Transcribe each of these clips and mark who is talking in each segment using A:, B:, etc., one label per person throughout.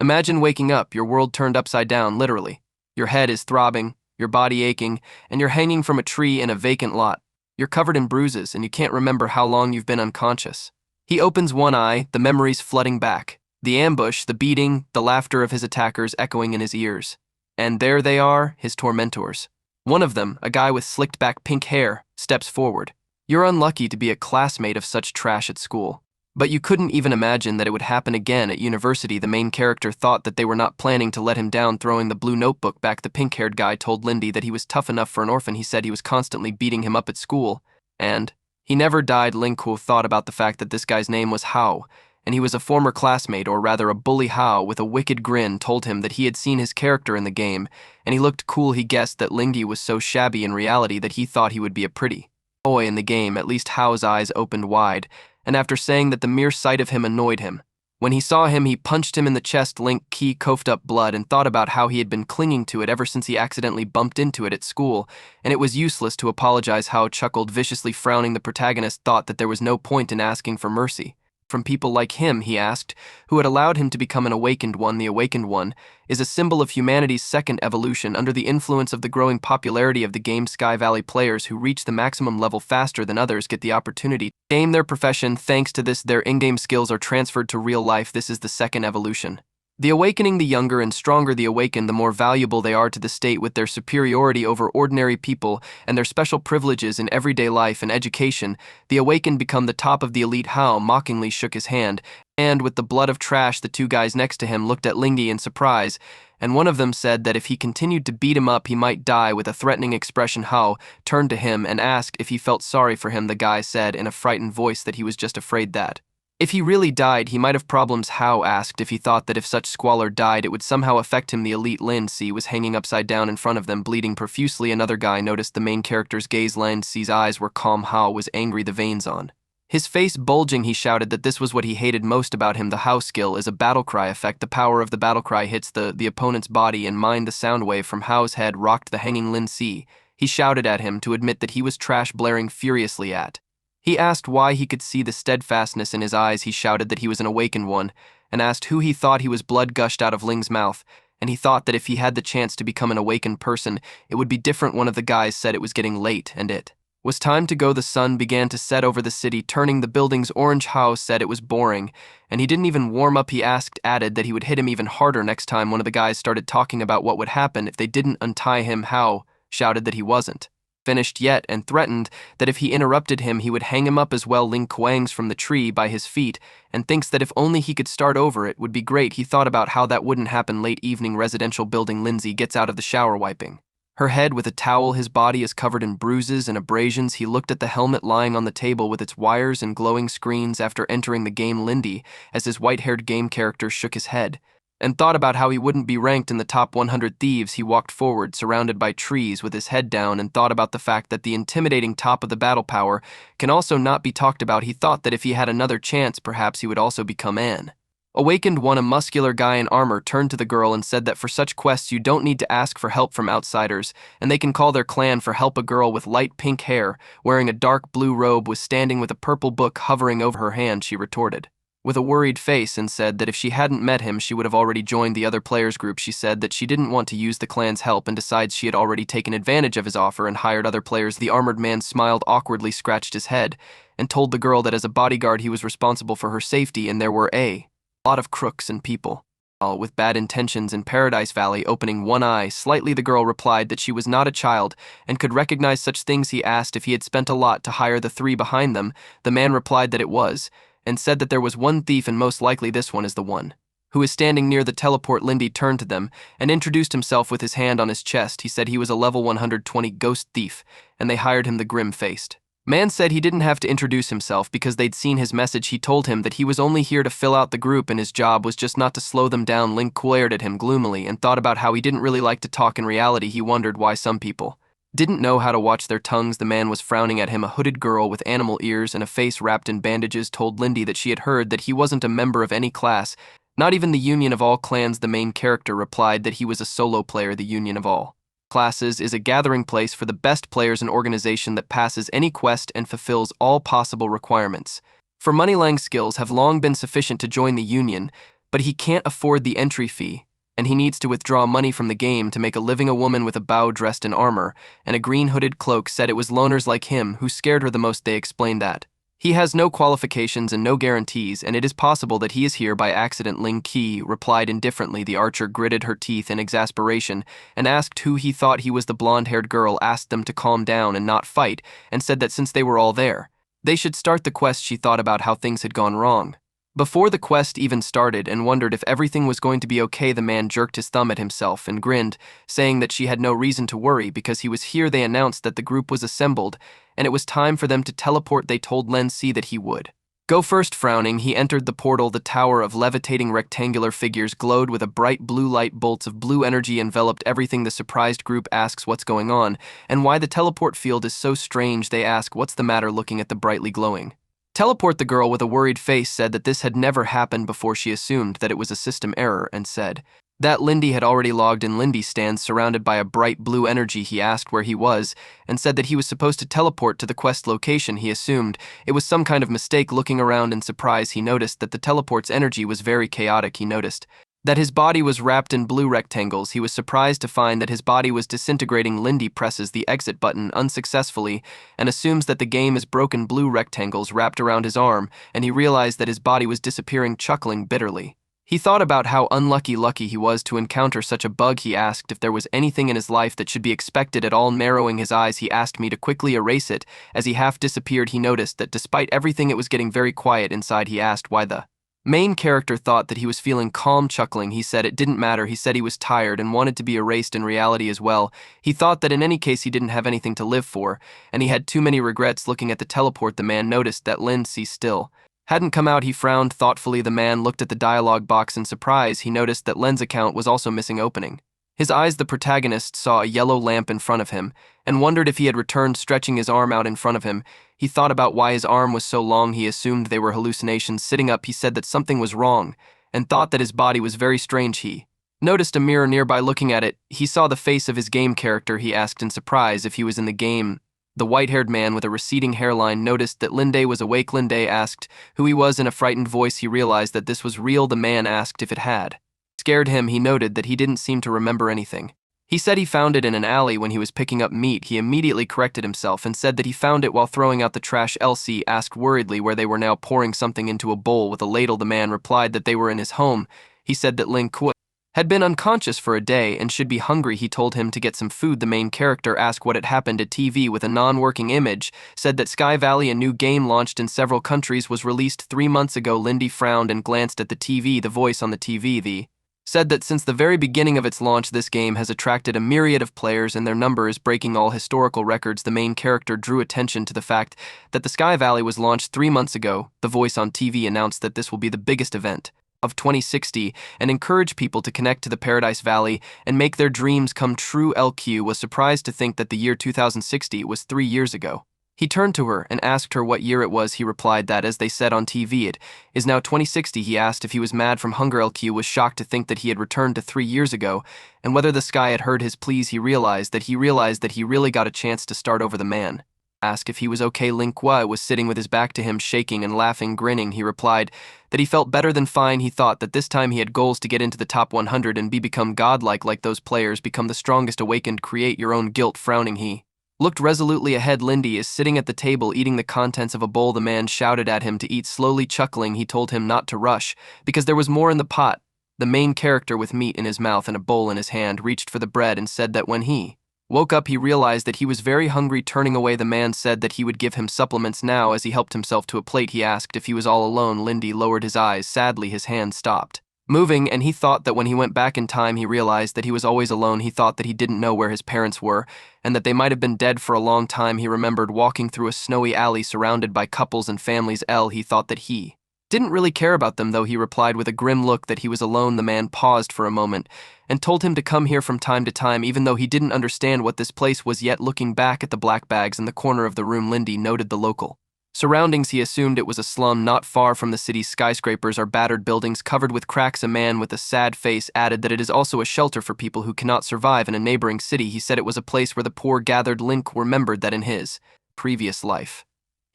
A: Imagine waking up, your world turned upside down, literally. Your head is throbbing, your body aching, and you're hanging from a tree in a vacant lot. You're covered in bruises, and you can't remember how long you've been unconscious. He opens one eye, the memories flooding back. The ambush, the beating, the laughter of his attackers echoing in his ears. And there they are, his tormentors. One of them, a guy with slicked back pink hair, steps forward. You're unlucky to be a classmate of such trash at school. But you couldn't even imagine that it would happen again at university. The main character thought that they were not planning to let him down, throwing the blue notebook back. The pink-haired guy told Lindy that he was tough enough for an orphan. He said he was constantly beating him up at school. And he never died. Linghu thought about the fact that this guy's name was Hao, and he was a former classmate, or rather a bully. Hao, with a wicked grin, told him that he had seen his character in the game, and he looked cool. He guessed that Lingyi was so shabby in reality that he thought he would be a pretty boy in the game. At least Hao's eyes opened wide, and after saying that the mere sight of him annoyed him. When he saw him, he punched him in the chest. Link Qi coughed up blood and thought about how he had been clinging to it ever since he accidentally bumped into it at school, and it was useless to apologize. Hao chuckled viciously, frowning. The protagonist thought that there was no point in asking for mercy from people like him, he asked, who had allowed him to become an awakened one. The awakened one is a symbol of humanity's second evolution. Under the influence of the growing popularity of the game, Sky Valley players who reach the maximum level faster than others get the opportunity to game their profession. Thanks to this, their in-game skills are transferred to real life. This is the second evolution. The awakening, the younger and stronger the awakened, the more valuable they are to the state. With their superiority over ordinary people and their special privileges in everyday life and education, the awakened become the top of the elite. Hao mockingly shook his hand, and with the blood of trash, the two guys next to him looked at Lingyi in surprise, and one of them said that if he continued to beat him up, he might die. With a threatening expression, Hao turned to him and asked if he felt sorry for him. The guy said in a frightened voice that he was just afraid that if he really died, he might have problems. Hao asked if he thought that if such squalor died, it would somehow affect him. The elite Lin Si was hanging upside down in front of them, bleeding profusely. Another guy noticed the main character's gaze. Lin Si's eyes were calm. Hao was angry, the veins on his face bulging. He shouted that this was what he hated most about him. The Hao skill is a battle cry effect. The power of the battle cry hits the opponent's body and mind. The sound wave from Hao's head rocked the hanging Lin Si. He shouted at him to admit that he was trash, blaring furiously at. He asked why. He could see the steadfastness in his eyes. He shouted that he was an awakened one, and asked who he thought he was. Blood gushed out of Ling's mouth, and he thought that if he had the chance to become an awakened person, it would be different. One of the guys said it was getting late, and it was time to go. The sun began to set over the city, turning the buildings orange. Hao said it was boring, and he didn't even warm up. He added that he would hit him even harder next time. One of the guys started talking about what would happen if they didn't untie him. Hao shouted that he wasn't finished yet and threatened that if he interrupted him, he would hang him up as well. Ling Kuang's from the tree by his feet and thinks that if only he could start over, it would be great. He thought about how that wouldn't happen. Late evening, residential building. Lindsay gets out of the shower, wiping her head with a towel. His body is covered in bruises and abrasions. He looked at the helmet lying on the table with its wires and glowing screens after entering the game. Lindy, as his white-haired game character, shook his head and thought about how he wouldn't be ranked in the top 100 thieves. He walked forward, surrounded by trees, with his head down, and thought about the fact that the intimidating top of the battle power can also not be talked about. He thought that if he had another chance, perhaps he would also become an awakened one. A muscular guy in armor turned to the girl and said that for such quests you don't need to ask for help from outsiders, and they can call their clan for help. A girl with light pink hair, wearing a dark blue robe, was standing with a purple book hovering over her hand. She retorted with a worried face and said that if she hadn't met him, she would have already joined the other players' group. She said that she didn't want to use the clan's help, and decides she had already taken advantage of his offer and hired other players. The armored man smiled awkwardly, scratched his head, and told the girl that as a bodyguard he was responsible for her safety, and there were a lot of crooks and people with bad intentions in Paradise Valley. Opening one eye slightly, the girl replied that she was not a child and could recognize such things. He asked if he had spent a lot to hire the three behind them. The man replied that it was, and said that there was one thief, and most likely this one is the one who is standing near the teleport. Lindy turned to them and introduced himself with his hand on his chest. He said he was a level 120 ghost thief, and they hired him. The grim-faced man said he didn't have to introduce himself because they'd seen his message. He told him that he was only here to fill out the group, and his job was just not to slow them down. Link glared at him gloomily and thought about how he didn't really like to talk. In reality, he wondered why some people didn't know how to watch their tongues. The man was frowning at him. A hooded girl with animal ears and a face wrapped in bandages told Lindy that she had heard that he wasn't a member of any class, not even the Union of All Clans. The main character replied that he was a solo player. The Union of All Classes is a gathering place for the best players, an organization that passes any quest and fulfills all possible requirements. For money, Lang's skills have long been sufficient to join the Union. but he can't afford the entry fee, and he needs to withdraw money from the game to make a living. A woman with a bow dressed in armor and a green hooded cloak said it was loners like him who scared her the most. They explained that he has no qualifications and no guarantees, and it is possible that he is here by accident. Ling Qi replied indifferently. The archer gritted her teeth in exasperation and asked who he thought he was. The blonde-haired girl asked them to calm down and not fight, and said that since they were all there, they should start the quest. She thought about how things had gone wrong before the quest even started and wondered if everything was going to be okay. The man jerked his thumb at himself and grinned, saying that she had no reason to worry because he was here. They announced that the group was assembled and it was time for them to teleport. They told Len Si that he would go first. Frowning, he entered the portal. The tower of levitating rectangular figures glowed with a bright blue light. Bolts of blue energy enveloped everything. The surprised group asks what's going on and why the teleport field is so strange. They ask what's the matter, looking at the brightly glowing teleport. The girl with a worried face said that this had never happened before. She assumed that it was a system error and said that Lindy had already logged in. Lindy stands surrounded by a bright blue energy. He asked where he was and said that he was supposed to teleport to the quest location. He assumed it was some kind of mistake. Looking around in surprise, he noticed that the teleport's energy was very chaotic. He noticed that his body was wrapped in blue rectangles. He was surprised to find that his body was disintegrating. Lindy presses the exit button unsuccessfully and assumes that the game is broken. Blue rectangles wrapped around his arm, and he realized that his body was disappearing. Chuckling bitterly, he thought about how lucky he was to encounter such a bug. He asked if there was anything in his life that should be expected at all. Narrowing his eyes, he asked me to quickly erase it. As he half disappeared, he noticed that despite everything, it was getting very quiet inside. He asked why. The main character thought that he was feeling calm. Chuckling, he said it didn't matter. He said he was tired and wanted to be erased in reality as well. He thought that in any case he didn't have anything to live for, and he had too many regrets. Looking at the teleport, the man noticed that Lin Si still hadn't come out. He frowned thoughtfully. The man looked at the dialogue box in surprise. He noticed that Len's account was also missing. Opening his eyes, the protagonist saw a yellow lamp in front of him and wondered if he had returned. Stretching his arm out in front of him, he thought about why his arm was so long. He assumed they were hallucinations. Sitting up, he said that something was wrong and thought that his body was very strange. He noticed a mirror nearby. Looking at it, he saw the face of his game character. He asked in surprise if he was in the game. The white-haired man with a receding hairline noticed that Linde was awake. Linde asked who he was in a frightened voice. He realized that this was real. The man asked if it had scared him. He noted that he didn't seem to remember anything. He said he found it in an alley when he was picking up meat. He immediately corrected himself and said that he found it while throwing out the trash. Elsie asked worriedly where they were now, pouring something into a bowl with a ladle. The man replied that they were in his home. He said that Ling Kuo had been unconscious for a day and should be hungry. He told him to get some food. The main character asked what had happened. A TV with a non-working image said that Sky Valley, a new game launched in several countries, was released 3 months ago. Lindy frowned and glanced at the TV. The voice on the TV said that since the very beginning of its launch, this game has attracted a myriad of players and their number is breaking all historical records. The main character drew attention to the fact that the Sky Valley was launched 3 months ago. The voice on TV announced that this will be the biggest event of 2060 and encourage people to connect to the Paradise Valley and make their dreams come true. LQ was surprised to think that the year 2060 was 3 years ago. He turned to her and asked her what year it was. He replied that, as they said on TV, it is now 2060. He asked if he was mad from hunger. LQ was shocked to think that he had returned to 3 years ago, and whether the sky had heard his pleas. He realized that he really got a chance to start over. The man asked if he was okay. Ling Kuo was sitting with his back to him, shaking and laughing, grinning. He replied that he felt better than fine. He thought that this time he had goals to get into the top 100 and become godlike like those players, become the strongest awakened, create your own guilt. Frowning, he looked resolutely ahead. Lindy is sitting at the table eating the contents of a bowl. The man shouted at him to eat slowly. Chuckling, he told him not to rush because there was more in the pot. The main character, with meat in his mouth and a bowl in his hand, reached for the bread and said that when he woke up he realized that he was very hungry. Turning away, the man said that he would give him supplements now. As he helped himself to a plate, he asked if he was all alone. Lindy lowered his eyes. Sadly, his hand stopped moving, and he thought that when he went back in time he realized that he was always alone. He thought that he didn't know where his parents were and that they might have been dead for a long time. He remembered walking through a snowy alley surrounded by couples and families. He thought that he didn't really care about them, though. He replied with a grim look that he was alone. The man paused for a moment and told him to come here from time to time, even though he didn't understand what this place was yet. Looking back at the black bags in the corner of the room, Lindy noted the local surroundings. He assumed it was a slum not far from the city's skyscrapers are battered buildings covered with cracks. A man with a sad face added that it is also a shelter for people who cannot survive in a neighboring city. He said it was a place where the poor gathered. Link remembered that in his previous life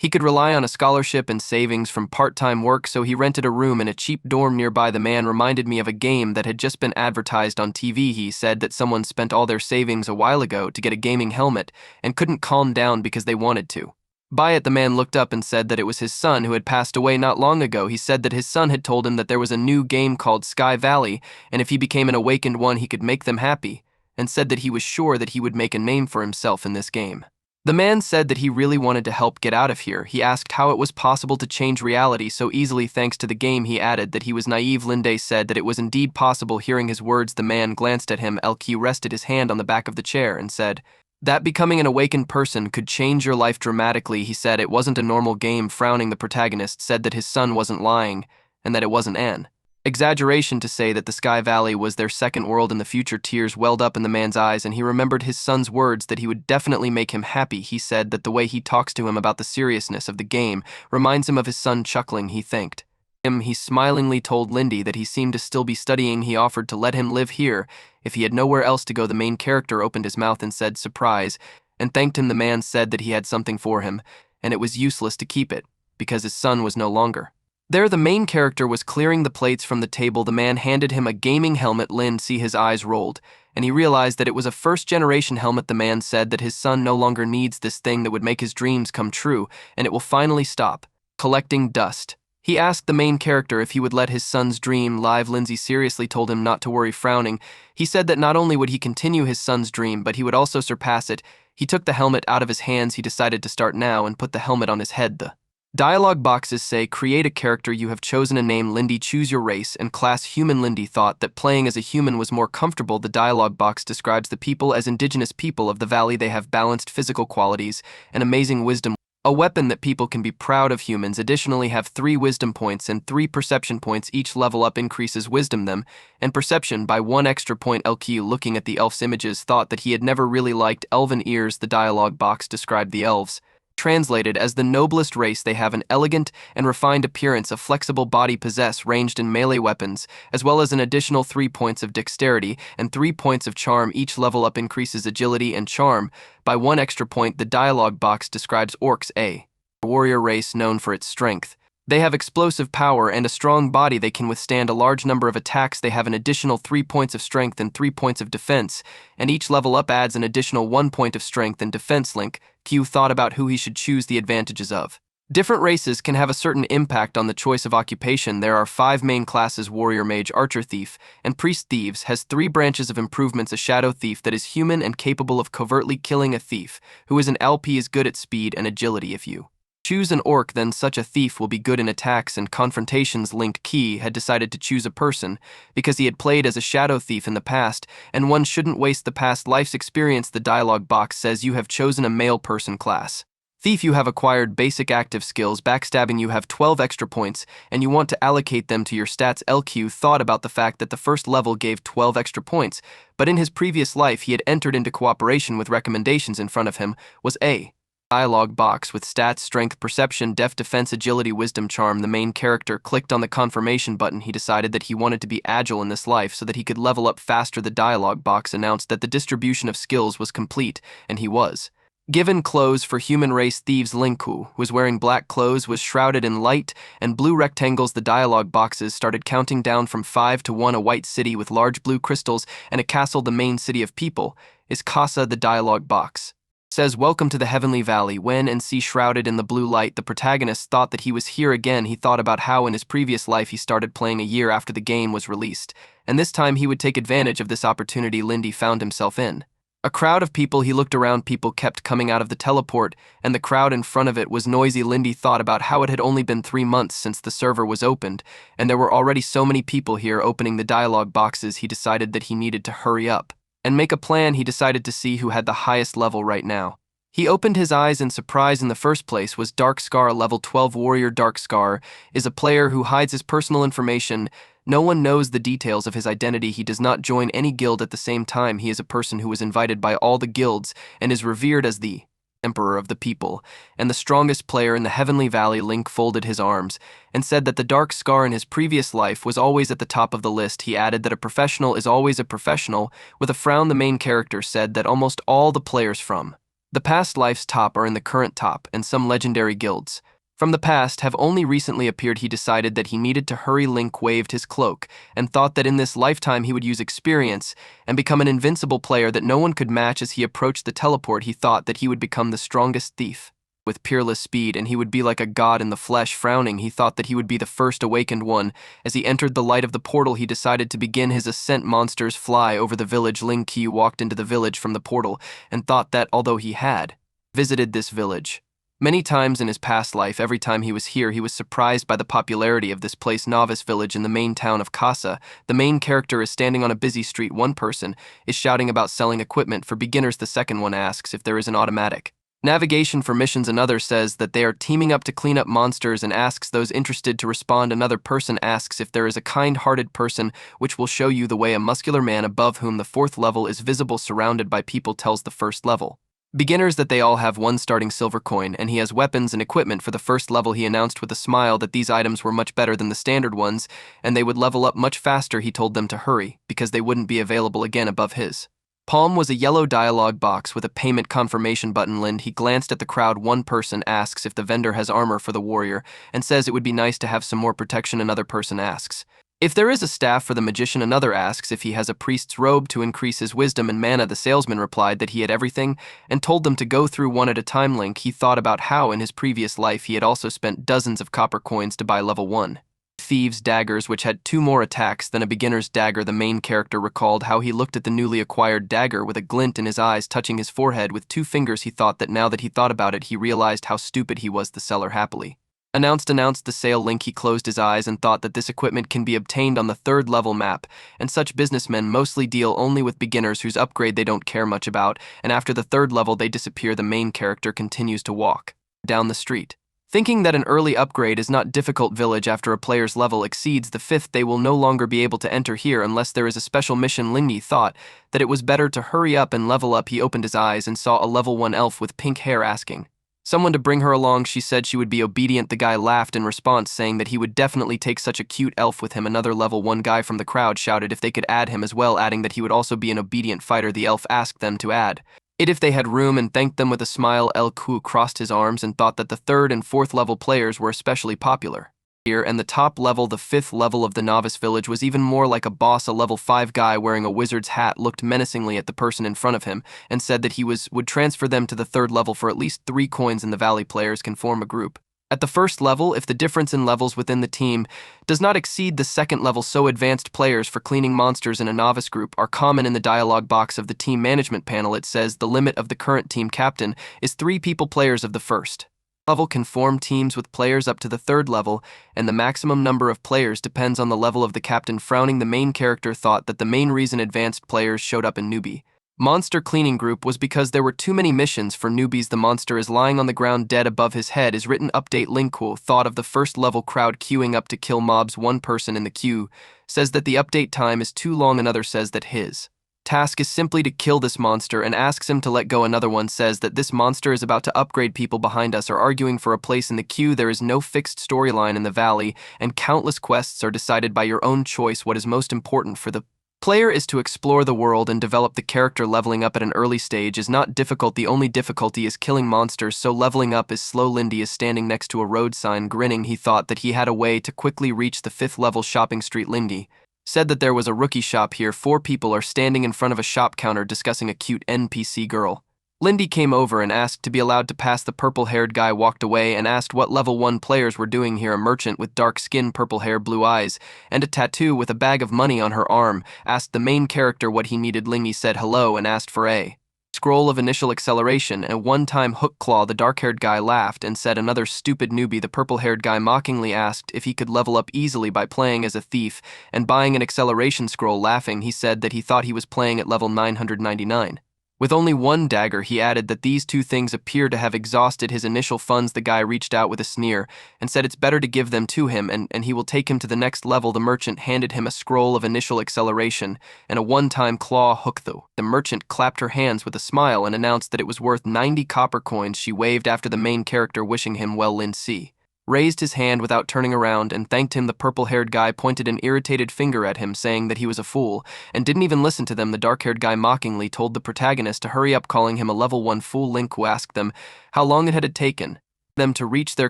A: He could rely on a scholarship and savings from part-time work, so he rented a room in a cheap dorm nearby. The man reminded me of a game that had just been advertised on TV. He said that someone spent all their savings a while ago to get a gaming helmet and couldn't calm down because they wanted to buy it. The man looked up and said that it was his son who had passed away not long ago. He said that his son had told him that there was a new game called Sky Valley, and if he became an awakened one, he could make them happy, and said that he was sure that he would make a name for himself in this game. The man said that he really wanted to help get out of here. He asked how it was possible to change reality so easily thanks to the game. He added that he was naive. Linde said that it was indeed possible. Hearing his words, the man glanced at him. LQ rested his hand on the back of the chair and said that becoming an awakened person could change your life dramatically. He said it wasn't a normal game. Frowning, the protagonist said that his son wasn't lying and that it wasn't an exaggeration to say that the Sky Valley was their second world in the future. Tears welled up in the man's eyes, and he remembered his son's words that he would definitely make him happy. He said that the way he talks to him about the seriousness of the game reminds him of his son. Chuckling, he thanked him. He smilingly told Lindy that he seemed to still be studying. He offered to let him live here if he had nowhere else to go. The main character opened his mouth and said surprise and thanked him. The man said that he had something for him, and it was useless to keep it because his son was no longer there. The main character was clearing the plates from the table. The man handed him a gaming helmet. Lin see his eyes rolled, and he realized that it was a first-generation helmet. The man said that his son no longer needs this thing that would make his dreams come true, and it will finally stop collecting dust. He asked the main character if he would let his son's dream live. Lindsay seriously told him not to worry. Frowning, he said that not only would he continue his son's dream, but he would also surpass it. He took the helmet out of his hands. He decided to start now and put the helmet on his head. The dialogue boxes say, create a character. You have chosen a name. Lindy, choose your race and class. Human. Lindy thought that playing as a human was more comfortable. The dialogue box describes the people as indigenous people of the valley. They have balanced physical qualities and amazing wisdom, a weapon that people can be proud of. Humans additionally have 3 wisdom points and 3 perception points. Each level up increases wisdom them and perception by 1 extra point. LQ, looking at the elves' images, thought that he had never really liked elven ears. The dialogue box described the elves translated as the noblest race. They have an elegant and refined appearance, a flexible body, possess ranged and melee weapons, as well as an additional 3 points of dexterity and 3 points of charm. Each level up increases agility and charm by 1 extra point. The dialogue box describes orcs, a warrior race known for its strength. They have explosive power and a strong body. They can withstand a large number of attacks. They have an additional 3 points of strength and 3 points of defense, and each level up adds an additional 1 point of strength and defense. Link Q thought about who he should choose. The advantages of different races can have a certain impact on the choice of occupation. There are 5 main classes: warrior, mage, archer, thief, and priest. Thieves has 3 branches of improvements: a shadow thief that is human and capable of covertly killing. A thief who is an LP is good at speed and agility. If you choose an orc, then such a thief will be good in attacks and confrontations. Linked Key had decided to choose a person because he had played as a shadow thief in the past, and one shouldn't waste the past life's experience. The dialogue box says you have chosen a male person class. Thief, you have acquired basic active skills. Backstabbing, you have 12 extra points, and you want to allocate them to your stats. LQ thought about the fact that the first level gave 12 extra points, but in his previous life he had entered into cooperation with recommendations. In front of him was a dialogue box with stats: strength, perception, def, defense, agility, wisdom, charm. The main character clicked on the confirmation button. He decided that he wanted to be agile in this life so that he could level up faster. The dialogue box announced that the distribution of skills was complete, and he was given clothes for human race. Thieves Linku was wearing black clothes, was shrouded in light and blue rectangles. The dialogue boxes started counting down from 5 to 1. A white city with large blue crystals and a castle. The main city of people is Casa. The dialogue box says, welcome to the Heavenly Valley. When and see shrouded in the blue light, the protagonist thought that he was here again. He thought about how in his previous life he started playing a year after the game was released, and this time he would take advantage of this opportunity. Lindy found himself in a crowd of people. He looked around. People kept coming out of the teleport, and the crowd in front of it was noisy. Lindy thought about how it had only been 3 months since the server was opened, and there were already so many people here. Opening the dialogue boxes, he decided that he needed to hurry up and make a plan. He decided to see who had the highest level right now. He opened his eyes in surprise. In the first place was Dark Scar, level 12 warrior. Dark Scar is a player who hides his personal information. No one knows the details of his identity. He does not join any guild at the same time. He is a person who was invited by all the guilds and is revered as the emperor of the people and the strongest player in the Heavenly Valley. Link folded his arms and said that the Dark Scar in his previous life was always at the top of the list. He added that a professional is always a professional. With a frown, the main character said that almost all the players from The past life's top are in the current top, and some legendary guilds from the past have only recently appeared. He decided that he needed to hurry. Link waved his cloak and thought that in this lifetime he would use experience and become an invincible player that no one could match. As he approached the teleport, he thought that he would become the strongest thief with peerless speed, and he would be like a god in the flesh. Frowning, he thought that he would be the first awakened one. As he entered the light of the portal, he decided to begin his ascent. Monsters fly over the village. Ling Qi walked into the village from the portal and thought that although he had visited this village many times in his past life, every time he was here, he was surprised by the popularity of this place. Novice village in the main town of Casa. The main character is standing on a busy street. One person is shouting about selling equipment for beginners. The second one asks if there is an automatic navigation for missions. Another says that they are teaming up to clean up monsters and asks those interested to respond. Another person asks if there is a kind-hearted person which will show you the way. A muscular man above whom the fourth level is visible surrounded by people tells the first level beginners that they all have one starting silver coin, and he has weapons and equipment for the first level. He announced with a smile that these items were much better than the standard ones, and they would level up much faster. He told them to hurry, because they wouldn't be available again. Above his palm was a yellow dialogue box with a payment confirmation button. He glanced at the crowd. One person asks if the vendor has armor for the warrior, and says it would be nice to have some more protection. Another person asks if there is a staff for the magician. Another asks if he has a priest's robe to increase his wisdom and mana. The salesman replied that he had everything and told them to go through one at a time. Link, he thought about how in his previous life he had also spent dozens of copper coins to buy level 1 thieves' daggers, which had 2 more attacks than a beginner's dagger. The main character recalled how he looked at the newly acquired dagger with a glint in his eyes, touching his forehead with 2 fingers. He thought that now that he thought about it, he realized how stupid he was. The seller happily announced the sale. Link, he closed his eyes and thought that this equipment can be obtained on the 3rd level map, and such businessmen mostly deal only with beginners whose upgrade they don't care much about, and after the 3rd level they disappear. The main character continues to walk down the street, thinking that an early upgrade is not difficult. Village after a player's level exceeds the 5th, they will no longer be able to enter here unless there is a special mission. Lingy thought that it was better to hurry up and level up. He opened his eyes and saw a level 1 elf with pink hair asking someone to bring her along. She said she would be obedient. The guy laughed in response, saying that he would definitely take such a cute elf with him. Another level 1 guy from the crowd shouted if they could add him as well, adding that he would also be an obedient fighter. The elf asked them to add it if they had room and thanked them with a smile. El Ku crossed his arms and thought that the 3rd and 4th level players were especially popular here, and the top level, the 5th level of the novice village, was even more like a boss. A level 5 guy wearing a wizard's hat looked menacingly at the person in front of him and said that he would transfer them to the 3rd level for at least 3 coins. In the valley, players can form a group at the 1st level if the difference in levels within the team does not exceed the 2nd level. So advanced players for cleaning monsters in a novice group are common. In the dialogue box of the team management panel, it says the limit of the current team captain is 3 people. Players of the 1st level can form teams with players up to the 3rd level, and the maximum number of players depends on the level of the captain. Frowning, the main character thought that the main reason advanced players showed up in newbie monster cleaning group was because there were too many missions for newbies. The monster is lying on the ground dead. Above his head is written update. Lingkuo thought of the 1st level crowd queuing up to kill mobs. One person in the queue says that the update time is too long. Another says that his task is simply to kill this monster and asks him to let go. Another one says that this monster is about to upgrade. People behind us are arguing for a place in the queue. There is no fixed storyline in the valley, and countless quests are decided by your own choice. What is most important for the player is to explore the world and develop the character. Leveling up at an early stage is not difficult. The only difficulty is killing monsters, so leveling up is slow. Lindy is standing next to a road sign grinning. He thought that he had a way to quickly reach the 5th level shopping street. Lindy said that there was a rookie shop here. 4 people are standing in front of a shop counter discussing a cute NPC girl. Lindy came over and asked to be allowed to pass. The purple-haired guy walked away and asked what level 1 players were doing here. A merchant with dark skin, purple hair, blue eyes, and a tattoo with a bag of money on her arm asked the main character what he needed. Lindy said hello and asked for a scroll of initial acceleration and a one-time hook claw. The dark-haired guy laughed and said another stupid newbie. The purple-haired guy mockingly asked if he could level up easily by playing as a thief and buying an acceleration scroll. Laughing, he said that he thought he was playing at level 999. With only 1 dagger, he added that these 2 things appear to have exhausted his initial funds. The guy reached out with a sneer and said it's better to give them to him and he will take him to the next level. The merchant handed him a scroll of initial acceleration and a one-time claw hook. Though the merchant clapped her hands with a smile and announced that it was worth 90 copper coins. She waved after the main character, wishing him well. Lin C raised his hand without turning around, and thanked him. The purple-haired guy pointed an irritated finger at him, saying that he was a fool, and didn't even listen to them. The dark-haired guy mockingly told the protagonist to hurry up, calling him a level 1 fool. Link asked them how long it had taken them to reach their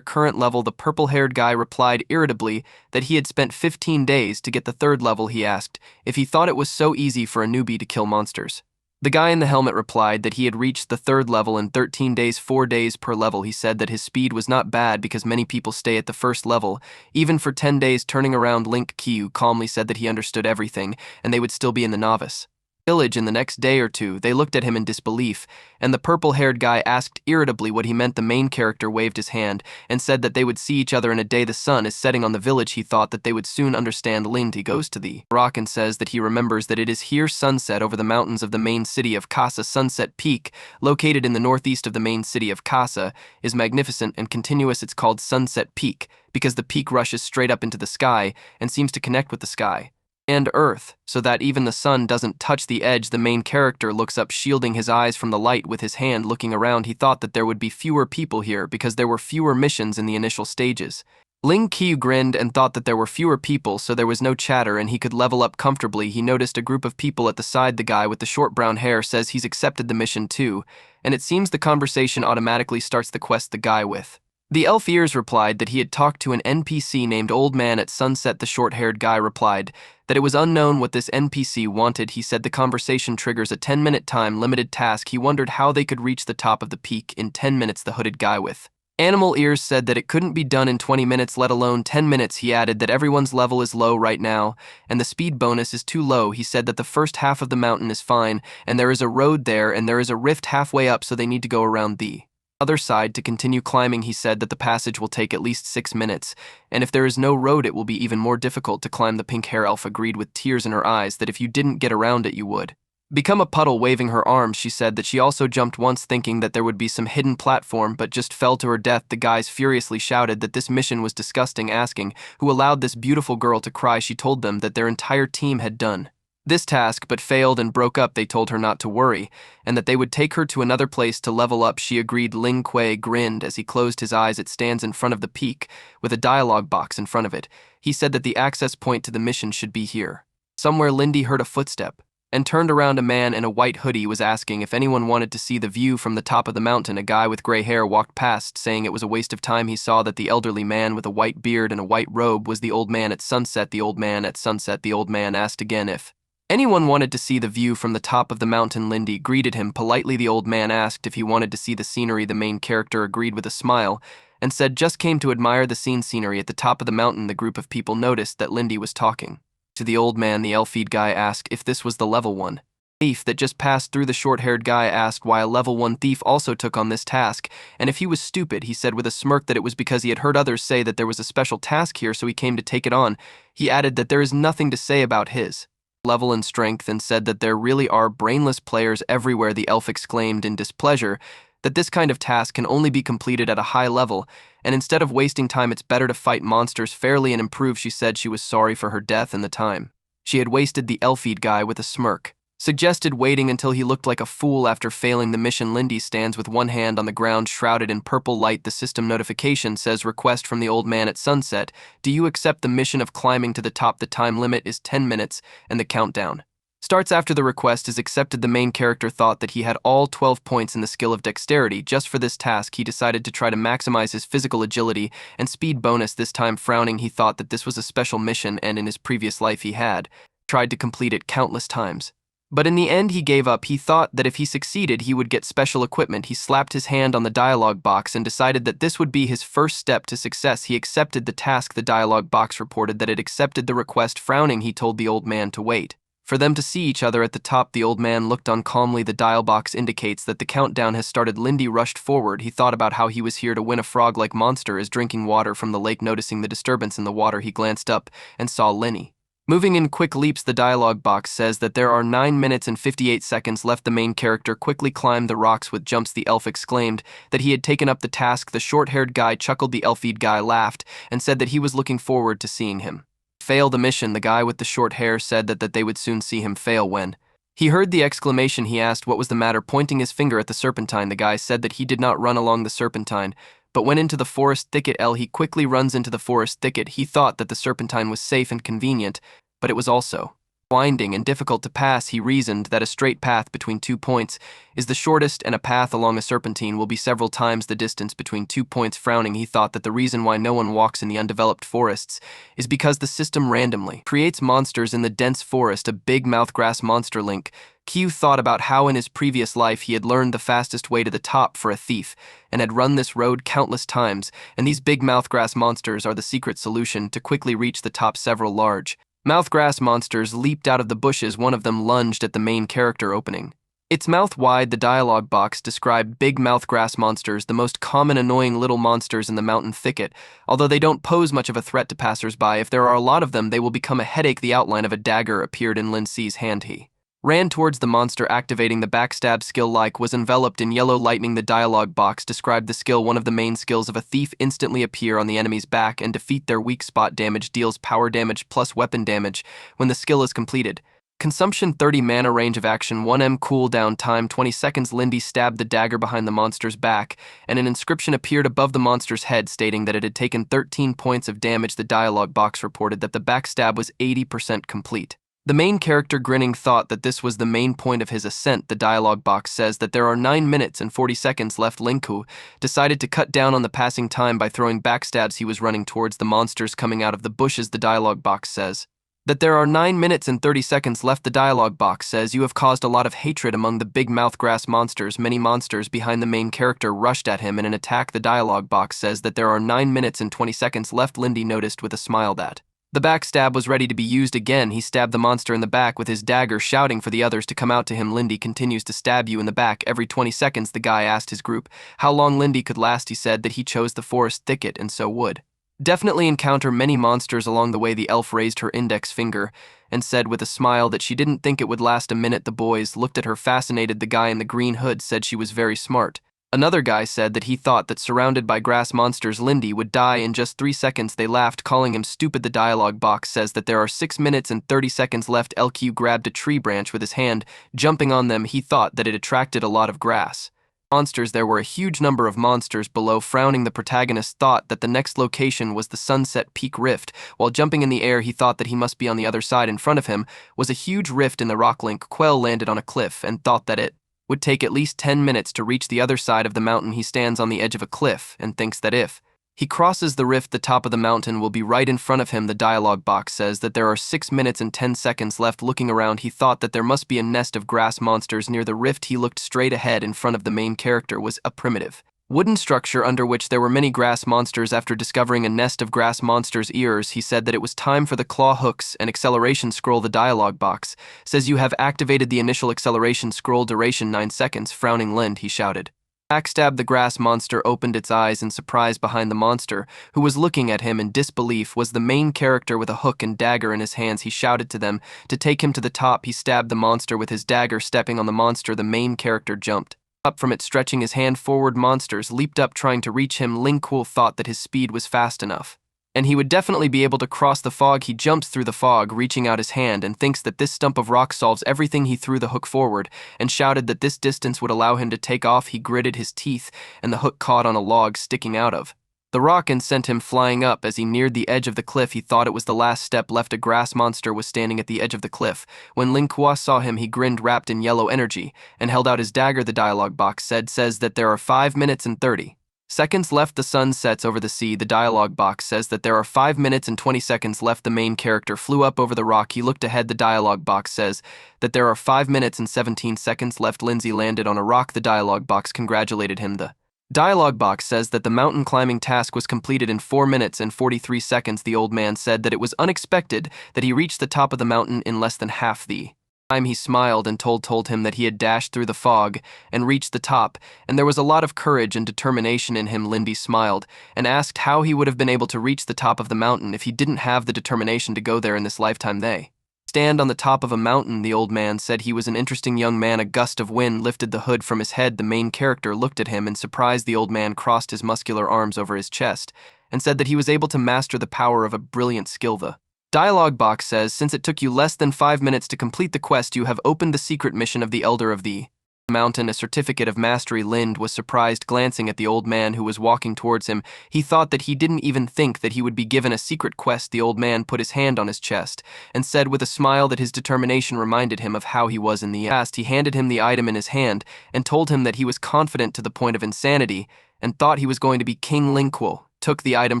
A: current level. The purple-haired guy replied irritably that he had spent 15 days to get the 3rd level. He asked if he thought it was so easy for a newbie to kill monsters. The guy in the helmet replied that he had reached the 3rd level in 13 days, 4 days per level. He said that his speed was not bad because many people stay at the 1st level, even for 10 days. Turning around, Link calmly said that he understood everything and they would still be in the novice village in the next day or two. They looked at him in disbelief, and the purple-haired guy asked irritably what he meant. The main character waved his hand and said that they would see each other in a day. The sun is setting on the village. He thought that they would soon understand. Lindy goes to the rock and says that he remembers that it is here sunset over the mountains of the main city of Casa. Sunset Peak, located in the northeast of the main city of Casa, is magnificent and continuous. It's called Sunset Peak because the peak rushes straight up into the sky and seems to connect with the sky and Earth, so that even the sun doesn't touch the edge. The main character looks up, shielding his eyes from the light with his hand. Looking around, he thought that there would be fewer people here because there were fewer missions in the initial stages. Ling Qiu grinned and thought that there were fewer people, so there was no chatter and he could level up comfortably. He noticed a group of people at the side. The guy with the short brown hair says he's accepted the mission too, and it seems the conversation automatically starts the quest. The guy with the elf ears replied that he had talked to an NPC named Old Man at Sunset. The short-haired guy replied that it was unknown what this NPC wanted. He said the conversation triggers a 10-minute time-limited task. He wondered how they could reach the top of the peak in 10 minutes. The hooded guy with animal ears said that it couldn't be done in 20 minutes, let alone 10 minutes. He added that everyone's level is low right now, and the speed bonus is too low. He said that the first half of the mountain is fine, and there is a road there, and there is a rift halfway up, so they need to go around the other side to continue climbing. He said that the passage will take at least 6 minutes, and if there is no road it will be even more difficult to climb. The pink-hair elf agreed with tears in her eyes that if you didn't get around it you would become a puddle. Waving her arms, she said that she also jumped once, thinking that there would be some hidden platform, but just fell to her death. The guys furiously shouted that this mission was disgusting, asking who allowed this beautiful girl to cry. She told them that their entire team had done this task but failed and broke up. They told her not to worry and that they would take her to another place to level up. She agreed. Ling Kuei grinned as he closed his eyes. It stands in front of the peak with a dialogue box in front of it. He said that the access point to the mission should be here somewhere. Lindy heard a footstep and turned around. A man in a white hoodie was asking if anyone wanted to see the view from the top of the mountain. A guy with gray hair walked past, saying it was a waste of time. He saw that the elderly man with a white beard and a white robe was the Old Man at Sunset. The Old Man at Sunset. The old man asked again if anyone wanted to see the view from the top of the mountain. Lindy greeted him politely. The old man asked if he wanted to see the scenery. The main character agreed with a smile and said just came to admire the scenery at the top of the mountain. The group of people noticed that Lindy was talking to the old man. The elf-eyed guy asked if this was the level 1 thief that just passed through. The short-haired guy asked why a level 1 thief also took on this task, and if he was stupid. He said with a smirk that it was because he had heard others say that there was a special task here, so he came to take it on. He added that there is nothing to say about his level and strength, and said that there really are brainless players everywhere. The elf exclaimed in displeasure that this kind of task can only be completed at a high level, and instead of wasting time it's better to fight monsters fairly and improve. She said she was sorry for her death and the time she had wasted. The elf-eyed guy with a smirk suggested waiting until he looked like a fool after failing the mission. Lindy stands with one hand on the ground, shrouded in purple light. The system notification says request from the Old Man at Sunset. Do you accept the mission of climbing to the top? The time limit is 10 minutes and the countdown starts after the request is accepted. The main character thought that he had all 12 points in the skill of dexterity. Just for this task, he decided to try to maximize his physical agility and speed bonus this time. Frowning, he thought that this was a special mission, and in his previous life he had tried to complete it countless times. But in the end he gave up. He thought that if he succeeded he would get special equipment. He slapped his hand on the dialogue box and decided that this would be his first step to success. He accepted the task. The dialogue box reported that it accepted the request. Frowning, he told the old man to wait for them to see each other at the top. The old man looked on calmly. The dial box indicates that the countdown has started. Lindy rushed forward. He thought about how he was here to win. A frog-like monster is drinking water from the lake. Noticing the disturbance in the water, he glanced up and saw Linny moving in quick leaps. The dialogue box says that there are 9 minutes and 58 seconds left. The main character quickly climbed the rocks with jumps. The elf exclaimed that he had taken up the task. The short-haired guy chuckled. The elf-eyed guy laughed and said that he was looking forward to seeing him fail the mission. The guy with the short hair said that they would soon see him fail. When he heard the exclamation, he asked what was the matter, pointing his finger at the serpentine. The guy said that he did not run along the serpentine, but went into the forest thicket. He quickly runs into the forest thicket. He thought that the serpentine was safe and convenient, but it was also winding and difficult to pass. He reasoned that a straight path between 2 points is the shortest, and a path along a serpentine will be several times the distance between 2 points. Frowning, he thought that the reason why no one walks in the undeveloped forests is because the system randomly creates monsters in the dense forest. A big mouthgrass monster. Link Q thought about how in his previous life he had learned the fastest way to the top for a thief and had run this road countless times, and these big mouthgrass monsters are the secret solution to quickly reach the top. Several large mouthgrass monsters leaped out of the bushes. One of them lunged at the main character, opening its mouth wide. The dialogue box described big mouthgrass monsters, the most common annoying little monsters in the mountain thicket. Although they don't pose much of a threat to passersby, if there are a lot of them, they will become a headache. The outline of a dagger appeared in Lin Si's hand. He ran towards the monster, activating the backstab skill. Like was enveloped in yellow lightning. The dialogue box described the skill. One of the main skills of a thief instantly appear on the enemy's back and defeat their weak spot. Damage deals power damage plus weapon damage when the skill is completed. Consumption 30 mana. Range of action 1m. Cooldown time 20 seconds. Lindy stabbed the dagger behind the monster's back, and an inscription appeared above the monster's head stating that it had taken 13 points of damage. The dialogue box reported that the backstab was 80% complete. The main character, grinning, thought that this was the main point of his ascent. The dialogue box says that there are 9 minutes and 40 seconds left. Linku decided to cut down on the passing time by throwing backstabs. He was running towards the monsters coming out of the bushes. The dialogue box says that there are 9 minutes and 30 seconds left. The dialogue box says you have caused a lot of hatred among the big mouthgrass monsters. Many monsters behind the main character rushed at him in an attack. The dialogue box says that there are 9 minutes and 20 seconds left. Lindy noticed with a smile that the backstab was ready to be used again. He stabbed the monster in the back with his dagger, shouting for the others to come out to him. Lindy continues to stab you in the back every 20 seconds. The guy asked his group how long Lindy could last. He said that he chose the forest thicket and so would definitely encounter many monsters along the way. The elf raised her index finger and said with a smile that she didn't think it would last a minute. The boys looked at her fascinated. The guy in the green hood said she was very smart. Another guy said that he thought that surrounded by grass monsters, Lindy would die in just 3 seconds. They laughed, calling him stupid. The dialogue box says that there are 6 minutes and 30 seconds left. LQ grabbed a tree branch with his hand, jumping on them. He thought that it attracted a lot of grass monsters. There were a huge number of monsters below. Frowning, the protagonist thought that the next location was the Sunset Peak Rift. While jumping in the air, he thought that he must be on the other side. In front of him was a huge rift in the rock. Link Quell landed on a cliff and thought that it would take at least 10 minutes to reach the other side of the mountain. He stands on the edge of a cliff and thinks that if he crosses the rift, the top of the mountain will be right in front of him. The dialogue box says that there are 6 minutes and 10 seconds left. Looking around, he thought that there must be a nest of grass monsters near the rift. He looked straight ahead. In front of the main character was a primitive wooden structure under which there were many grass monsters. After discovering a nest of grass monsters' ears, he said that it was time for the claw hooks and acceleration scroll. The dialogue box says you have activated the initial acceleration scroll, duration 9 seconds. Frowning, Lind, he shouted. Backstab. The grass monster opened its eyes in surprise. Behind the monster, who was looking at him in disbelief, was the main character with a hook and dagger in his hands. He shouted to them to take him to the top. He stabbed the monster with his dagger. Stepping on the monster, the main character jumped up from it, stretching his hand forward. Monsters leaped up trying to reach him. Lingquil thought that his speed was fast enough and he would definitely be able to cross the fog. He jumps through the fog, reaching out his hand, and thinks that this stump of rock solves everything. He threw the hook forward and shouted that this distance would allow him to take off. He gritted his teeth, and the hook caught on a log sticking out of the rock and sent him flying up. As he neared the edge of the cliff, he thought it was the last step left. A grass monster was standing at the edge of the cliff. When Lingqua saw him, he grinned, wrapped in yellow energy, and held out his dagger. The dialogue box says that there are 5 minutes and 30 seconds left. The sun sets over the sea. The dialogue box says that there are 5 minutes and 20 seconds left. The main character flew up over the rock. He looked ahead. The dialogue box says that there are 5 minutes and 17 seconds left. Lindsay landed on a rock. The dialogue box congratulated him. The dialogue box says that the mountain climbing task was completed in 4 minutes and 43 seconds. The old man said that it was unexpected that he reached the top of the mountain in less than half the time. He smiled and told him that he had dashed through the fog and reached the top, and there was a lot of courage and determination in him. Lindy smiled and asked how he would have been able to reach the top of the mountain if he didn't have the determination to go there in this lifetime. They stand on the top of a mountain. The old man said he was an interesting young man. A gust of wind lifted the hood from his head. The main character looked at him in surprise. The old man crossed his muscular arms over his chest and said that he was able to master the power of a brilliant skill. The dialogue box says, since it took you less than 5 minutes to complete the quest, you have opened the secret mission of the Elder of the Mountain, a certificate of mastery. Lind was surprised, glancing at the old man who was walking towards him. He thought that he didn't even think that he would be given a secret quest. The old man put his hand on his chest and said with a smile that his determination reminded him of how he was in the past. He handed him the item in his hand and told him that he was confident to the point of insanity and thought he was going to be King Lingquo. Took the item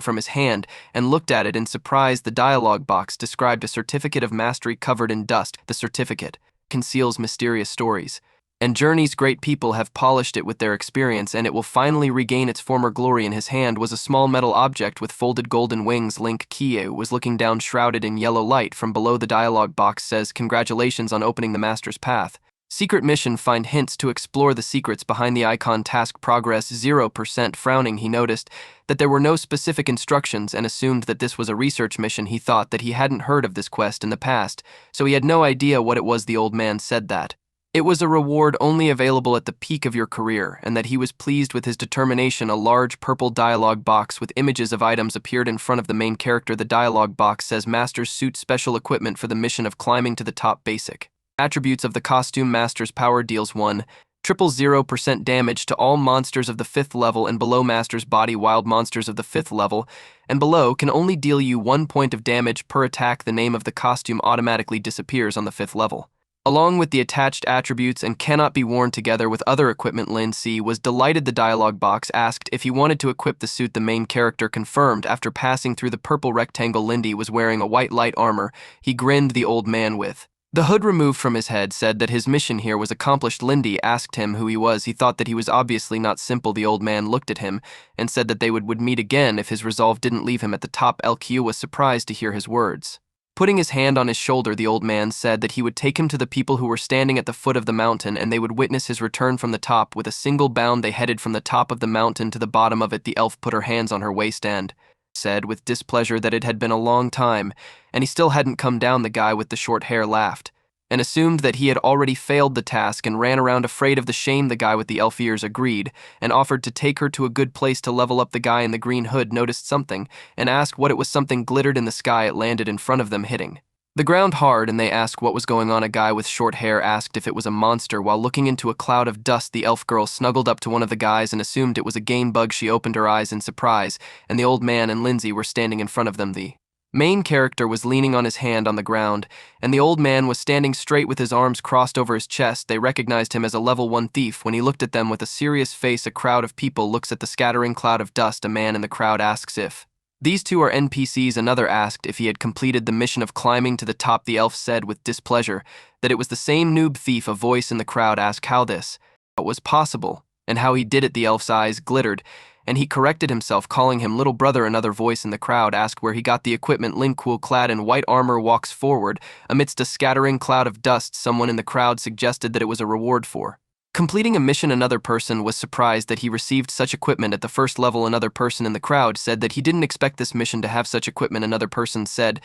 A: from his hand and looked at it in surprise. The dialogue box described a certificate of mastery covered in dust. The certificate conceals mysterious stories and journeys. Great people have polished it with their experience, and it will finally regain its former glory. In his hand was a small metal object with folded golden wings. Link Kie was looking down, shrouded in yellow light. From below, the dialogue box says, "Congratulations on opening the Master's Path. Secret mission, find hints to explore the secrets behind the icon. Task progress 0%. Frowning, he noticed that there were no specific instructions and assumed that this was a research mission. He thought that he hadn't heard of this quest in the past, so he had no idea what it was. The old man said that it was a reward only available at the peak of your career, and that he was pleased with his determination. A large purple dialogue box with images of items appeared in front of the main character. The dialogue box says, "Master's Suit, special equipment for the mission of climbing to the top. Basic attributes of the costume: Master's Power deals 1,000% damage to all monsters of the 5th level and below. Master's Body, wild monsters of the 5th level and below can only deal you 1 point of damage per attack. The name of the costume automatically disappears on the 5th level, along with the attached attributes, and cannot be worn together with other equipment." Lindsay was delighted. The dialogue box asked if he wanted to equip the suit. The main character confirmed after passing through the purple rectangle. Lindy was wearing a white light armor. He grinned. The old man, with the hood removed from his head, said that his mission here was accomplished. Lindy asked him who he was. He thought that he was obviously not simple. The old man looked at him and said that they would meet again if his resolve didn't leave him at the top. LQ was surprised to hear his words. Putting his hand on his shoulder, the old man said that he would take him to the people who were standing at the foot of the mountain, and they would witness his return from the top. With a single bound, they headed from the top of the mountain to the bottom of it. The elf put her hands on her waist and said with displeasure that it had been a long time, and he still hadn't come down. The guy with the short hair laughed and assumed that he had already failed the task and ran around afraid of the shame. The guy with the elf ears agreed and offered to take her to a good place to level up. The guy in the green hood noticed something and asked what it was. Something glittered in the sky. It landed in front of them, hitting the ground hard, and they asked what was going on. A guy with short hair asked if it was a monster. While looking into a cloud of dust, the elf girl snuggled up to one of the guys and assumed it was a game bug. She opened her eyes in surprise, and the old man and Lindsay were standing in front of them. The main character was leaning on his hand on the ground, and the old man was standing straight with his arms crossed over his chest. They recognized him as a level 1 thief. When he looked at them with a serious face, a crowd of people looks at the scattering cloud of dust. A man in the crowd asks if these two are NPCs. Another asked if he had completed the mission of climbing to the top. The elf said with displeasure that it was the same noob thief. A voice in the crowd asked how this was possible and how he did it. The elf's eyes glittered, and he corrected himself, calling him little brother. Another voice in the crowd asked where he got the equipment. Lingquo, clad in white armor, walks forward amidst a scattering cloud of dust. Someone in the crowd suggested that it was a reward for completing a mission. Another person was surprised that he received such equipment at the first level. Another person in the crowd said that he didn't expect this mission to have such equipment. Another person said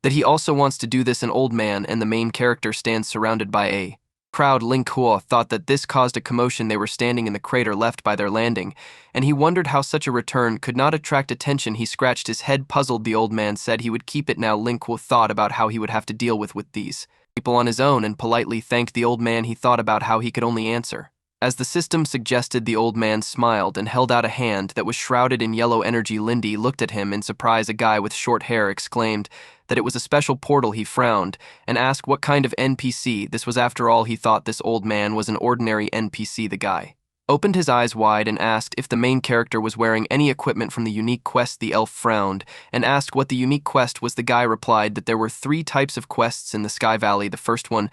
A: that he also wants to do this. An old man and the main character stands surrounded by a crowd. Lingquo thought that this caused a commotion. They were standing in the crater left by their landing, and he wondered how such a return could not attract attention. He scratched his head, puzzled. The old man said he would keep it now. Lingquo thought about how he would have to deal with these people on his own and politely thanked the old man. He thought about how he could only answer as the system suggested. The old man smiled and held out a hand that was shrouded in yellow energy. Lindy looked at him in surprise. A guy with short hair exclaimed that it was a special portal. He frowned and asked what kind of NPC this was. After all, he thought this old man was an ordinary NPC. The guy opened his eyes wide and asked if the main character was wearing any equipment from the unique quest. The elf frowned and asked what the unique quest was. The guy replied that there were 3 types of quests in the Sky Valley. The first one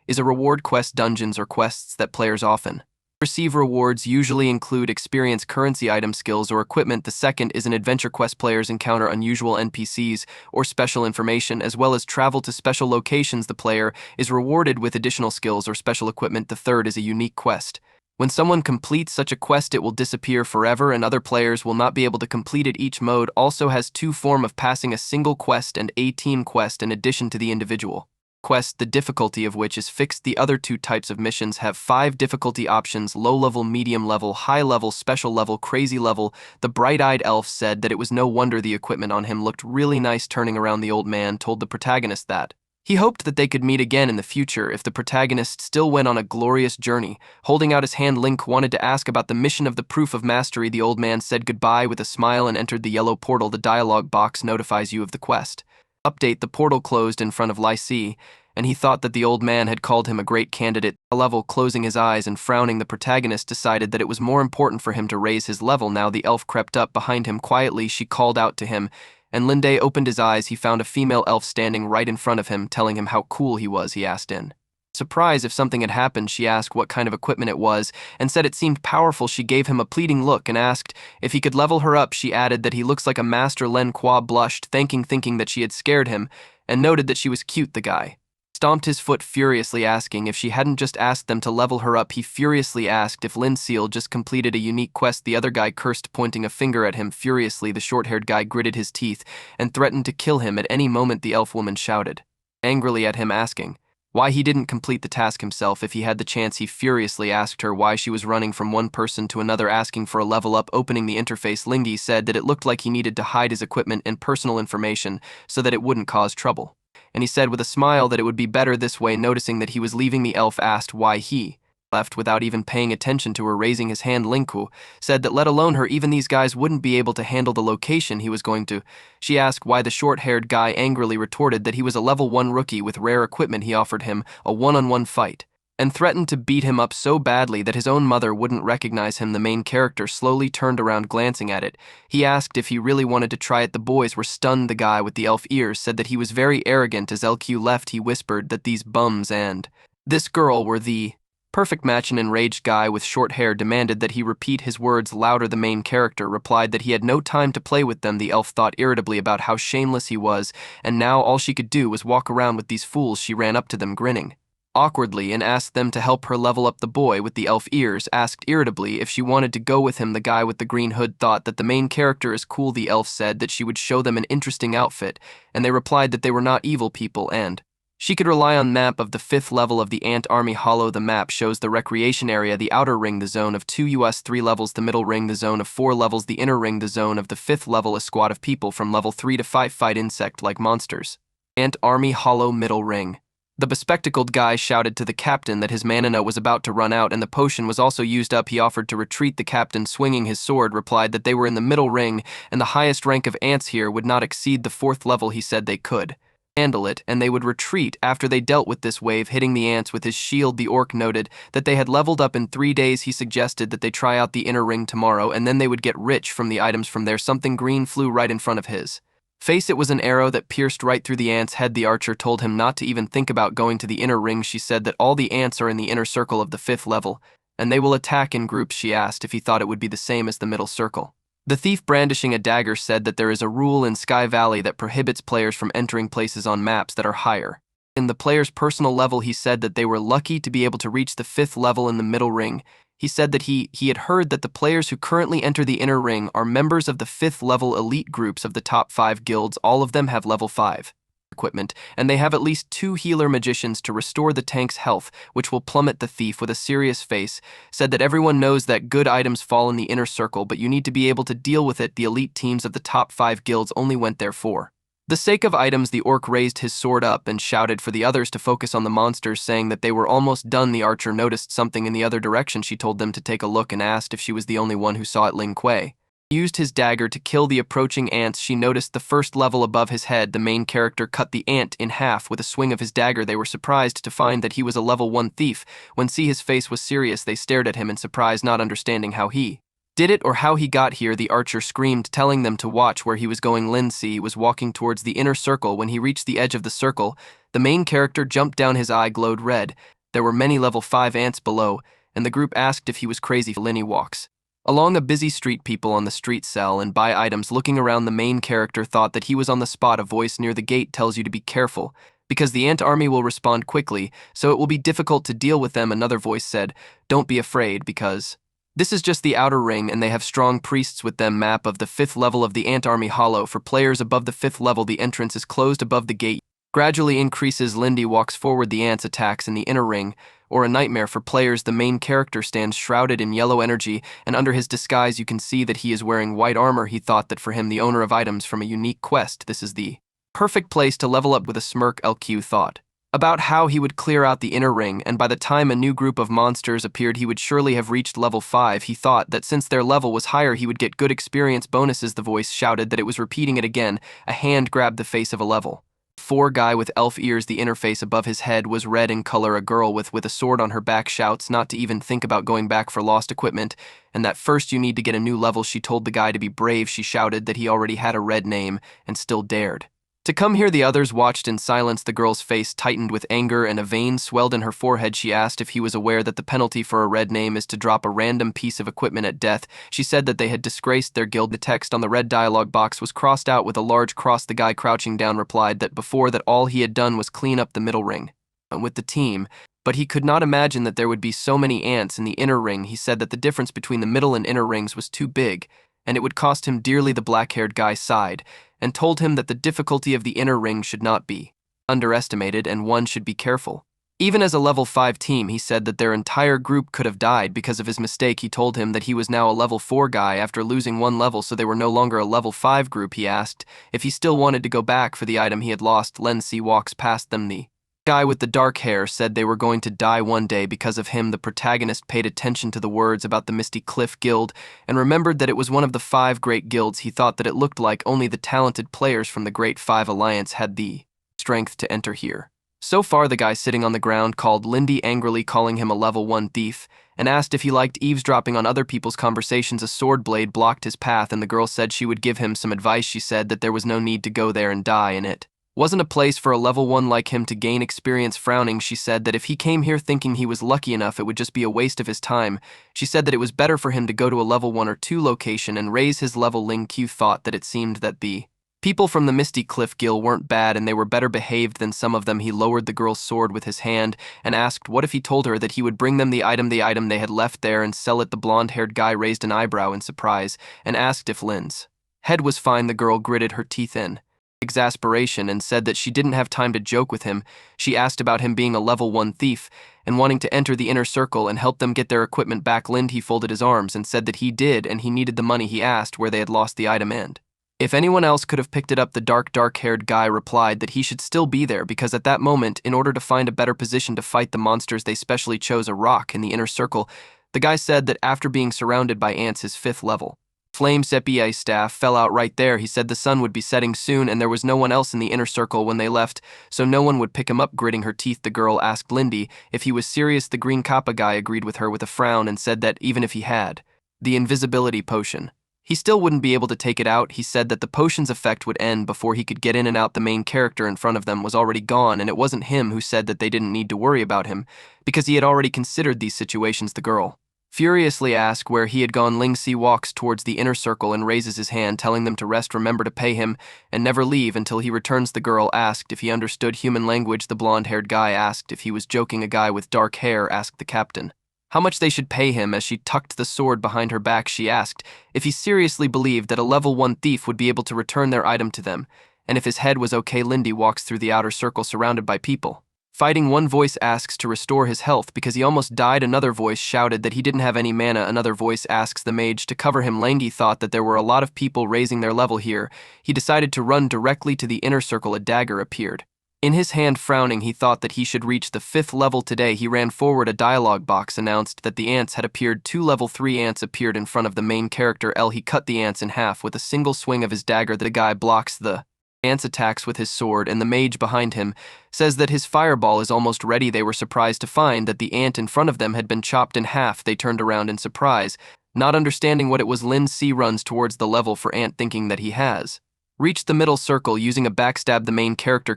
A: is a reward quest, dungeons or quests that players often receive. Rewards usually include experience, currency, item, skills, or equipment. The second is an adventure quest. Players encounter unusual NPCs or special information, as well as travel to special locations. The player is rewarded with additional skills or special equipment. The third is a unique quest. When someone completes such a quest, it will disappear forever, and other players will not be able to complete it. Each mode also has 2 forms of passing: a single quest and a team quest, in addition to the individual quest, the difficulty of which is fixed. The other 2 types of missions have 5 difficulty options: low level, medium level, high level, special level, crazy level. The bright-eyed elf said that it was no wonder the equipment on him looked really nice. Turning around, the old man told the protagonist that He hoped that they could meet again in the future if the protagonist still went on a glorious journey. Holding out his hand, Link wanted to ask about the mission of the Proof of Mastery. The old man said goodbye with a smile and entered the yellow portal. The dialogue box notifies you of the quest. Update: the portal closed in front of Lycée, and he thought that the old man had called him a great candidate. A level, closing his eyes and frowning, the protagonist decided that it was more important for him to raise his level. Now the elf crept up behind him quietly. She called out to him, and Linde opened his eyes. He found a female elf standing right in front of him, telling him how cool he was. He asked in surprise if something had happened. She asked what kind of equipment it was and said it seemed powerful. She gave him a pleading look and asked if he could level her up. She added that he looks like a master. Len Qua blushed, thinking that she had scared him, and noted that she was cute. The guy stomped his foot furiously, asking if she hadn't just asked them to level her up. He furiously asked if Lin Seal just completed a unique quest. The other guy cursed, pointing a finger at him furiously. The short-haired guy gritted his teeth and threatened to kill him at any moment. The elf woman shouted angrily at him, asking why he didn't complete the task himself if he had the chance. He furiously asked her why she was running from one person to another asking for a level up. Opening the interface, Lindy said that it looked like he needed to hide his equipment and personal information so that it wouldn't cause trouble. And he said with a smile that it would be better this way. Noticing that he was leaving, the elf asked why he left without even paying attention to her. Raising his hand, Linku said that let alone her, even these guys wouldn't be able to handle the location he was going to. She asked why. The short-haired guy angrily retorted that he was a level 1 rookie with rare equipment. He offered him a one-on-one fight and threatened to beat him up so badly that his own mother wouldn't recognize him. The main character slowly turned around, glancing at it. He asked if he really wanted to try it. The boys were stunned. The guy with the elf ears said that he was very arrogant. As LQ left, he whispered that these bums and this girl were the perfect match. An enraged guy with short hair demanded that he repeat his words louder. The main character replied that he had no time to play with them. The elf thought irritably about how shameless he was, and now all she could do was walk around with these fools. She ran up to them, grinning awkwardly, and asked them to help her level up. The boy with the elf ears asked irritably if she wanted to go with him. The guy with the green hood thought that the main character is cool. The elf said that she would show them an interesting outfit, and they replied that they were not evil people and she could rely on map of the 5th level of the Ant Army Hollow. The map shows the recreation area, the outer ring, the zone of 2 US 3 levels, the middle ring, the zone of 4 levels, the inner ring, the zone of the 5th level. A squad of people from level 3 to 5 fight insect-like monsters. Ant Army Hollow, middle ring. The bespectacled guy shouted to the captain that his mana was about to run out and the potion was also used up. He offered to retreat. The captain, swinging his sword, replied that they were in the middle ring and the highest rank of ants here would not exceed the 4th level. He said they could handle it and they would retreat after they dealt with this wave, hitting the ants with his shield. The orc noted that they had leveled up in 3 days. He suggested that they try out the inner ring tomorrow and then they would get rich from the items from there. Something green flew right in front of his face. It was an arrow that pierced right through the ant's head. The archer told him not to even think about going to the inner ring. She said that all the ants are in the inner circle of the 5th level and they will attack in groups. She asked if he thought it would be the same as the middle circle. The thief, brandishing a dagger, said that there is a rule in Sky Valley that prohibits players from entering places on maps that are higher in the player's personal level. He said that they were lucky to be able to reach the 5th level in the middle ring. He said that he had heard that the players who currently enter the inner ring are members of the 5th level elite groups of the top 5 guilds. All of them have level 5 equipment, and they have at least 2 healer magicians to restore the tank's health, which will plummet. The thief, with a serious face, said that everyone knows that good items fall in the inner circle, but you need to be able to deal with it. The elite teams of the top 5 guilds only went there for the sake of items. The orc raised his sword up and shouted for the others to focus on the monsters, saying that they were almost done. The archer noticed something in the other direction. She told them to take a look and asked if she was the only one who saw it. Ling Kuei used his dagger to kill the approaching ants. She noticed the 1st level above his head. The main character cut the ant in half with a swing of his dagger. They were surprised to find that he was a level 1 thief. When his face was serious, they stared at him in surprise, not understanding how he did it or how he got here. The archer screamed, telling them to watch where he was going. Lin Si was walking towards the inner circle. When he reached the edge of the circle, the main character jumped down. His eye glowed red. There were many level 5 ants below, and the group asked if he was crazy. Linny walks along a busy street. People on the street sell and buy items. Looking around, the main character thought that he was on the spot. A voice near the gate tells you to be careful because the ant army will respond quickly, so it will be difficult to deal with them. Another voice said, don't be afraid because this is just the outer ring and they have strong priests with them. Map of the 5th level of the Ant Army Hollow. For players above the 5th level, the entrance is closed above the gate. Gradually increases. Lindy walks forward. The ants attacks in the inner ring, or a nightmare for players. The main character stands shrouded in yellow energy, and under his disguise you can see that he is wearing white armor. He thought that for him, the owner of items from a unique quest, this is the Perfect place to level up with a smirk, LQ thought. About how he would clear out the inner ring, and by the time a new group of monsters appeared he would surely have reached level 5. He thought that since their level was higher he would get good experience bonuses. The voice shouted that it was repeating it again. A hand grabbed the face of a level 4 guy with elf ears. The interface above his head was red in color. A girl with a sword on her back shouts not to even think about going back for lost equipment, and that first you need to get a new level. She told the guy to be brave. She shouted that he already had a red name and still dared to come here. The others watched in silence. The girl's face tightened with anger and a vein swelled in her forehead. She asked if he was aware that the penalty for a red name is to drop a random piece of equipment at death. She said that they had disgraced their guild. The text on the red dialogue box was crossed out with a large cross. The guy crouching down replied that before that all he had done was clean up the middle ring with the team, but he could not imagine that there would be so many ants in the inner ring. He said that the difference between the middle and inner rings was too big, and it would cost him dearly. The black-haired guy sighed and told him that the difficulty of the inner ring should not be underestimated and one should be careful. Even as a level 5 team, he said that their entire group could have died because of his mistake. He told him that he was now a level 4 guy after losing 1 level, so they were no longer a level 5 group. He asked if he still wanted to go back for the item he had lost. Len Si walks past them. The guy with the dark hair said they were going to die one day because of him. The protagonist paid attention to the words about the Misty Cliff Guild and remembered that it was one of the 5 great guilds. He thought that it looked like only the talented players from the Great 5 Alliance had the strength to enter here. So far, the guy sitting on the ground called Lindy, angrily calling him a level 1 thief, and asked if he liked eavesdropping on other people's conversations. A sword blade blocked his path, and the girl said she would give him some advice. She said that there was no need to go there and die in it wasn't a place for a level 1 like him to gain experience. Frowning, she said that if he came here thinking he was lucky enough, it would just be a waste of his time. She said that it was better for him to go to a level 1 or 2 location and raise his level. Ling Q thought that it seemed that the people from the Misty Cliff Guild weren't bad and they were better behaved than some of them. He lowered the girl's sword with his hand and asked what if he told her that he would bring them the item they had left there and sell it. The blonde-haired guy raised an eyebrow in surprise and asked if Lin's head was fine. The girl gritted her teeth in exasperation and said that she didn't have time to joke with him. She asked about him being a level 1 thief and wanting to enter the inner circle and help them get their equipment back. Lind, he folded his arms and said that he did and he needed the money. He asked where they had lost the item and if anyone else could have picked it up. The dark-haired guy replied that he should still be there because at that moment, in order to find a better position to fight the monsters, they specially chose a rock in the inner circle. The guy said that after being surrounded by ants, his 5th level Flame Sepia staff fell out right there. He said the sun would be setting soon and there was no one else in the inner circle when they left, so no one would pick him up. Gritting her teeth, the girl asked Lindy if he was serious. The green kappa guy agreed with her with a frown and said that even if he had the invisibility potion, he still wouldn't be able to take it out. He said that the potion's effect would end before he could get in and out. The main character in front of them was already gone, and it wasn't him who said that they didn't need to worry about him because he had already considered these situations. The girl furiously asked where he had gone. Ling Si walks towards the inner circle and raises his hand, telling them to rest, remember to pay him, and never leave until he returns. The girl asked if he understood human language. The blonde-haired guy asked if he was joking. A guy with dark hair asked the captain how much they should pay him. As she tucked the sword behind her back, she asked if he seriously believed that a level 1 thief would be able to return their item to them, and if his head was okay. Lindy walks through the outer circle surrounded by people fighting. One voice asks to restore his health because he almost died. Another voice shouted that he didn't have any mana. Another voice asks the mage to cover him. Langy thought that there were a lot of people raising their level here. He decided to run directly to the inner circle. A dagger appeared in his hand. Frowning, he thought that he should reach the 5th level today. He ran forward. A dialogue box announced that the ants had appeared. 2 level 3 ants appeared in front of the main character L. He cut the ants in half with a single swing of his dagger. The guy blocks the ants' attacks with his sword, and the mage behind him says that his fireball is almost ready. They were surprised to find that the ant in front of them had been chopped in half. They turned around in surprise, not understanding what it was. Lin Si runs towards the level for ant, thinking that he has reached the middle circle using a backstab. The main character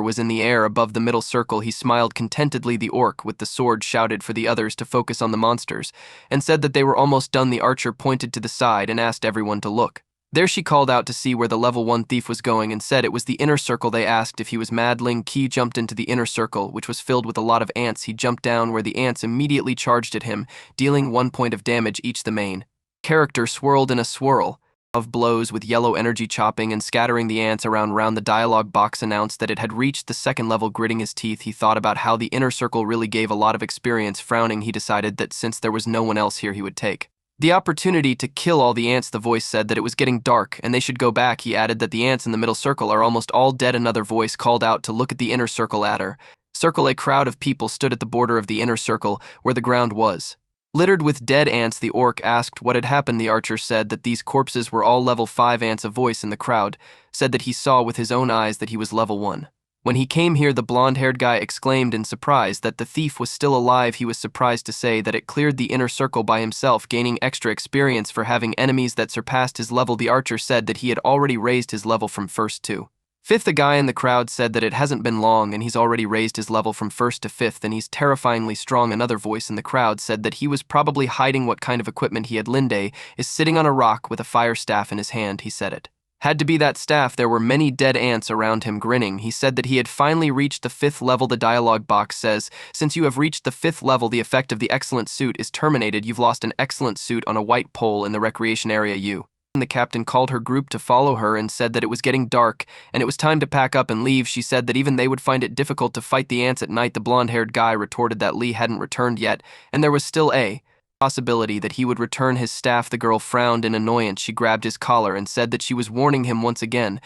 A: was in the air above the middle circle. He smiled contentedly. The orc with the sword shouted for the others to focus on the monsters and said that they were almost done. The archer pointed to the side and asked everyone to look. There she called out to see where the level 1 thief was going and said it was the inner circle. They asked if he was mad. Ling Qi jumped into the inner circle, which was filled with a lot of ants. He jumped down where the ants immediately charged at him, dealing 1 point of damage each. The main character swirled in a swirl of blows with yellow energy, chopping and scattering the ants around. The dialogue box announced that it had reached the 2nd level. Gritting his teeth, he thought about how the inner circle really gave a lot of experience. Frowning, he decided that since there was no one else here, he would take The opportunity to kill all the ants. The voice said that it was getting dark and they should go back. He added that the ants in the middle circle are almost all dead. Another voice called out to look at the inner circle. A crowd of people stood at the border of the inner circle where the ground was littered with dead ants. The orc asked what had happened. The archer said that these corpses were all level 5 ants. A voice in the crowd said that he saw with his own eyes that he was level 1. When he came here, the blonde-haired guy exclaimed in surprise that the thief was still alive. He was surprised to say that it cleared the inner circle by himself, gaining extra experience for having enemies that surpassed his level. The archer said that he had already raised his level from 1st to 5th. A guy in the crowd said that it hasn't been long and he's already raised his level from 1st to 5th and he's terrifyingly strong. Another voice in the crowd said that he was probably hiding what kind of equipment he had. Linde is sitting on a rock with a fire staff in his hand. He said it had to be that staff. There were many dead ants around him. Grinning, he said that he had finally reached the 5th level. The dialogue box says, since you have reached the 5th level, the effect of the excellent suit is terminated. You've lost an excellent suit on a white pole in the recreation area. The captain called her group to follow her and said that it was getting dark and it was time to pack up and leave. She said that even they would find it difficult to fight the ants at night. The blonde-haired guy retorted that Lee hadn't returned yet and there was still a possibility that he would return his staff. The girl frowned in annoyance. She grabbed his collar and said that she was warning him once again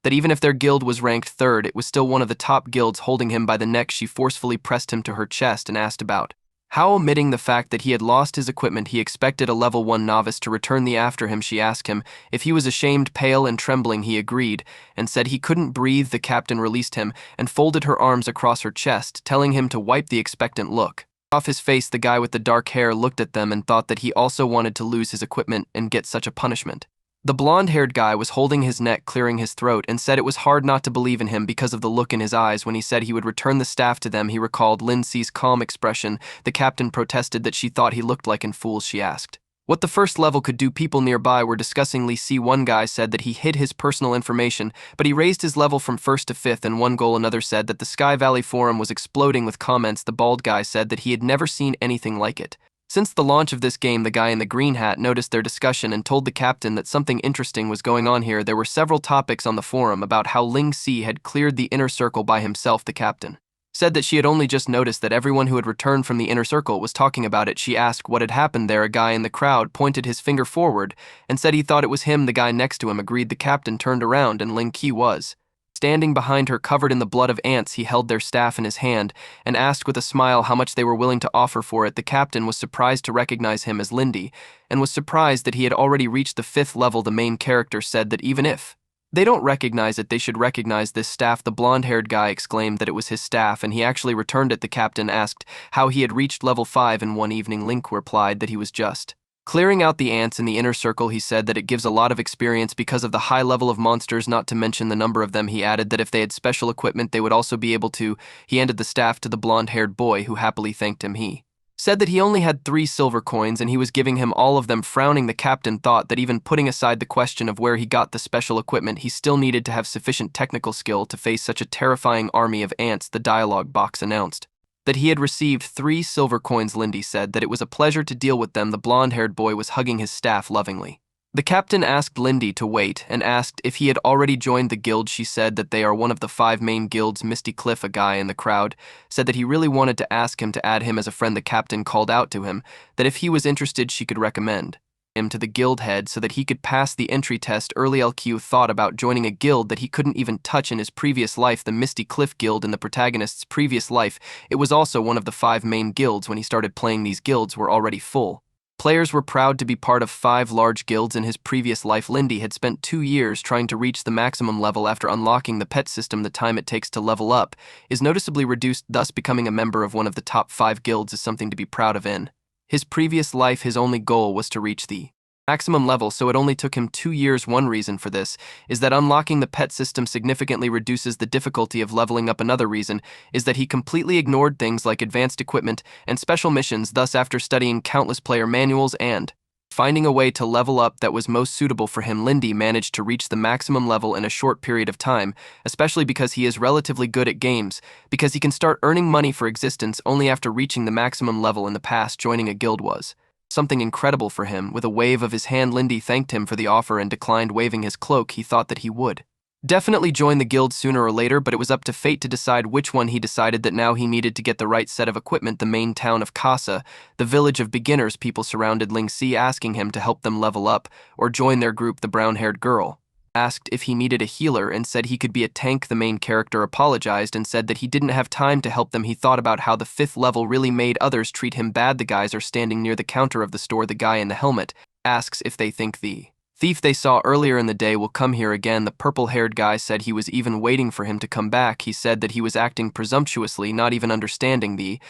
A: that even if their guild was ranked 3rd, it was still one of the top guilds. Holding him by the neck, she forcefully pressed him to her chest and asked about how, omitting the fact that he had lost his equipment, he expected a level 1 novice to return the after him. She asked him if he was ashamed. Pale and trembling, he agreed and said he couldn't breathe. The captain released him and folded her arms across her chest, telling him to wipe the expectant look off his face. The guy with the dark hair looked at them and thought that he also wanted to lose his equipment and get such a punishment. The blonde-haired guy was holding his neck, clearing his throat, and said it was hard not to believe in him because of the look in his eyes. When he said he would return the staff to them, he recalled Lindsay's calm expression. The captain protested that she thought he looked like an fool. She asked what the 1st level could do. People nearby were discussing Lee See. One guy said that he hid his personal information, but he raised his level from 1st to 5th in one goal. Another said that the Sky Valley forum was exploding with comments. The bald guy said that he had never seen anything like it since the launch of this game. The guy in the green hat noticed their discussion and told the captain that something interesting was going on here. There were several topics on the forum about how Ling Si had cleared the inner circle by himself. The captain said that she had only just noticed that everyone who had returned from the inner circle was talking about it. She asked what had happened there. A guy in the crowd pointed his finger forward and said he thought it was him. The guy next to him agreed. The captain turned around and Ling Qi was standing behind her, covered in the blood of ants. He held their staff in his hand and asked with a smile how much they were willing to offer for it. The captain was surprised to recognize him as Lindy and was surprised that he had already reached the 5th level. The main character said that even if they don't recognize it, they should recognize this staff. The blonde-haired guy exclaimed that it was his staff and he actually returned it. The captain asked how he had reached level 5 in one evening. Link replied that he was just clearing out the ants in the inner circle. He said that it gives a lot of experience because of the high level of monsters, not to mention the number of them. He added that if they had special equipment, they would also be able to. He handed the staff to the blonde-haired boy, who happily thanked him. He said that he only had 3 silver coins and he was giving him all of them. Frowning, the captain thought that even putting aside the question of where he got the special equipment, he still needed to have sufficient technical skill to face such a terrifying army of ants. The dialogue box announced that he had received 3 silver coins. Lindy said that it was a pleasure to deal with them. The blonde-haired boy was hugging his staff lovingly. The captain asked Lindy to wait and asked if he had already joined the guild. She said that they are one of the 5 main guilds. Misty Cliff, a guy in the crowd, said that he really wanted to ask him to add him as a friend. The captain called out to him that if he was interested, she could recommend him to the guild head so that he could pass the entry test. Early LQ thought about joining a guild that he couldn't even touch in his previous life, the Misty Cliff Guild. In the protagonist's previous life, it was also one of the 5 main guilds. When he started playing, these guilds were already full. Players were proud to be part of 5 large guilds. In his previous life, Lindy had spent 2 years trying to reach the maximum level. After unlocking the pet system, the time it takes to level up is noticeably reduced, thus becoming a member of one of the top 5 guilds is something to be proud of. In his previous life, his only goal was to reach the maximum level, so it only took him 2 years. One reason for this is that unlocking the pet system significantly reduces the difficulty of leveling up. Another reason is that he completely ignored things like advanced equipment and special missions. Thus, after studying countless player manuals and finding a way to level up that was most suitable for him, Lindy managed to reach the maximum level in a short period of time, especially because he is relatively good at games, because he can start earning money for existence only after reaching the maximum level. In the past, joining a guild was something incredible for him. With a wave of his hand, Lindy thanked him for the offer and declined waving his cloak. He thought that he would definitely join the guild sooner or later, but it was up to fate to decide which one. He decided that now he needed to get the right set of equipment. The main town of Casa, the village of beginners, people surrounded Ling Si, asking him to help them level up or join their group. The brown-haired girl asked if he needed a healer and said he could be a tank. The main character apologized and said that he didn't have time to help them. He thought about how the 5th level really made others treat him bad. The guys are standing near the counter of the store. The guy in the helmet asks if they think the thief they saw earlier in the day will come here again. The purple-haired guy said he was even waiting for him to come back. He said that he was acting presumptuously, not even understanding the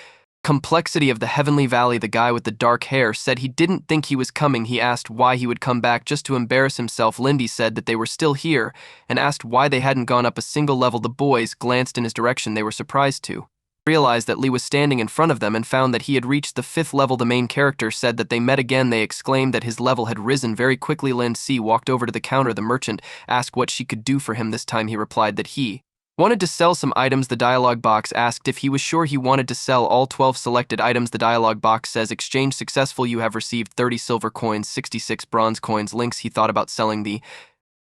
A: complexity of the Heavenly Valley. The guy with the dark hair said he didn't think he was coming. He asked why he would come back just to embarrass himself. Lindy said that they were still here and asked why they hadn't gone up a single level. The boys glanced in his direction. They were surprised to realized that Lee was standing in front of them and found that he had reached the 5th level. The main character said that they met again. They exclaimed that his level had risen very quickly. Lin Si walked over to the counter. The merchant asked what she could do for him. This time he replied that he wanted to sell some items. The dialogue box asked if he was sure he wanted to sell all 12 selected items. The dialogue box says exchange successful. You have received 30 silver coins, 66 bronze coins. Links, he thought about selling the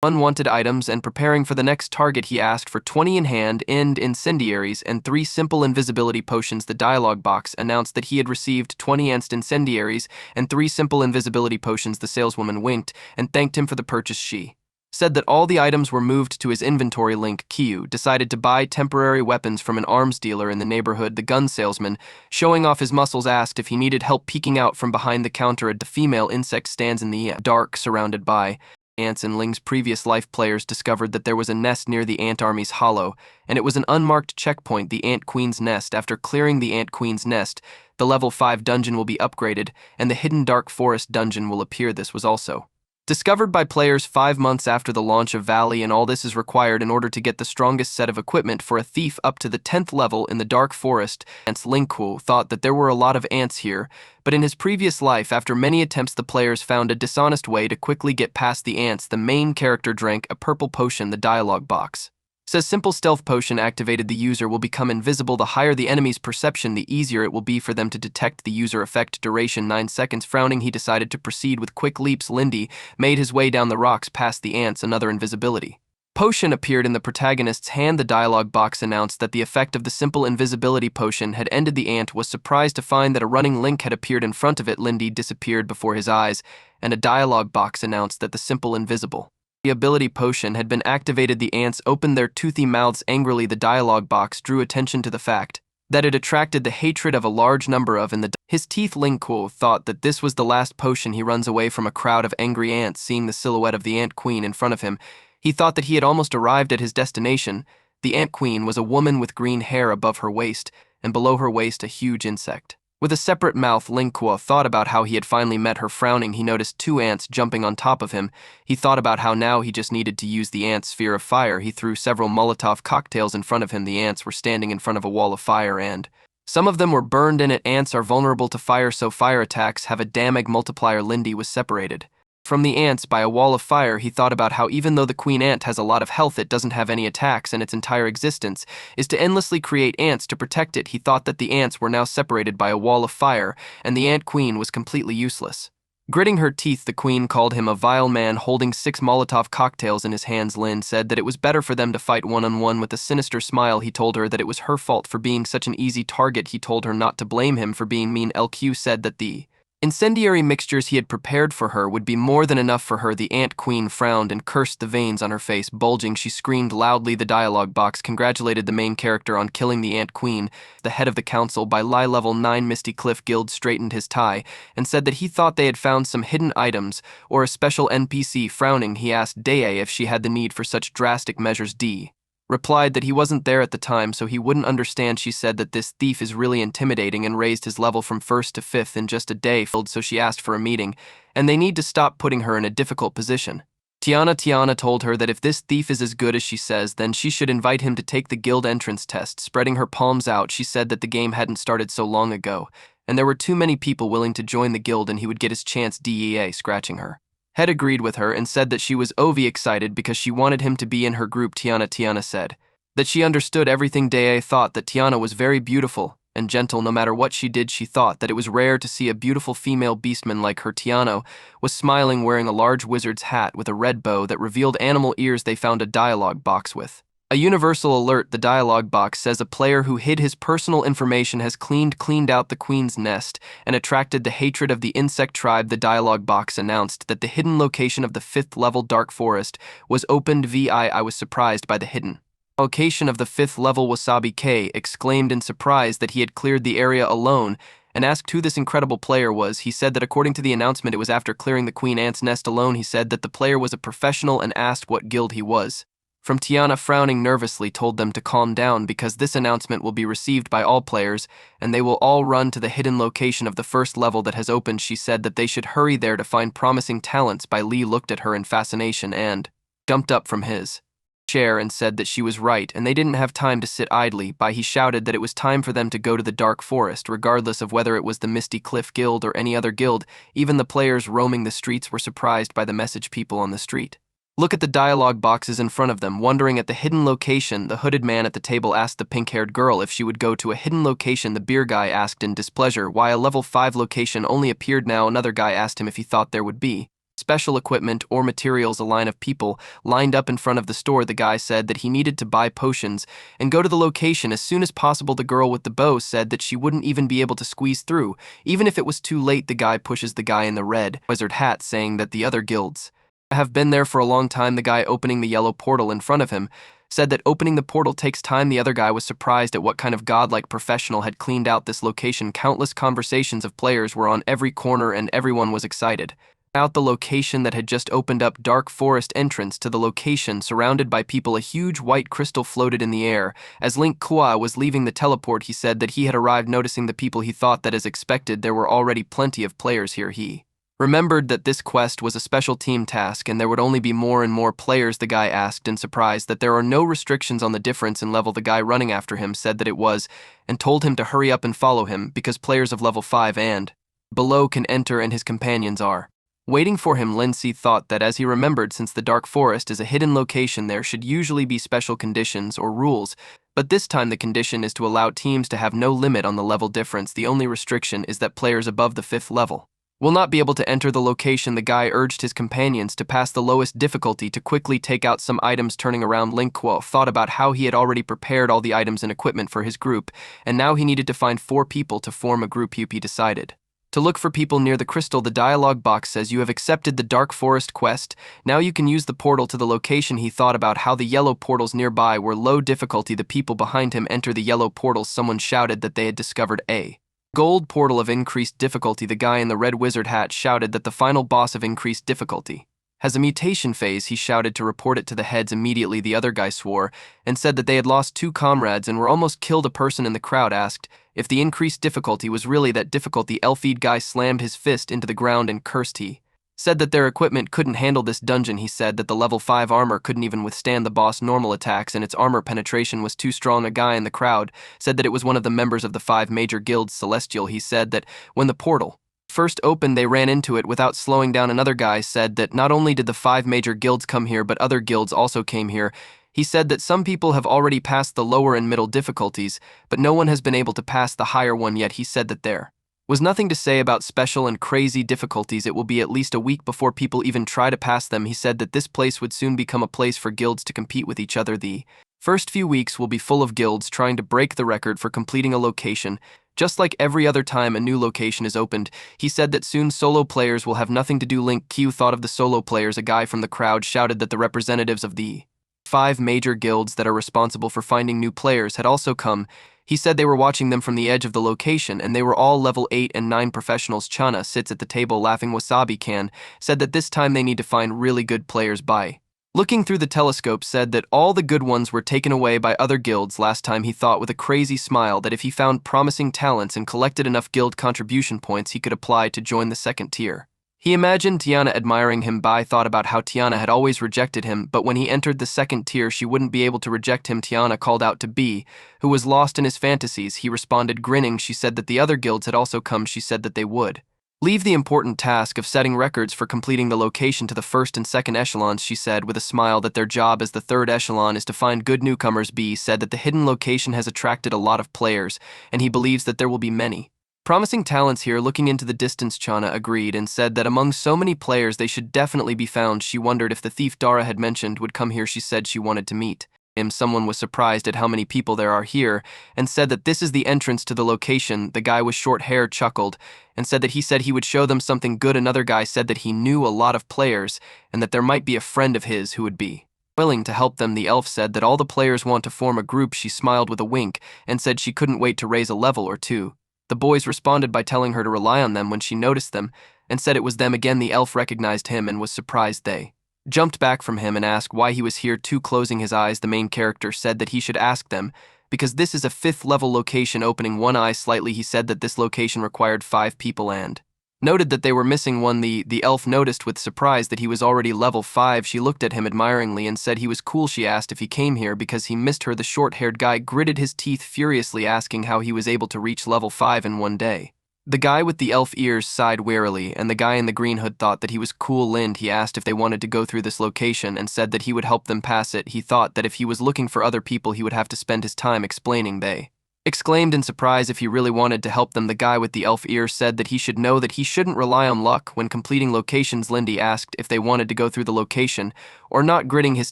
A: unwanted items and preparing for the next target. He asked for 20 in hand, incendiaries, and 3 simple invisibility potions. The dialogue box announced that he had received 20 incendiaries and 3 simple invisibility potions. The saleswoman winked and thanked him for the purchase. She said that all the items were moved to his inventory. Link Kyu decided to buy temporary weapons from an arms dealer in the neighborhood. The gun salesman, showing off his muscles, asked if he needed help. Peeking out from behind the counter, a female insect stands in the dark, surrounded by ants. In Ling's previous life, players discovered that there was a nest near the ant army's hollow, and it was an unmarked checkpoint, the Ant Queen's nest. After clearing the Ant Queen's nest, the level 5 dungeon will be upgraded, and the hidden dark forest dungeon will appear. This was also discovered by players 5 months after the launch of Valley, and all this is required in order to get the strongest set of equipment for a thief up to the 10th level in the Dark Forest. Ants Lingku thought that there were a lot of ants here, but in his previous life, after many attempts, the players found a dishonest way to quickly get past the ants. The main character drank a purple potion. The dialogue box says simple stealth potion activated. The user will become invisible. The higher the enemy's perception, the easier it will be for them to detect the user. Effect duration 9 seconds. Frowning, he decided to proceed with quick leaps. Lindy made his way down the rocks past the ants. Another invisibility potion appeared in the protagonist's hand. The dialogue box announced that the effect of the simple invisibility potion had ended. The ant was surprised to find that a running Link had appeared in front of it. Lindy disappeared before his eyes, and a dialogue box announced that the simple invisible the ability potion had been activated. The ants opened their toothy mouths angrily. The dialogue box drew attention to the fact that it attracted the hatred of a large number of his teeth. Lingkuo thought that this was the last potion. He runs away from a crowd of angry ants. Seeing the silhouette of the Ant Queen in front of him, he thought that he had almost arrived at his destination. The Ant Queen was a woman with green hair above her waist, and below her waist a huge insect with a separate mouth. Lingkuo thought about how he had finally met her. Frowning, he noticed 2 ants jumping on top of him. He thought about how now he just needed to use the ant sphere of fire. He threw several Molotov cocktails in front of him. The ants were standing in front of a wall of fire, and some of them were burned in it. Ants are vulnerable to fire, so fire attacks have a damage multiplier. Lindy was separated from the ants by a wall of fire. He thought about how even though the queen ant has a lot of health, it doesn't have any attacks, and its entire existence is to endlessly create ants to protect it. He thought that the ants were now separated by a wall of fire, and the ant queen was completely useless. Gritting her teeth, the queen called him a vile man holding 6 Molotov cocktails in his hands. Lin said that it was better for them to fight one-on-one. With a sinister smile, he told her that it was her fault for being such an easy target. He told her not to blame him for being mean. LQ said that the incendiary mixtures he had prepared for her would be more than enough for her. The Ant Queen frowned and cursed, the veins on her face bulging. She screamed loudly. The dialogue box congratulated the main character on killing the Ant Queen. The head of the council by level 9 Misty Cliff Guild straightened his tie and said that he thought they had found some hidden items or a special NPC. Frowning, he asked Dae if she had the need for such drastic measures. D replied that he wasn't there at the time, so he wouldn't understand. She said that this thief is really intimidating and raised his level from 1st to 5th in just a day, so she asked for a meeting, and they need to stop putting her in a difficult position. Tiana told her that if this thief is as good as she says, then she should invite him to take the guild entrance test. Spreading her palms out, she said that the game hadn't started so long ago, and there were too many people willing to join the guild and he would get his chance. Dea, scratching her head, agreed with her and said that she was excited because she wanted him to be in her group. Tiana said that she understood everything. Dae thought that Tiana was very beautiful and gentle no matter what she did. She thought that it was rare to see a beautiful female beastman like her. Tiana was smiling, wearing a large wizard's hat with a red bow that revealed animal ears. They found a dialogue box with a universal alert. The dialogue box says a player who hid his personal information has cleaned out the queen's nest and attracted the hatred of the insect tribe. The dialogue box announced that the hidden location of the 5th level dark forest was opened. I was surprised by the hidden location of the 5th level. Wasabi K exclaimed in surprise that he had cleared the area alone and asked who this incredible player was. He said that according to the announcement, it was after clearing the queen ant's nest alone. He said that the player was a professional and asked what guild he was from. Tiana, frowning nervously, told them to calm down because this announcement will be received by all players and they will all run to the hidden location of the 1st level that has opened. She said that they should hurry there to find promising talents. Lee looked at her in fascination and jumped up from his chair and said that she was right and they didn't have time to sit idly. He shouted that it was time for them to go to the dark forest, regardless of whether it was the Misty Cliff Guild or any other guild. Even the players roaming the streets were surprised by the message people on the street look at the dialogue boxes in front of them, wondering at the hidden location. The hooded man at the table asked the pink-haired girl if she would go to a hidden location. The beer guy asked in displeasure why a level 5 location only appeared now. Another guy asked him if he thought there would be special equipment or materials. A line of people lined up in front of the store. The guy said that he needed to buy potions and go to the location as soon as possible. The girl with the bow said that she wouldn't even be able to squeeze through, even if it was too late. The guy pushes the guy in the red wizard hat, saying that the other guilds have been there for a long time. The guy opening the yellow portal in front of him said that opening the portal takes time. The other guy was surprised at what kind of godlike professional had cleaned out this location. Countless conversations of players were on every corner and everyone was excited about the location that had just opened up. Dark forest entrance to the location, surrounded by people. A huge white crystal floated in the air. As Link Kua was leaving the teleport, he said that he had arrived. Noticing the people, he thought that as expected there were already plenty of players here. He remembered that this quest was a special team task and there would only be more and more players. The guy asked in surprise that there are no restrictions on the difference in level. The guy running after him said that it was and told him to hurry up and follow him because players of level 5 and below can enter and his companions are waiting for him. Lindsay thought that as he remembered, since the dark forest is a hidden location, there should usually be special conditions or rules, but this time the condition is to allow teams to have no limit on the level difference. The only restriction is that players above the 5th level will not be able to enter the location. The guy urged his companions to pass the lowest difficulty to quickly take out some items. Turning around, Link Kuo thought about how he had already prepared all the items and equipment for his group, and now he needed to find 4 people to form a group. He decided to look for people near the crystal. The dialogue box says you have accepted the Dark Forest quest. Now you can use the portal to the location. He thought about how the yellow portals nearby were low difficulty. The people behind him enter the yellow portals. Someone shouted that they had discovered a gold portal of increased difficulty. The guy in the red wizard hat shouted that the final boss of increased difficulty has a mutation phase. He shouted to report it to the heads immediately. The other guy swore and said that they had lost 2 comrades and were almost killed. A person in the crowd asked if the increased difficulty was really that difficulty. Elfeed guy slammed his fist into the ground and cursed. He said that their equipment couldn't handle this dungeon. He said that the level 5 armor couldn't even withstand the boss' normal attacks and its armor penetration was too strong. A guy in the crowd said that it was one of the members of the 5 major guilds, Celestial. He said that when the portal first opened, they ran into it without slowing down. Another guy said that not only did the 5 major guilds come here, but other guilds also came here. He said that some people have already passed the lower and middle difficulties, but no one has been able to pass the higher one yet. He said that there was nothing to say about special and crazy difficulties. It will be at least a week before people even try to pass them. He said that this place would soon become a place for guilds to compete with each other. The first few weeks will be full of guilds trying to break the record for completing a location, just like every other time a new location is opened. He said that soon solo players will have nothing to do. Link Q thought of the solo players. A guy from the crowd shouted that the representatives of the 5 major guilds that are responsible for finding new players had also come. He said they were watching them from the edge of the location, and they were all level 8 and 9 professionals. Chana sits at the table laughing. Wasabi Can said that this time they need to find really good players. By looking through the telescope, said that all the good ones were taken away by other guilds. Last time he thought with a crazy smile that if he found promising talents and collected enough guild contribution points, he could apply to join the 2nd tier. He imagined Tiana admiring him. Bai thought about how Tiana had always rejected him, but when he entered the 2nd tier, she wouldn't be able to reject him. Tiana called out to B, who was lost in his fantasies. He responded grinning. She said that the other guilds had also come. She said that they would Leave the important task of setting records for completing the location to the first and second echelons, she said with a smile that their job as the third echelon is to find good newcomers. B said that the hidden location has attracted a lot of players, and he believes that there will be many promising talents here. Looking into the distance, Chana agreed and said that among so many players they should definitely be found. She wondered if the thief Dara had mentioned would come here. She said she wanted to meet him. Someone was surprised at how many people there are here and said that this is the entrance to the location. The guy with short hair chuckled and said that he would show them something good. Another guy said that he knew a lot of players and that there might be a friend of his who would be willing to help them. The elf said that all the players want to form a group. She smiled with a wink and said she couldn't wait to raise a level or two. The boys responded by telling her to rely on them when she noticed them and said it was them again. The elf recognized him and was surprised. They jumped back from him and asked why he was here too. Closing his eyes, the main character said that he should ask them because this is a 5th level location. Opening one eye slightly, he said that this location required 5 people and noted that they were missing one. The elf noticed with surprise that he was already level 5. She looked at him admiringly and said he was cool. She asked if he came here because he missed her. The short-haired guy gritted his teeth furiously, asking how he was able to reach level 5 in one day. The guy with the elf ears sighed wearily, and the guy in the green hood thought that he was cool. Lind, he asked if they wanted to go through this location and said that he would help them pass it. He thought that if he was looking for other people he would have to spend his time explaining. They exclaimed in surprise if he really wanted to help them. The guy with the elf ears said that he should know that he shouldn't rely on luck when completing locations. Lindy asked if they wanted to go through the location or not. Gritting his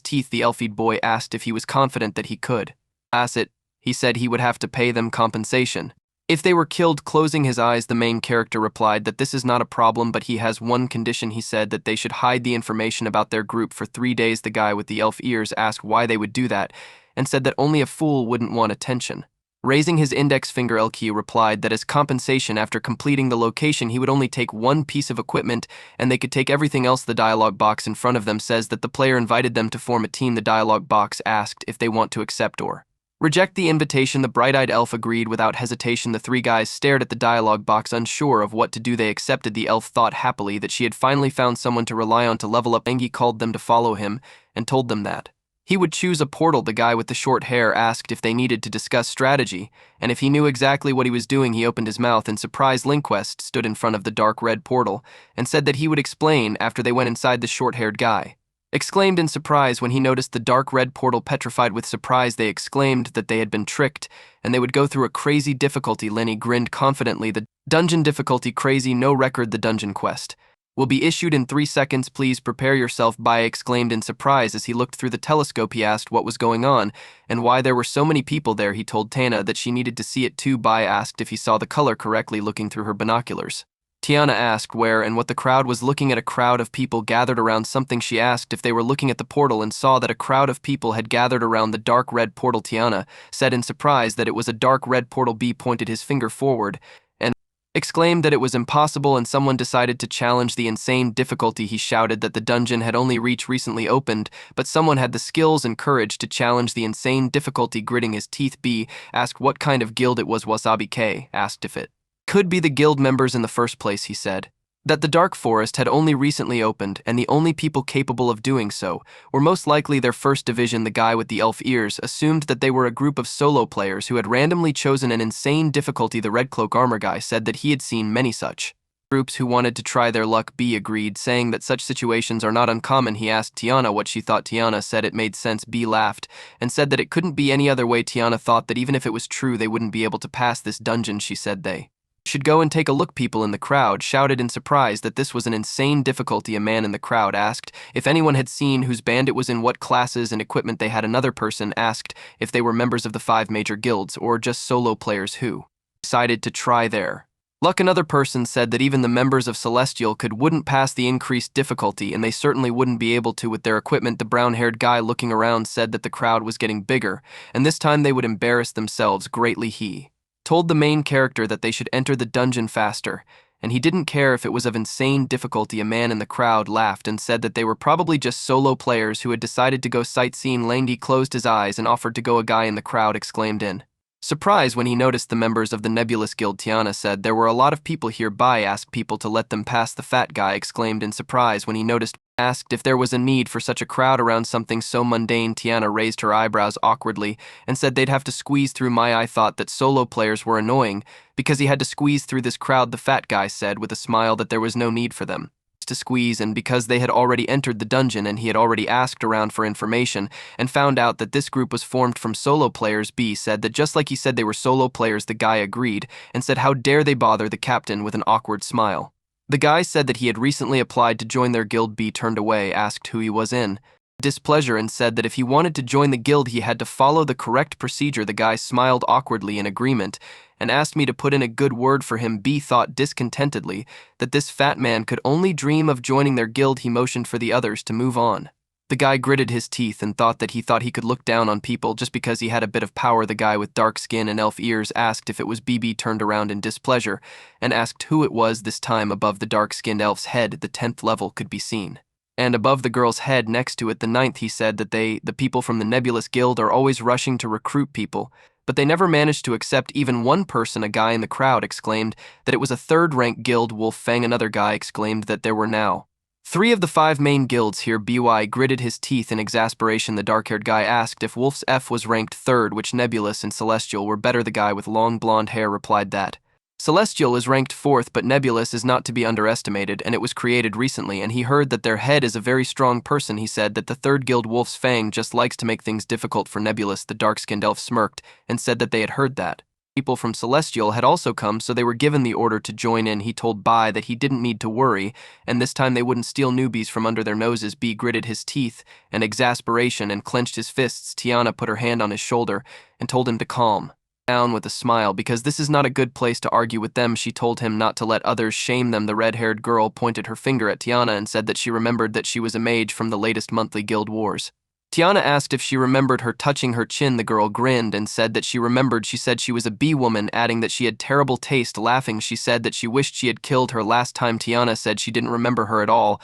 A: teeth, the elfied boy asked if he was confident that he could pass it. He said he would have to pay them compensation if they were killed. Closing his eyes, the main character replied that this is not a problem, but he has one condition. He said that they should hide the information about their group for 3 days. The guy with the elf ears asked why they would do that and said that only a fool wouldn't want attention. Raising his index finger, LQ replied that as compensation after completing the location he would only take one piece of equipment and they could take everything else. The dialogue box in front of them says that the player invited them to form a team. The dialogue box asked if they want to accept or reject the invitation. The bright-eyed elf agreed without hesitation. The 3 guys stared at the dialogue box, unsure of what to do. They accepted. The elf thought happily that she had finally found someone to rely on to level up. Engi called them to follow him and told them that he would choose a portal. The guy with the short hair asked if they needed to discuss strategy, and if he knew exactly what he was doing. He opened his mouth in surprise. Linquest stood in front of the dark red portal and said that he would explain after they went inside. The short-haired guy exclaimed in surprise when he noticed the dark red portal. Petrified with surprise, they exclaimed that they had been tricked and they would go through a crazy difficulty. Lenny grinned confidently. The dungeon difficulty crazy, no record. The dungeon quest will be issued in 3 seconds. Please prepare yourself. Bai exclaimed in surprise as he looked through the telescope. He asked what was going on and why there were so many people there. He told Tana that she needed to see it too. Bai asked if he saw the color correctly looking through her binoculars. Tiana asked where and what the crowd was looking at. A crowd of people gathered around something. She asked if they were looking at the portal and saw that a crowd of people had gathered around the dark red portal. Tiana said in surprise that it was a dark red portal. B pointed his finger forward and exclaimed that it was impossible and someone decided to challenge the insane difficulty. He shouted that the dungeon had only recently opened, but someone had the skills and courage to challenge the insane difficulty. Gritting his teeth, B asked what kind of guild it was. Wasabi K asked if it could be the guild members in the first place. He said that the Dark Forest had only recently opened and the only people capable of doing so were most likely their first division. The guy with the elf ears assumed that they were a group of solo players who had randomly chosen an insane difficulty. The red cloak armor guy said that he had seen many such groups who wanted to try their luck. B agreed, saying that such situations are not uncommon. He asked Tiana what she thought. Tiana said it made sense. B laughed and said that it couldn't be any other way. Tiana thought that even if it was true they wouldn't be able to pass this dungeon. She said they should go and take a look. People in the crowd shouted in surprise that this was an insane difficulty. A man in the crowd asked if anyone had seen whose band it was in what classes and equipment they had. Another person asked if they were members of the 5 major guilds or just solo players who decided to try their luck. Another person said that even the members of Celestial wouldn't pass the increased difficulty and they certainly wouldn't be able to with their equipment. The brown-haired guy looking around said that the crowd was getting bigger and this time they would embarrass themselves greatly. He told the main character that they should enter the dungeon faster, and he didn't care if it was of insane difficulty. A man in the crowd laughed and said that they were probably just solo players who had decided to go sightseeing. Landy closed his eyes and offered to go. A guy in the crowd exclaimed in surprise when he noticed the members of the Nebulous Guild. Tiana said there were a lot of people here. Bai asked people to let them pass. The fat guy exclaimed in surprise when he noticed Asked if there was a need for such a crowd around something so mundane, Tiana raised her eyebrows awkwardly and said they'd have to squeeze through. I thought that solo players were annoying because he had to squeeze through this crowd. The fat guy said with a smile that there was no need for them to squeeze, and because they had already entered the dungeon and he had already asked around for information and found out that this group was formed from solo players. B said that just like he said they were solo players. The guy agreed and said how dare they bother the captain with an awkward smile. The guy said that he had recently applied to join their guild. B turned away, asked who he was in displeasure, and said that if he wanted to join the guild he had to follow the correct procedure. The guy smiled awkwardly in agreement and asked me to put in a good word for him. B thought discontentedly that this fat man could only dream of joining their guild. He motioned for the others to move on. The guy gritted his teeth and thought he could look down on people just because he had a bit of power. The guy with dark skin and elf ears asked if it was BB turned around in displeasure and asked who it was. This time above the dark-skinned elf's head, the 10th level could be seen. And above the girl's head next to it, the 9th, he said that the people from the Nebulous Guild are always rushing to recruit people, but they never managed to accept even one person. A guy in the crowd exclaimed that it was a third-rank guild. Wolf Fang, another guy, exclaimed that there were now 3 of the 5 main guilds here. BY gritted his teeth in exasperation. The dark-haired guy asked if Wolf's F was ranked 3rd, which Nebulous and Celestial were better. The guy with long blonde hair replied that Celestial is ranked 4th, but Nebulous is not to be underestimated, and it was created recently, and he heard that their head is a very strong person. He said that the 3rd guild, Wolf's Fang, just likes to make things difficult for Nebulous. The dark-skinned elf smirked and said that they had heard that people from Celestial had also come, so they were given the order to join in. He told Bai that he didn't need to worry, and this time they wouldn't steal newbies from under their noses. B gritted his teeth in exasperation and clenched his fists. Tiana put her hand on his shoulder and told him to calm down with a smile, because this is not a good place to argue with them. She told him not to let others shame them. The red-haired girl pointed her finger at Tiana and said that she remembered that she was a mage from the latest monthly guild wars. Tiana asked if she remembered her touching her chin. The girl grinned and said that she remembered. She said she was a bee woman, adding that she had terrible taste. Laughing, she said that she wished she had killed her last time. Tiana said she didn't remember her at all.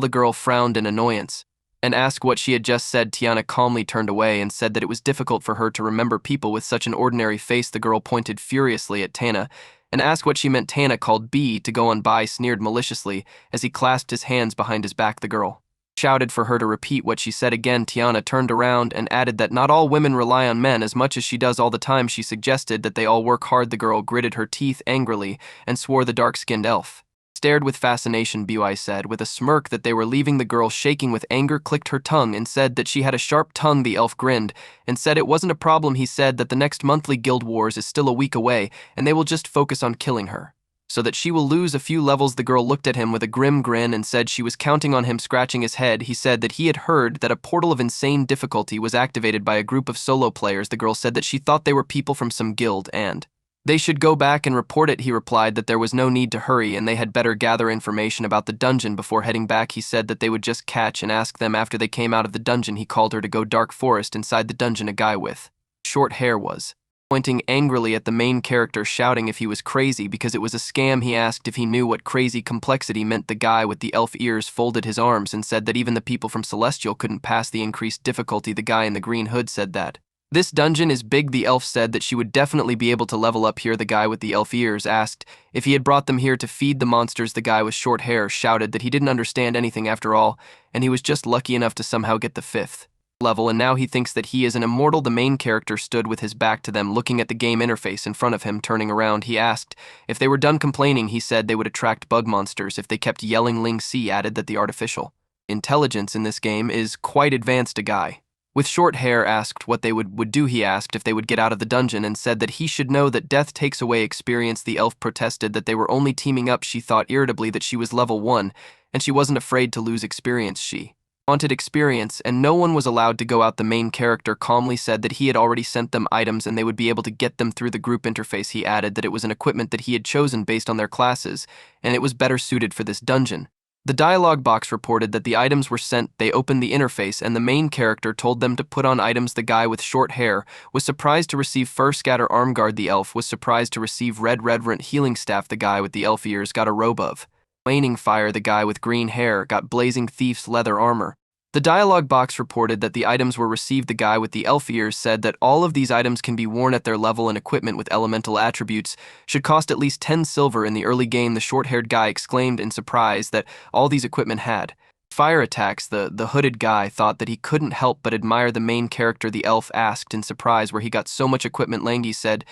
A: The girl frowned in annoyance and asked what she had just said. Tiana calmly turned away and said that it was difficult for her to remember people with such an ordinary face. The girl pointed furiously at Tana and asked what she meant. Tana called B to go on. Bai sneered maliciously as he clasped his hands behind his back. The girl shouted for her to repeat what she said again. Tiana turned around and added that not all women rely on men as much as she does all the time. She suggested that they all work hard. The girl gritted her teeth angrily and swore the dark-skinned elf stared with fascination. Bui said with a smirk that they were leaving. The girl, shaking with anger, clicked her tongue and said that she had a sharp tongue. The elf grinned and said it wasn't a problem. He said that the next monthly guild wars is still a week away and they will just focus on killing her so that she will lose a few levels. The girl looked at him with a grim grin and said she was counting on him. Scratching his head, he said that he had heard that a portal of insane difficulty was activated by a group of solo players. The girl said that she thought they were people from some guild and they should go back and report it. He replied that there was no need to hurry and they had better gather information about the dungeon before heading back. He said that they would just catch and ask them after they came out of the dungeon. He called her to go dark forest. Inside the dungeon, a guy with short hair was pointing angrily at the main character, shouting if he was crazy because it was a scam. He asked if he knew what crazy complexity meant. The guy with the elf ears folded his arms and said that even the people from Celestial couldn't pass the increased difficulty. The guy in the green hood said that this dungeon is big. The elf said that she would definitely be able to level up here. The guy with the elf ears asked if he had brought them here to feed the monsters. The guy with short hair shouted that he didn't understand anything after all, and he was just lucky enough to somehow get the 5th level, and now he thinks that he is an immortal. The main character stood with his back to them, looking at the game interface in front of him. Turning around, he asked if they were done complaining. He said they would attract bug monsters if they kept yelling. Ling Si added that the artificial intelligence in this game is quite advanced. A guy with short hair asked what they would do. He asked if they would get out of the dungeon and said that he should know that death takes away experience. The elf protested that they were only teaming up. She thought irritably that she was level 1 and she wasn't afraid to lose experience. She wanted experience and no one was allowed to go out. The main character calmly said that he had already sent them items and they would be able to get them through the group interface. He added that it was an equipment that he had chosen based on their classes and it was better suited for this dungeon. The dialogue box reported that the items were sent. They opened the interface and the main character told them to put on items. The guy with short hair was surprised to receive Fur Scatter Arm Guard. The elf was surprised to receive Red Reverent Healing Staff. The guy with the elf ears got a robe of waning fire. The guy with green hair got Blazing Thief's leather armor. The dialogue box reported that the items were received. The guy with the elf ears said that all of these items can be worn at their level and equipment with elemental attributes should cost at least 10 silver in the early game. The short-haired guy exclaimed in surprise that all these equipment had Fire attacks, the hooded guy thought that he couldn't help but admire the main character. The elf asked in surprise where he got so much equipment. Langi said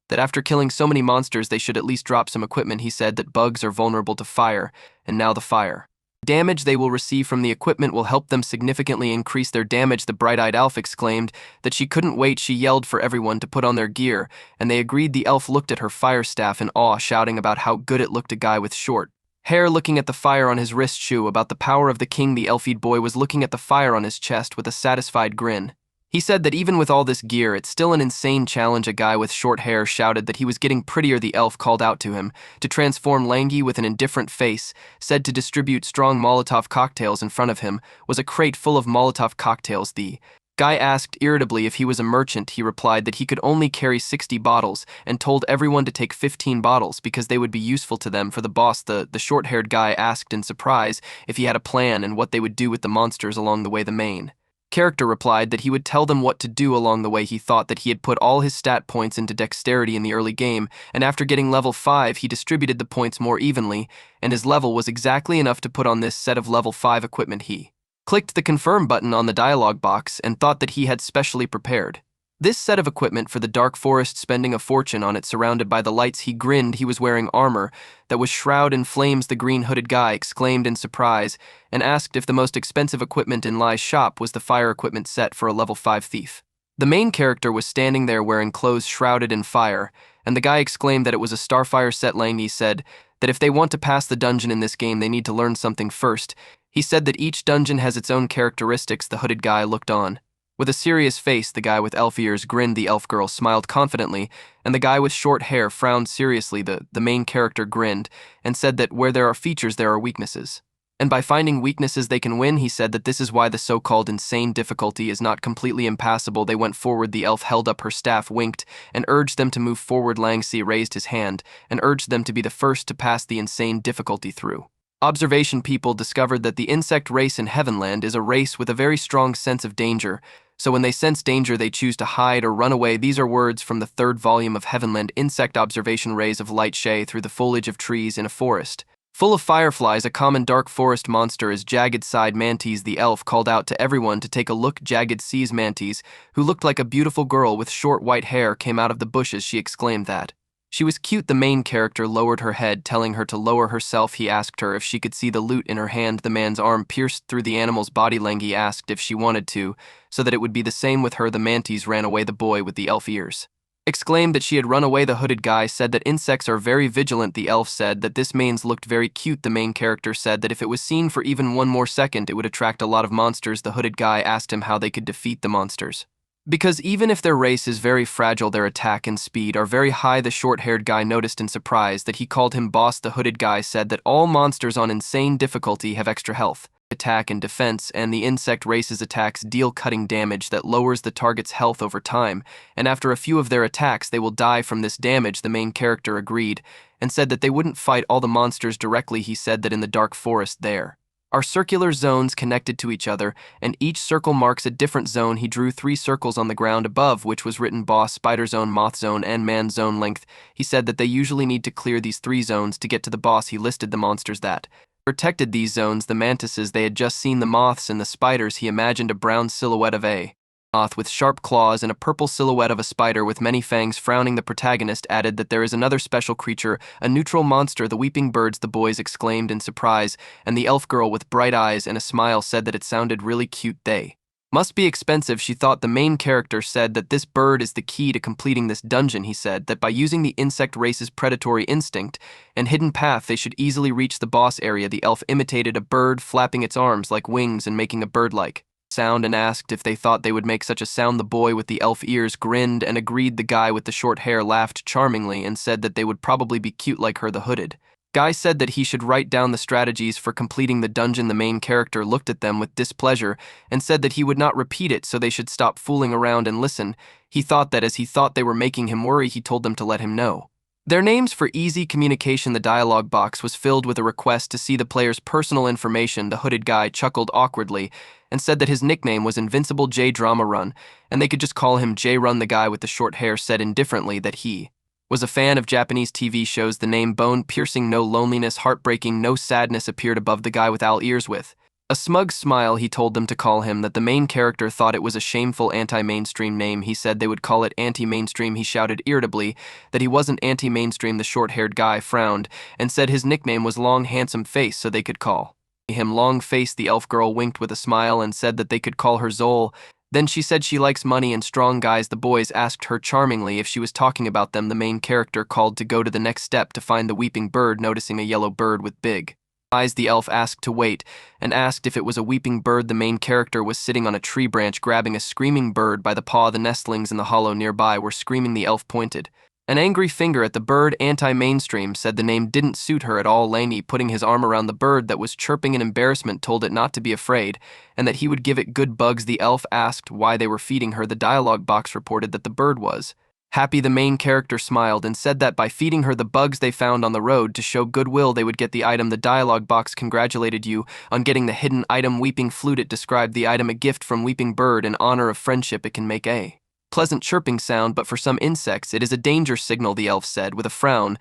A: that after killing so many monsters, they should at least drop some equipment. He said that bugs are vulnerable to fire, and now the fire damage they will receive from the equipment will help them significantly increase their damage. The bright-eyed elf exclaimed that she couldn't wait. She yelled for everyone to put on their gear, and they agreed. The elf looked at her fire staff in awe, shouting about how good it looked. A guy with short hair looking at the fire on his wrist shoe about the power of the king. The elf-eyed boy was looking at the fire on his chest with a satisfied grin. He said that even with all this gear, it's still an insane challenge. A guy with short hair shouted that he was getting prettier. The elf called out to him to transform. Langi, with an indifferent face, said to distribute strong Molotov cocktails. In front of him was a crate full of Molotov cocktails. The guy asked irritably if he was a merchant. He replied that he could only carry 60 bottles and told everyone to take 15 bottles because they would be useful to them for the boss. The short-haired guy asked in surprise if he had a plan and what they would do with the monsters along the way. The main character replied that he would tell them what to do along the way. He thought that he had put all his stat points into dexterity in the early game, and after getting level 5, he distributed the points more evenly, and his level was exactly enough to put on this set of level 5 equipment. He clicked the confirm button on the dialog box and thought that he had specially prepared this set of equipment for the dark forest, spending a fortune on it. Surrounded by the lights, he grinned. He was wearing armor that was shrouded in flames. The green hooded guy exclaimed in surprise and asked if the most expensive equipment in Lai's shop was the fire equipment set for a level 5 thief. The main character was standing there wearing clothes shrouded in fire, and the guy exclaimed that it was a starfire set. Langi said that if they want to pass the dungeon in this game, they need to learn something first. He said that each dungeon has its own characteristics. The hooded guy looked on with a serious face. The guy with elf ears grinned. The elf girl smiled confidently, and the guy with short hair frowned seriously. The main character grinned and said that where there are features, there are weaknesses, and by finding weaknesses they can win. He said that this is why the so-called insane difficulty is not completely impassable. They went forward. The elf held up her staff, winked, and urged them to move forward. Langsi raised his hand and urged them to be the first to pass the insane difficulty through. Observation people discovered that the insect race in Heavenland is a race with a very strong sense of danger, so when they sense danger they choose to hide or run away. These are words from the 3rd volume of Heavenland. Insect observation: rays of light shay through the foliage of trees in a forest full of fireflies. A common dark forest monster is jagged-side mantis. The elf called out to everyone to take a look. Jagged seas mantis, who looked like a beautiful girl with short white hair, came out of the bushes. She exclaimed that she was cute. The main character lowered her head, telling her to lower herself. He asked her if she could see the loot in her hand. The man's arm pierced through the animal's body. Langi asked if she wanted to, so that it would be the same with her. The mantis ran away. The boy with the elf ears exclaimed that she had run away. The hooded guy said that insects are very vigilant. The elf said that this mains looked very cute. The main character said that if it was seen for even one more second, it would attract a lot of monsters. The hooded guy asked him how they could defeat the monsters, because even if their race is very fragile, their attack and speed are very high. The short-haired guy noticed in surprise that he called him boss. The hooded guy said that all monsters on insane difficulty have extra health, attack, and defense, and the insect race's attacks deal cutting damage that lowers the target's health over time, and after a few of their attacks they will die from this damage. The main character agreed and said that they wouldn't fight all the monsters directly. He said that in the dark forest there are circular zones connected to each other, and each circle marks a different zone. He drew 3 circles on the ground above which was written boss, spider zone, moth zone, and man zone length. He said that they usually need to clear these 3 zones to get to the boss. He listed the monsters that protected these zones: the mantises. They had just seen the moths and the spiders. He imagined a brown silhouette of a moth with sharp claws and a purple silhouette of a spider with many fangs frowning. The protagonist added that there is another special creature, a neutral monster, the weeping birds. The boys exclaimed in surprise, and the elf girl with bright eyes and a smile said that it sounded really cute. They must be expensive, she thought. The main character said that this bird is the key to completing this dungeon. He said that by using the insect race's predatory instinct and hidden path, they should easily reach the boss area. The elf imitated a bird, flapping its arms like wings and making a bird-like sound, and asked if they thought they would make such a sound. The boy with the elf ears grinned and agreed. The guy with the short hair laughed charmingly and said that they would probably be cute like her. The hooded guy said that he should write down the strategies for completing the dungeon. The main character looked at them with displeasure and said that he would not repeat it, so they should stop fooling around and listen. He thought that as he thought they were making him worry, he told them to let him know their names for easy communication. The dialog box was filled with a request to see the player's personal information. The hooded guy chuckled awkwardly and said that his nickname was Invincible J Drama Run, and they could just call him J Run. The guy with the short hair said indifferently that he was a fan of Japanese TV shows. The name bone-piercing, no loneliness, heartbreaking, no sadness appeared above the guy with owl ears with A smug smile, he told them to call him, that the main character thought it was a shameful anti-mainstream name. He said they would call it anti-mainstream. He shouted irritably that he wasn't anti-mainstream. The short-haired guy frowned and said his nickname was Long Handsome Face, so they could call him Long Face. The elf girl winked with a smile and said that they could call her Zol. Then she said she likes money and strong guys. The boys asked her charmingly if she was talking about them. The main character called to go to the next step to find the weeping bird, noticing a yellow bird with big eyes. The elf asked to wait and asked if it was a weeping bird. The main character was sitting on a tree branch grabbing a screaming bird by the paw. The nestlings in the hollow nearby were screaming. The elf pointed an angry finger at the bird. Anti-mainstream said the name didn't suit her at all. Laney, putting his arm around the bird that was chirping in embarrassment, told it not to be afraid and that he would give it good bugs. The elf asked why they were feeding her. The dialogue box reported that the bird was happy. The main character smiled and said that by feeding her the bugs they found on the road to show goodwill, they would get the item. The dialogue box congratulated you on getting the hidden item Weeping Flute. It described the item, a gift from Weeping Bird in honor of friendship. It can make a pleasant chirping sound, but for some insects it is a danger signal. The elf said with a frown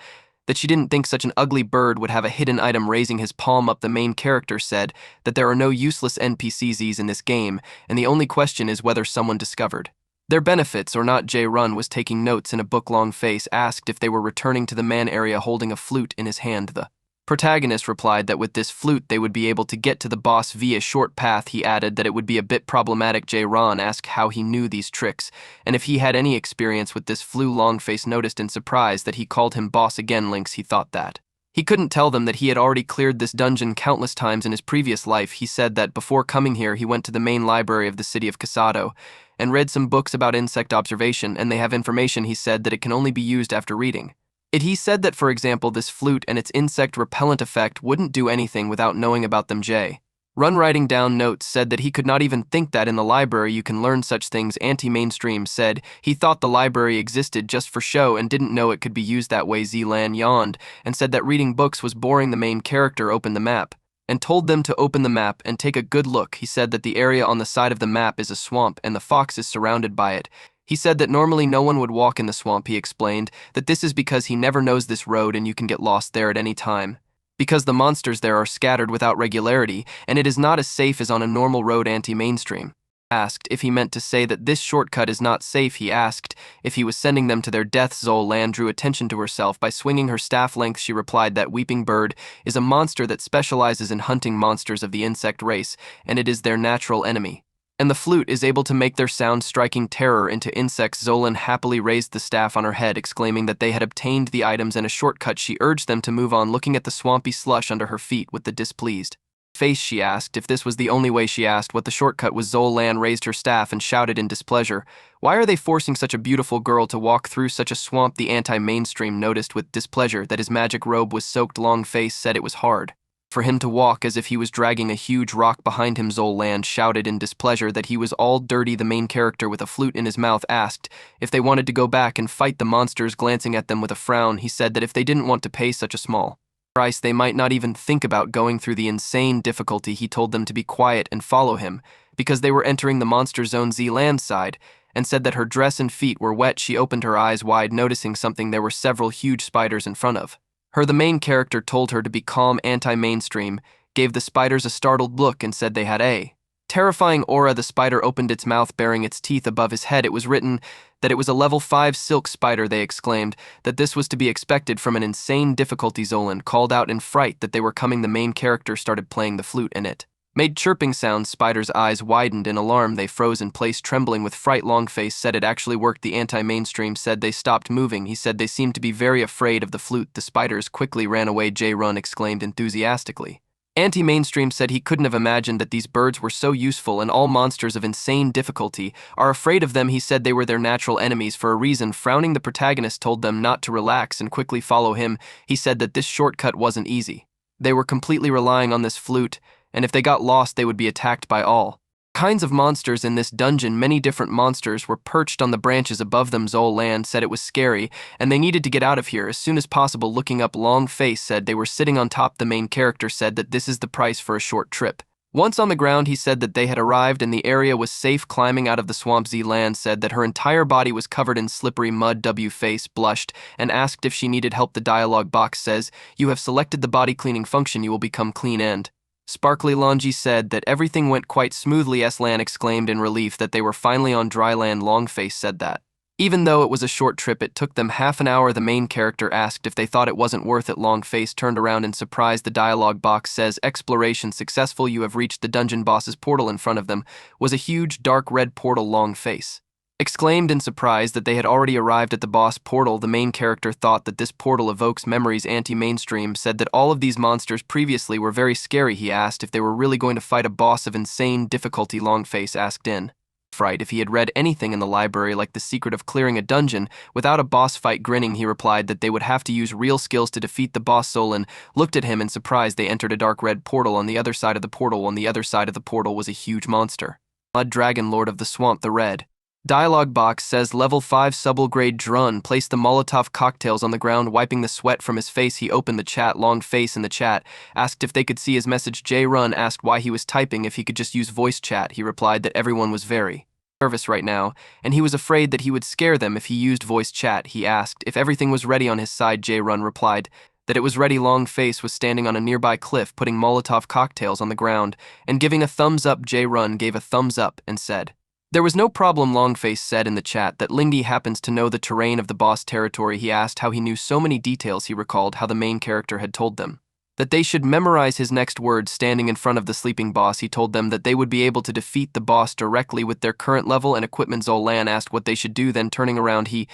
A: that she didn't think such an ugly bird would have a hidden item. Raising his palm up, the main character said that there are no useless NPCs in this game, and the only question is whether someone discovered their benefits or not. Jay Run was taking notes in a book. Long Face asked if they were returning to the man area holding a flute in his hand. The protagonist replied that with this flute they would be able to get to the boss via short path. He added that it would be a bit problematic. Jay Ron asked how he knew these tricks and if he had any experience with this flute. Long Face noticed in surprise that he called him boss again. Lynx, he thought that he couldn't tell them that he had already cleared this dungeon countless times in his previous life. He said that before coming here he went to the main library of the city of Casado and read some books about insect observation, and they have information, he said, that it can only be used after reading it. He said that, for example, this flute and its insect repellent effect wouldn't do anything without knowing about them. Jay Run, writing down notes, said that he could not even think that in the library you can learn such things. Anti-mainstream said he thought the library existed just for show and didn't know it could be used that way. Zelan yawned and said that reading books was boring. The main character opened the map and told them to open the map and take a good look. He said that the area on the side of the map is a swamp and the fox is surrounded by it. He said that normally no one would walk in the swamp. He explained that this is because he never knows this road and you can get lost there at any time, because the monsters there are scattered without regularity and it is not as safe as on a normal road. Anti-mainstream asked if he meant to say that this shortcut is not safe. He asked if he was sending them to their death. Zol Lan drew attention to herself by swinging her staff length. She replied that Weeping Bird is a monster that specializes in hunting monsters of the insect race, and it is their natural enemy. And the flute is able to make their sound striking terror into insects. Zolan happily raised the staff on her head, exclaiming that they had obtained the items and a shortcut. She urged them to move on, looking at the swampy slush under her feet with the displeased face. She asked if this was the only way. She asked what the shortcut was. Zolan raised her staff and shouted in displeasure, "Why are they forcing such a beautiful girl to walk through such a swamp?" The anti-mainstream noticed with displeasure that his magic robe was soaked. Long Face said it was hard for him to walk as if he was dragging a huge rock behind him. Zolan shouted in displeasure that he was all dirty. The main character with a flute in his mouth asked if they wanted to go back and fight the monsters. Glancing at them with a frown, he said that if they didn't want to pay such a small price, they might not even think about going through the insane difficulty. He told them to be quiet and follow him because they were entering the monster zone. Zealand sighed and said that her dress and feet were wet. She opened her eyes wide, noticing something. There were several huge spiders in front of her. The main character told her to be calm. Anti-mainstream gave the spiders a startled look and said they had a terrifying aura. The spider opened its mouth, baring its teeth above his head. It was written that it was a level 5 silk spider. They exclaimed that this was to be expected from an insane difficulty. Zolan called out in fright that they were coming. The main character started playing the flute and it made chirping sounds. Spiders' eyes widened in alarm. They froze in place, trembling with fright. Long Face said it actually worked. The anti-mainstream said they stopped moving. He said they seemed to be very afraid of the flute. The spiders quickly ran away. Jay Run exclaimed enthusiastically. Anti-mainstream said he couldn't have imagined that these birds were so useful, and all monsters of insane difficulty are afraid of them. He said they were their natural enemies for a reason. Frowning, the protagonist told them not to relax and quickly follow him. He said that this shortcut wasn't easy. They were completely relying on this flute, and if they got lost they would be attacked by all kinds of monsters in this dungeon. Many different monsters were perched on the branches above them. Zolan said it was scary and they needed to get out of here as soon as possible. Looking up, Long Face said they were sitting on top. The main character said that this is the price for a short trip. Once on the ground, he said that they had arrived and the area was safe. Climbing out of the swamp, Zealand said that her entire body was covered in slippery mud. W Face blushed and asked if she needed help. The dialogue box says, "You have selected the body cleaning function. You will become clean and Sparkly Longi said that everything went quite smoothly. Eslan exclaimed in relief that they were finally on dry land. Longface said that. Even though it was a short trip, it took them half an hour. The main character asked if they thought it wasn't worth it. Longface turned around in surprise. The dialogue box says, "Exploration successful. You have reached the dungeon boss's portal." In front of them was a huge dark red portal. Longface exclaimed in surprise that they had already arrived at the boss portal. The main character thought that this portal evokes memories. Anti-mainstream said that all of these monsters previously were very scary. He asked if they were really going to fight a boss of insane difficulty. Longface asked in fright if he had read anything in the library like The Secret of Clearing a Dungeon without a boss fight. Grinning, he replied that they would have to use real skills to defeat the boss. Solon looked at him in surprise. They entered a dark red portal. On the other side of the portal was a huge monster. Mud Dragon, Lord of the Swamp. The red dialogue box says, "Level 5 Subtle-Grade Drun placed the Molotov cocktails on the ground, wiping the sweat from his face." He opened the chat. Longface in the chat asked if they could see his message. J Run asked why he was typing if he could just use voice chat. He replied that everyone was very nervous right now, and he was afraid that he would scare them if he used voice chat. He asked if everything was ready on his side. J Run replied that it was ready. Longface was standing on a nearby cliff, putting Molotov cocktails on the ground and giving a thumbs up. J Run gave a thumbs up and said, "There was no problem." Longface said in the chat that Lingy happens to know the terrain of the boss territory. He asked how he knew so many details. He recalled how the main character had told them that they should memorize his next words. Standing in front of the sleeping boss, he told them that they would be able to defeat the boss directly with their current level and equipment. Zolan asked what they should do. Then turning around, he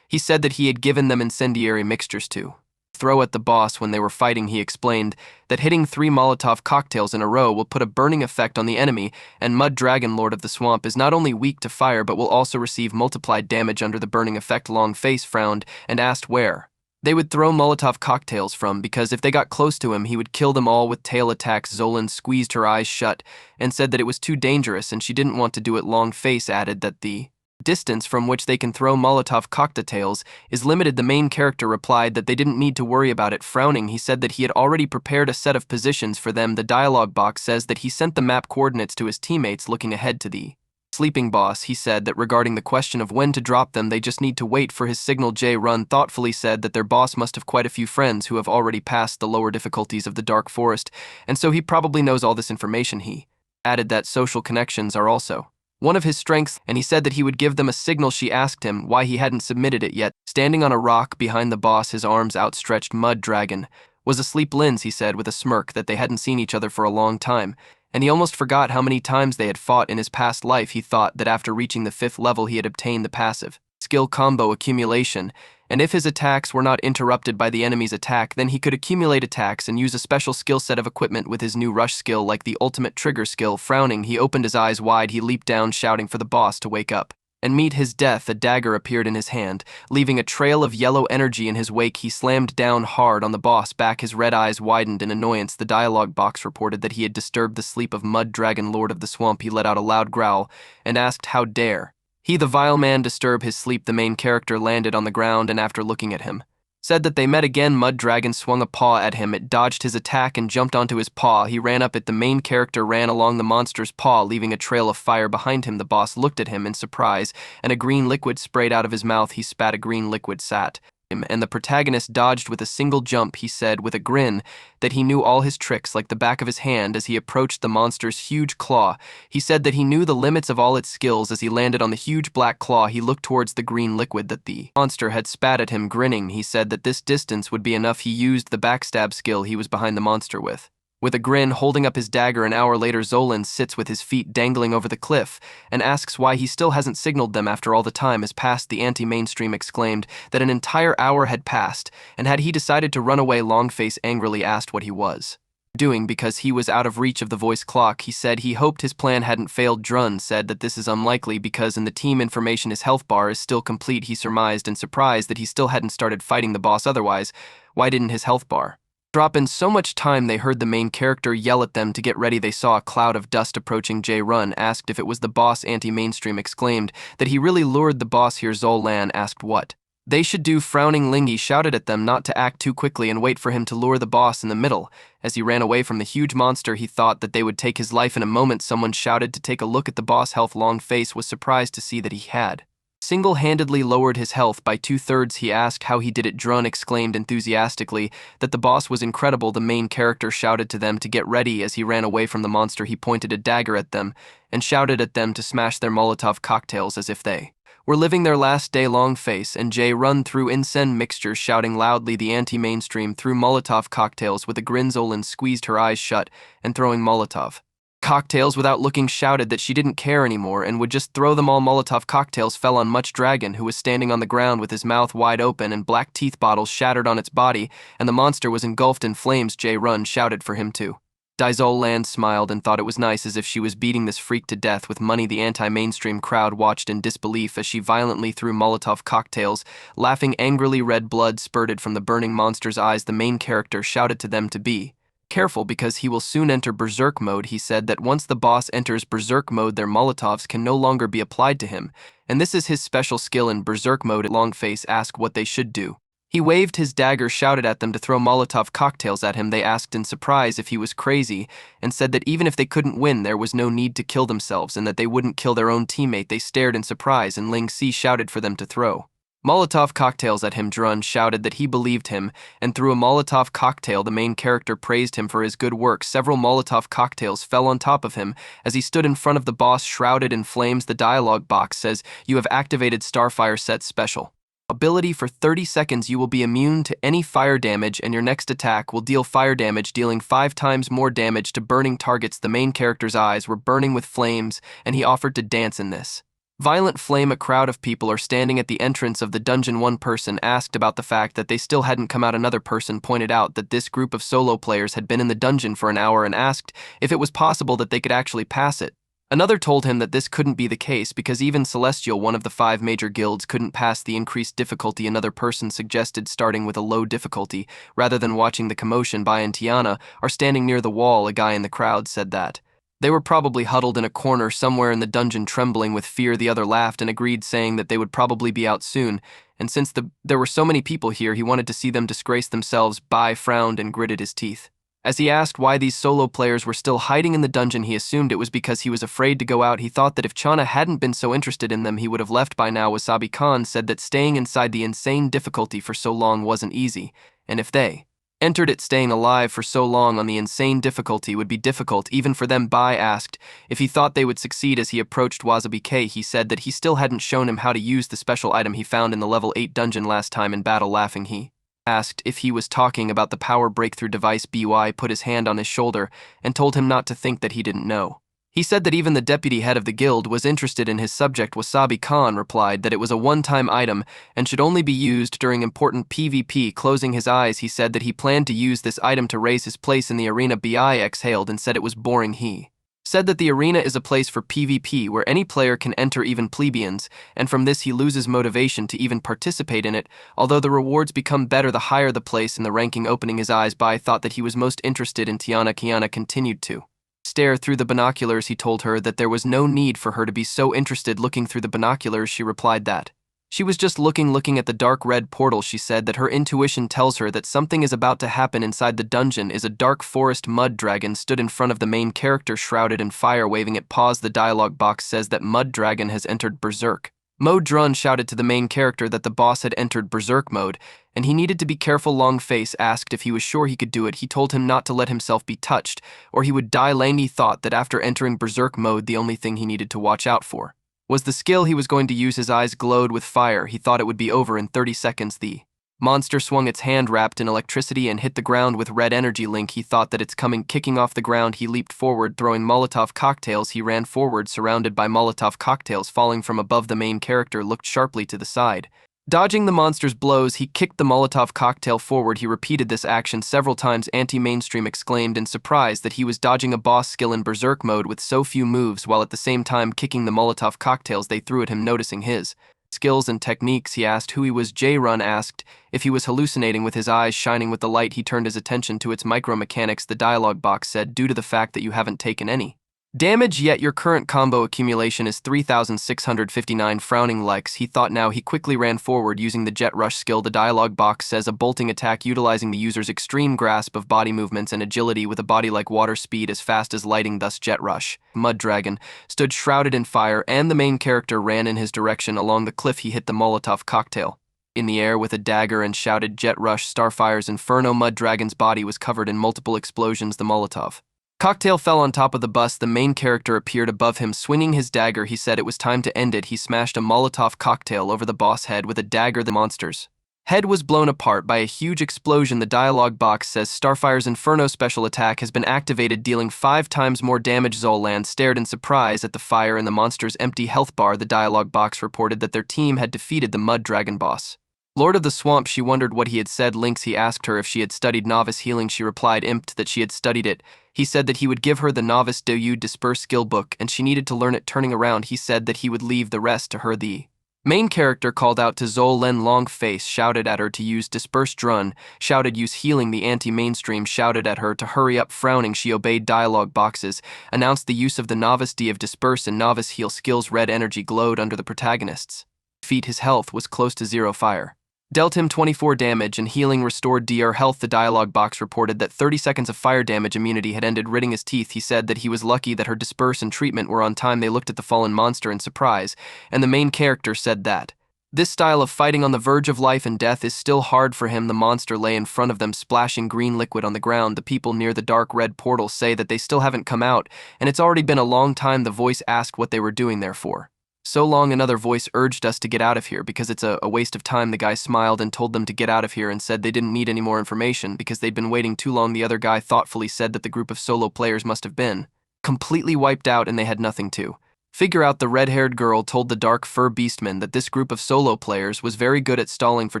A: said that he had given them incendiary mixtures to throw at the boss when they were fighting. He explained that hitting 3 Molotov cocktails in a row will put a burning effect on the enemy, and Mud Dragon, Lord of the Swamp, is not only weak to fire but will also receive multiplied damage under the burning effect. Longface frowned and asked where they would throw Molotov cocktails from, because if they got close to him, he would kill them all with tail attacks. Zolan squeezed her eyes shut and said that it was too dangerous and she didn't want to do it. Longface added that the distance from which they can throw Molotov cocktails is limited. The main character replied that they didn't need to worry about it. Frowning, he said that he had already prepared a set of positions for them. The dialogue box says that he sent the map coordinates to his teammates. Looking ahead to the sleeping boss, he said that regarding the question of when to drop them, they just need to wait for his signal. J Run thoughtfully said that their boss must have quite a few friends who have already passed the lower difficulties of the Dark Forest, and so he probably knows all this information. He added that social connections are also one of his strengths, and he said that he would give them a signal. She asked him why he hadn't submitted it yet. Standing on a rock behind the boss, his arms outstretched, Mud Dragon was asleep. He said with a smirk that they hadn't seen each other for a long time, and he almost forgot how many times they had fought in his past life. He thought that after reaching the 5th level he had obtained the passive skill combo accumulation, and if his attacks were not interrupted by the enemy's attack, then he could accumulate attacks and use a special skill set of equipment with his new rush skill, like the ultimate trigger skill. Frowning, he opened his eyes wide. He leaped down, shouting for the boss to wake up and meet his death. A dagger appeared in his hand, leaving a trail of yellow energy in his wake. He slammed down hard on the boss back. His red eyes widened in annoyance. The dialogue box reported that he had disturbed the sleep of Mud Dragon, Lord of the Swamp. He let out a loud growl and asked how dare he, the vile man, disturb his sleep. The main character landed on the ground and after looking at him, said that they met again. Mud Dragon swung a paw at him. It dodged his attack and jumped onto his paw. He ran up it. The main character ran along the monster's paw, leaving a trail of fire behind him. The boss looked at him in surprise, and a green liquid sprayed out of his mouth. He spat. A green liquid sat him, and the protagonist dodged with a single jump. He said with a grin that he knew all his tricks like the back of his hand. As he approached the monster's huge claw, he said that he knew the limits of all its skills. As he landed on the huge black claw, he looked towards the green liquid that the monster had spat at him. Grinning, he said that this distance would be enough. He used the backstab skill he was behind the monster with. With a grin, holding up his dagger. An hour later, Zolan sits with his feet dangling over the cliff and asks why he still hasn't signaled them after all the time has passed. The anti-mainstream exclaimed that an entire hour had passed, and had he decided to run away? Longface angrily asked what he was doing because he was out of reach of the voice clock. He said he hoped his plan hadn't failed. Drun said that this is unlikely because in the team information his health bar is still complete. He surmised and surprised that he still hadn't started fighting the boss. Otherwise, why didn't his health bar drop in so much time? They heard the main character yell at them to get ready. They saw a cloud of dust approaching. J Run asked if it was the boss. Anti-mainstream exclaimed that he really lured the boss here. Zolan asked what they should do. Frowning, Lingy shouted at them not to act too quickly and wait for him to lure the boss in the middle. As he ran away from the huge monster, he thought that they would take his life in a moment. Someone shouted to take a look at the boss' health. Longface was surprised to see that he had single-handedly lowered his health by 2/3. He asked how he did it. Drun exclaimed enthusiastically that the boss was incredible. The main character shouted to them to get ready. As he ran away from the monster, he pointed a dagger at them and shouted at them to smash their Molotov cocktails as if they were living their last day. Long face and Jay run through incense mixtures, shouting loudly. The anti-mainstream threw Molotov cocktails with a grin. Zolan squeezed her eyes shut and throwing Molotov cocktails without looking shouted that she didn't care anymore and would just throw them all. Molotov cocktails fell on Much Dragon, who was standing on the ground with his mouth wide open and black teeth bottles shattered on its body, and the monster was engulfed in flames. Jay Run shouted for him to Dizol Land smiled and thought it was nice, as if she was beating this freak to death with money. The anti-mainstream crowd watched in disbelief as she violently threw Molotov cocktails, laughing angrily. Red blood spurted from the burning monster's eyes. The main character shouted to them to be careful because he will soon enter berserk mode. He said that once the boss enters berserk mode, their Molotovs can no longer be applied to him, and this is his special skill in berserk mode. Longface asked what they should do. He waved his dagger, shouted at them to throw Molotov cocktails at him. They asked in surprise if he was crazy and said that even if they couldn't win, there was no need to kill themselves and that they wouldn't kill their own teammate. They stared in surprise and Ling Si shouted for them to throw Molotov cocktails at him. Drun shouted that he believed him and threw a Molotov cocktail. The main character praised him for his good work. Several Molotov cocktails fell on top of him as he stood in front of the boss, shrouded in flames. The dialogue box says, "You have activated Starfire Set Special ability. For 30 seconds you will be immune to any fire damage, and your next attack will deal fire damage, dealing 5 times more damage to burning targets." The main character's eyes were burning with flames, and he offered to dance in this violent flame. A crowd of people are standing at the entrance of the dungeon. One person asked about the fact that they still hadn't come out. Another person pointed out that this group of solo players had been in the dungeon for an hour and asked if it was possible that they could actually pass it. Another told him that this couldn't be the case because even Celestial, one of the 5 major guilds, couldn't pass the increased difficulty. Another person suggested starting with a low difficulty rather than watching the commotion. Bai and Tiana are standing near the wall. A guy in the crowd said that they were probably huddled in a corner somewhere in the dungeon, trembling with fear. The other laughed and agreed, saying that they would probably be out soon, and since there were so many people here, he wanted to see them disgrace themselves. Bai frowned and gritted his teeth. As he asked why these solo players were still hiding in the dungeon, he assumed it was because he was afraid to go out. He thought that if Chana hadn't been so interested in them, he would have left by now. Wasabi Khan said that staying inside the insane difficulty for so long wasn't easy, and if they entered it, staying alive for so long on the insane difficulty would be difficult even for them. Bai asked if he thought they would succeed. As he approached Wasabi K, he said that he still hadn't shown him how to use the special item he found in the level 8 dungeon last time in battle. Laughing, he asked if he was talking about the power breakthrough device. By put his hand on his shoulder and told him not to think that he didn't know. He said that even the deputy head of the guild was interested in his subject. Wasabi Khan replied that it was a one-time item and should only be used during important PvP. Closing his eyes, he said that he planned to use this item to raise his place in the arena. Bi exhaled and said it was boring. He said that the arena is a place for PvP where any player can enter, even plebeians, and from this he loses motivation to even participate in it, although the rewards become better the higher the place in the ranking. Opening his eyes, Bai thought that he was most interested in Tiana. Kiana continued to stare through the binoculars. He told her that there was no need for her to be so interested looking through the binoculars. She replied that she was just looking at the dark red portal. She said that her intuition tells her that something is about to happen inside the dungeon. Is a dark forest. Mud Dragon stood in front of the main character, shrouded in fire, waving it. Pause. The dialogue box says that Mud Dragon has entered berserk mode. Drun shouted to the main character that the boss had entered berserk mode and he needed to be careful. Longface asked if he was sure he could do it. He told him not to let himself be touched or he would die. Laney thought that after entering berserk mode, the only thing he needed to watch out for was the skill he was going to use. His eyes glowed with fire. He thought it would be over in 30 seconds. The monster swung its hand wrapped in electricity and hit the ground with red energy. Link, he thought that it's coming. Kicking off the ground, he leaped forward, throwing Molotov cocktails. He ran forward, surrounded by Molotov cocktails falling from above. The main character looked sharply to the side. Dodging the monster's blows, he kicked the Molotov cocktail forward. He repeated this action several times. Anti-mainstream exclaimed in surprise that he was dodging a boss skill in berserk mode with so few moves, while at the same time kicking the Molotov cocktails they threw at him. Noticing his skills and techniques, he asked who he was. J-Run asked if he was hallucinating. With his eyes shining with the light, he turned his attention to its micromechanics. The dialogue box said, due to the fact that you haven't taken any Damage, yet your current combo accumulation is 3,659 frowning likes. He thought. Now he quickly ran forward using the jet rush skill. The dialogue box says a bolting attack utilizing the user's extreme grasp of body movements and agility with a body like water speed as fast as lighting, thus jet rush. Mud Dragon stood shrouded in fire and the main character ran in his direction. Along the cliff he hit the Molotov cocktail in the air with a dagger and shouted jet rush Starfire's Inferno. Mud Dragon's body was covered in multiple explosions. The Molotov cocktail fell on top of the bus. The main character appeared above him, swinging his dagger. He said it was time to end it. He smashed a Molotov cocktail over the boss head with a dagger. The monster's head was blown apart by a huge explosion. The dialogue box says Starfire's Inferno special attack has been activated, dealing 5 times more damage. Zolan stared in surprise at the fire in the monster's empty health bar. The dialogue box reported that their team had defeated the Mud Dragon boss, Lord of the Swamp. She wondered what he had said. Lynx, he asked her if she had studied novice healing. She replied imped that she had studied it. He said that he would give her the novice do disperse skill book and she needed to learn it. Turning around, he said that he would leave the rest to her. The main character called out to Zolan. Long Face shouted at her to use disperse. Drun shouted use healing. The anti-mainstream shouted at her to hurry up. Frowning, she obeyed. Dialogue boxes announced the use of the novice D of disperse and novice heal skills. Red energy glowed under the protagonist's feet. His health was close to 0. Fire dealt him 24 damage and healing restored DR health. The dialogue box reported that 30 seconds of fire damage immunity had ended, ridding his teeth. He said that he was lucky that her disperse and treatment were on time. They looked at the fallen monster in surprise, and the main character said that this style of fighting on the verge of life and death is still hard for him. The monster lay in front of them, splashing green liquid on the ground. The people near the dark red portal say that they still haven't come out, and it's already been a long time. The voice asked what they were doing there for so long. Another voice urged us to get out of here because it's a waste of time. The guy smiled and told them to get out of here and said they didn't need any more information because they'd been waiting too long. The other guy thoughtfully said that the group of solo players must have been completely wiped out and they had nothing to figure out. The red-haired girl told the dark fur beastman that this group of solo players was very good at stalling for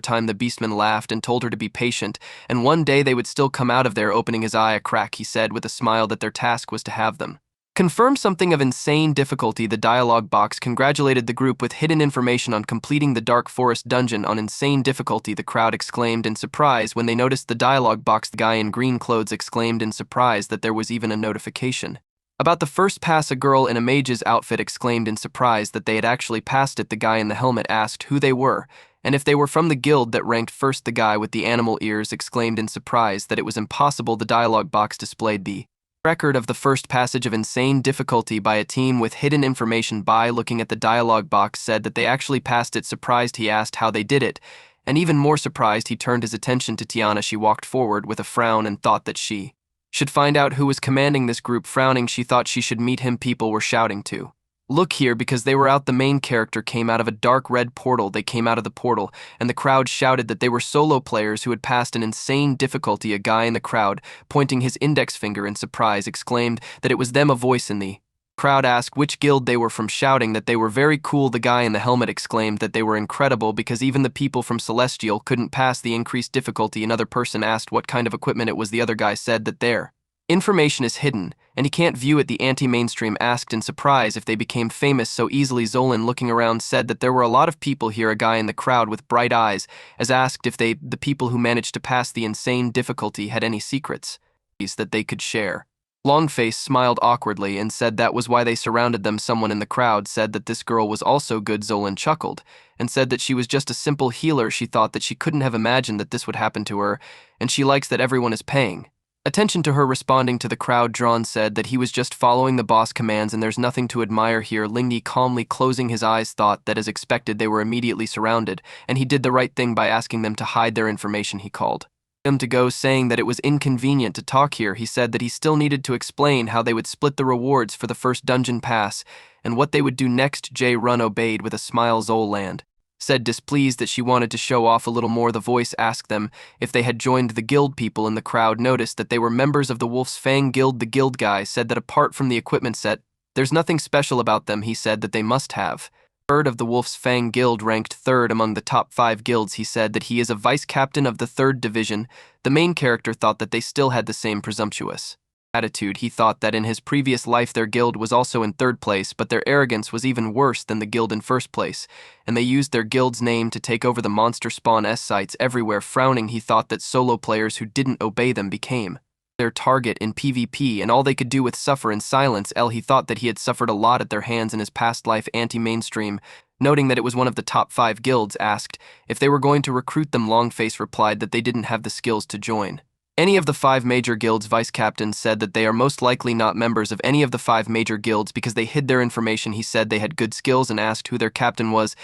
A: time. The beastman laughed and told her to be patient and one day they would still come out of there. Opening his eye a crack, he said with a smile that their task was to have them confirm something of insane difficulty. The dialogue box congratulated the group with hidden information on completing the Dark Forest dungeon on insane difficulty. The crowd exclaimed in surprise when they noticed the dialogue box. The guy in green clothes exclaimed in surprise that there was even a notification about the first pass. A girl in a mage's outfit exclaimed in surprise that they had actually passed it. The guy in the helmet asked who they were and if they were from the guild that ranked first. The guy with the animal ears exclaimed in surprise that it was impossible. The dialogue box displayed the record of the first passage of insane difficulty by a team with hidden information. By looking at the dialogue box said that they actually passed it. Surprised, he asked how they did it, and even more surprised he turned his attention to Tiana. She walked forward with a frown and thought that she should find out who was commanding this group. Frowning, she thought she should meet him. People were shouting to look here because they were out. The main character came out of a dark red portal. They came out of the portal and the crowd shouted that they were solo players who had passed an insane difficulty. A guy in the crowd, pointing his index finger in surprise, exclaimed that it was them. A voice in the crowd asked which guild they were from, shouting that they were very cool. The guy in the helmet exclaimed that they were incredible because even the people from Celestial couldn't pass the increased difficulty. Another person asked what kind of equipment it was. The other guy said that their information is hidden, and he can't view it. The anti-mainstream asked in surprise if they became famous so easily. Zolan, looking around, said that there were a lot of people here. A guy in the crowd with bright eyes as asked if the people who managed to pass the insane difficulty had any secrets that they could share. Longface smiled awkwardly and said that was why they surrounded them. Someone in the crowd said that this girl was also good. Zolan chuckled and said that she was just a simple healer. She thought that she couldn't have imagined that this would happen to her, and she likes that everyone is paying attention to her. Responding to the crowd, Drawn said that he was just following the boss commands and there's nothing to admire here. Lingyi, calmly closing his eyes, thought that as expected they were immediately surrounded, and he did the right thing by asking them to hide their information. He called them to go, saying that it was inconvenient to talk here. He said that he still needed to explain how they would split the rewards for the first dungeon pass and what they would do next. Jay Run obeyed with a smile. Zoland said, displeased that she wanted to show off a little more. The voice asked them if they had joined the guild. People in the crowd noticed that they were members of the Wolf's Fang Guild. The guild guy said that apart from the equipment set, there's nothing special about them. He said that they must have third of the Wolf's Fang Guild, ranked third among the top 5 guilds. He said that he is a vice-captain of the 3rd division. The main character thought that they still had the same presumptuous attitude. He thought that in his previous life their guild was also in 3rd place, but their arrogance was even worse than the guild in 1st place, and they used their guild's name to take over the monster spawn sites everywhere. Frowning, he thought that solo players who didn't obey them became their target in PvP, and all they could do with suffer in silence. He thought that he had suffered a lot at their hands in his past life. Anti-mainstream, noting that it was one of the top 5 guilds, asked if they were going to recruit them. Longface replied that they didn't have the skills to join any of the 5 major guilds. Vice Captain said that they are most likely not members of any of the 5 major guilds because they hid their information. He said they had good skills and asked who their captain was.